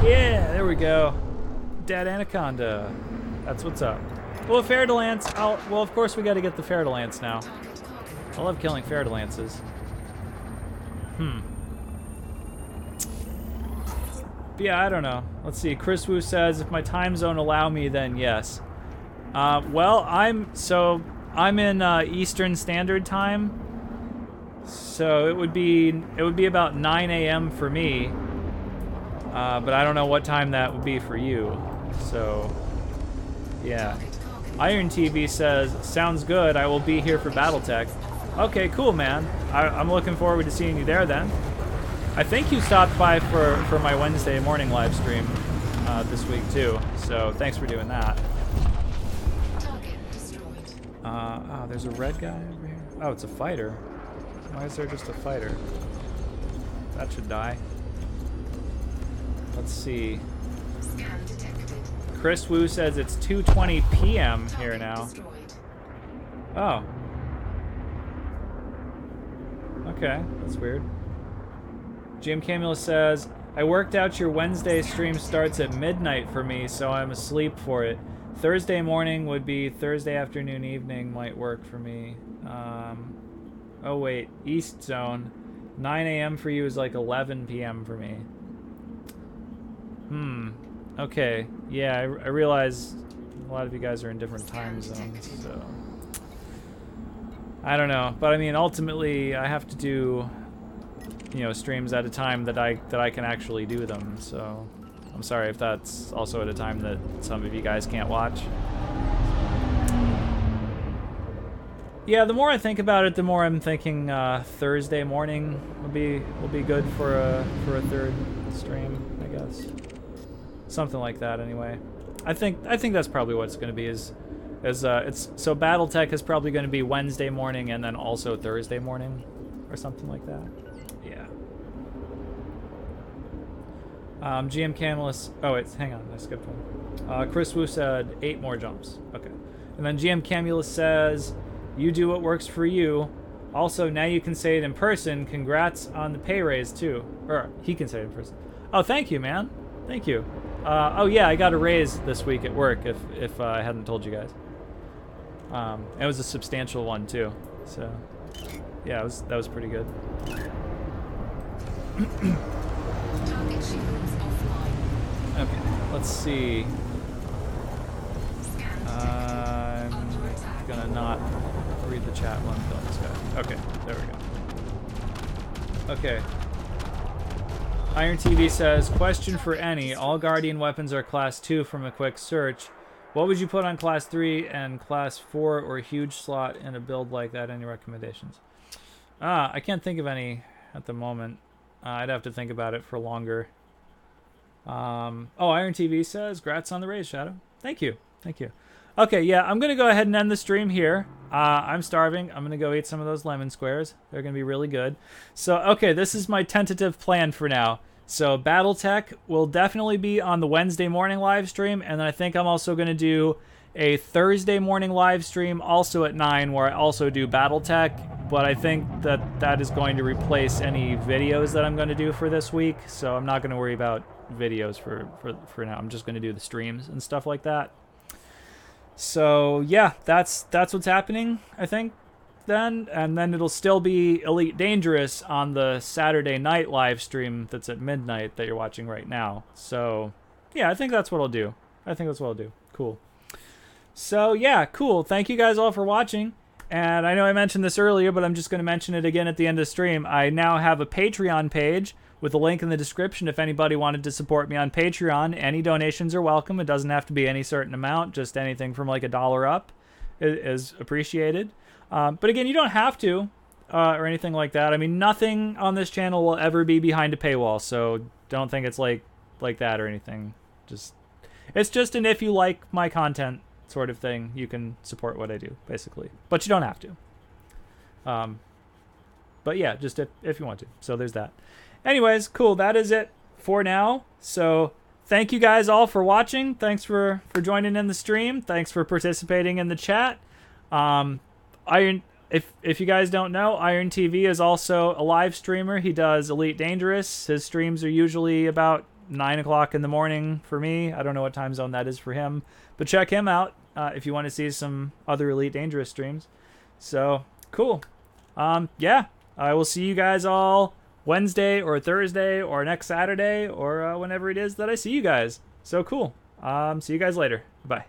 Yeah, there we go. Dead anaconda. That's what's up. Well, Fer-de-Lance, well, of course we got to get the Fer-de-Lance now. I love killing Fer-de-Lances. But yeah, I don't know. Let's see. Chris Wu says, if my time zone allow me, then yes. Well, I'm in Eastern Standard Time, so it would be about 9 a.m. for me. But I don't know what time that would be for you. So, yeah. Iron TV says, sounds good. I will be here for BattleTech. Okay, cool, man. I'm looking forward to seeing you there then. I think you stopped by for my Wednesday morning live stream this week too. So thanks for doing that. Oh, there's a red guy over here. Oh, it's a fighter. Why is there just a fighter? That should die. Let's see.
Scan detected.
Chris Wu says it's 2:20 p.m. here now.
Destroyed.
Oh. Okay, that's weird. Jim Camula says, I worked out your Wednesday stream starts at midnight for me, so I'm asleep for it. Thursday morning would be Thursday afternoon, evening might work for me. Oh wait, East Zone. 9 a.m. for you is like 11 p.m. for me. Okay. Yeah, I realize a lot of you guys are in different time zones, so... I don't know. But I mean, ultimately, I have to do, you know, streams at a time that I can actually do them, so... I'm sorry if that's also at a time that some of you guys can't watch. Yeah, the more I think about it, the more I'm thinking Thursday morning will be good for a third stream, I guess. Something like that, anyway. I think that's probably what it's going to be. It's so BattleTech is probably going to be Wednesday morning and then also Thursday morning, or something like that. Yeah. GM Camulus. Oh wait, hang on, I skipped one. Chris Wu said 8 more jumps. Okay. And then GM Camulus says, you do what works for you. Also, now you can say it in person. Congrats on the pay raise too. Or he can say it in person. Oh, thank you, man. Thank you. Oh yeah, I got a raise this week at work. If I hadn't told you guys, it was a substantial one too. So yeah, that was pretty good.
Target shields offline.
Okay, let's see.
Scan detected. Under attack.
I'm gonna not read the chat while I'm killing this guy. Okay, there we go. Okay. Iron TV says, question for any. All Guardian weapons are class 2 from a quick search. What would you put on class 3 and class 4 or huge slot in a build like that? Any recommendations? I can't think of any at the moment. I'd have to think about it for longer. Oh, Iron TV says, grats on the raise, Shadow. Thank you. Thank you. Okay, yeah, I'm going to go ahead and end the stream here. I'm starving. I'm going to go eat some of those lemon squares. They're going to be really good. So, okay, this is my tentative plan for now. So, BattleTech will definitely be on the Wednesday morning live stream, and then I think I'm also going to do a Thursday morning live stream also at 9 where I also do BattleTech, but I think that is going to replace any videos that I'm going to do for this week, so I'm not going to worry about videos for now. I'm just going to do the streams and stuff like that. So yeah, that's what's happening, I think, then. And then it'll still be Elite Dangerous on the Saturday night live stream that's at midnight that you're watching right now. So yeah, I think that's what I'll do. Cool. So yeah, cool. Thank you guys all for watching. And I know I mentioned this earlier, but I'm just going to mention it again at the end of the stream. I now have a Patreon page with a link in the description if anybody wanted to support me on Patreon. Any donations are welcome. It doesn't have to be any certain amount. Just anything from like $1 up is appreciated. But again, you don't have to or anything like that. I mean, nothing on this channel will ever be behind a paywall, so don't think it's like that or anything. It's just an if you like my content sort of thing. You can support what I do, basically. But you don't have to. But yeah, just if you want to. So there's that. Anyways, cool. That is it for now. So thank you guys all for watching. Thanks for joining in the stream. Thanks for participating in the chat. Iron, if you guys don't know, Iron TV is also a live streamer. He does Elite Dangerous. His streams are usually about 9 o'clock in the morning for me. I don't know what time zone that is for him. But check him out if you want to see some other Elite Dangerous streams. So, cool. Yeah, I will see you guys all Wednesday or Thursday or next Saturday or whenever it is that I see you guys. So cool. See you guys later. Bye.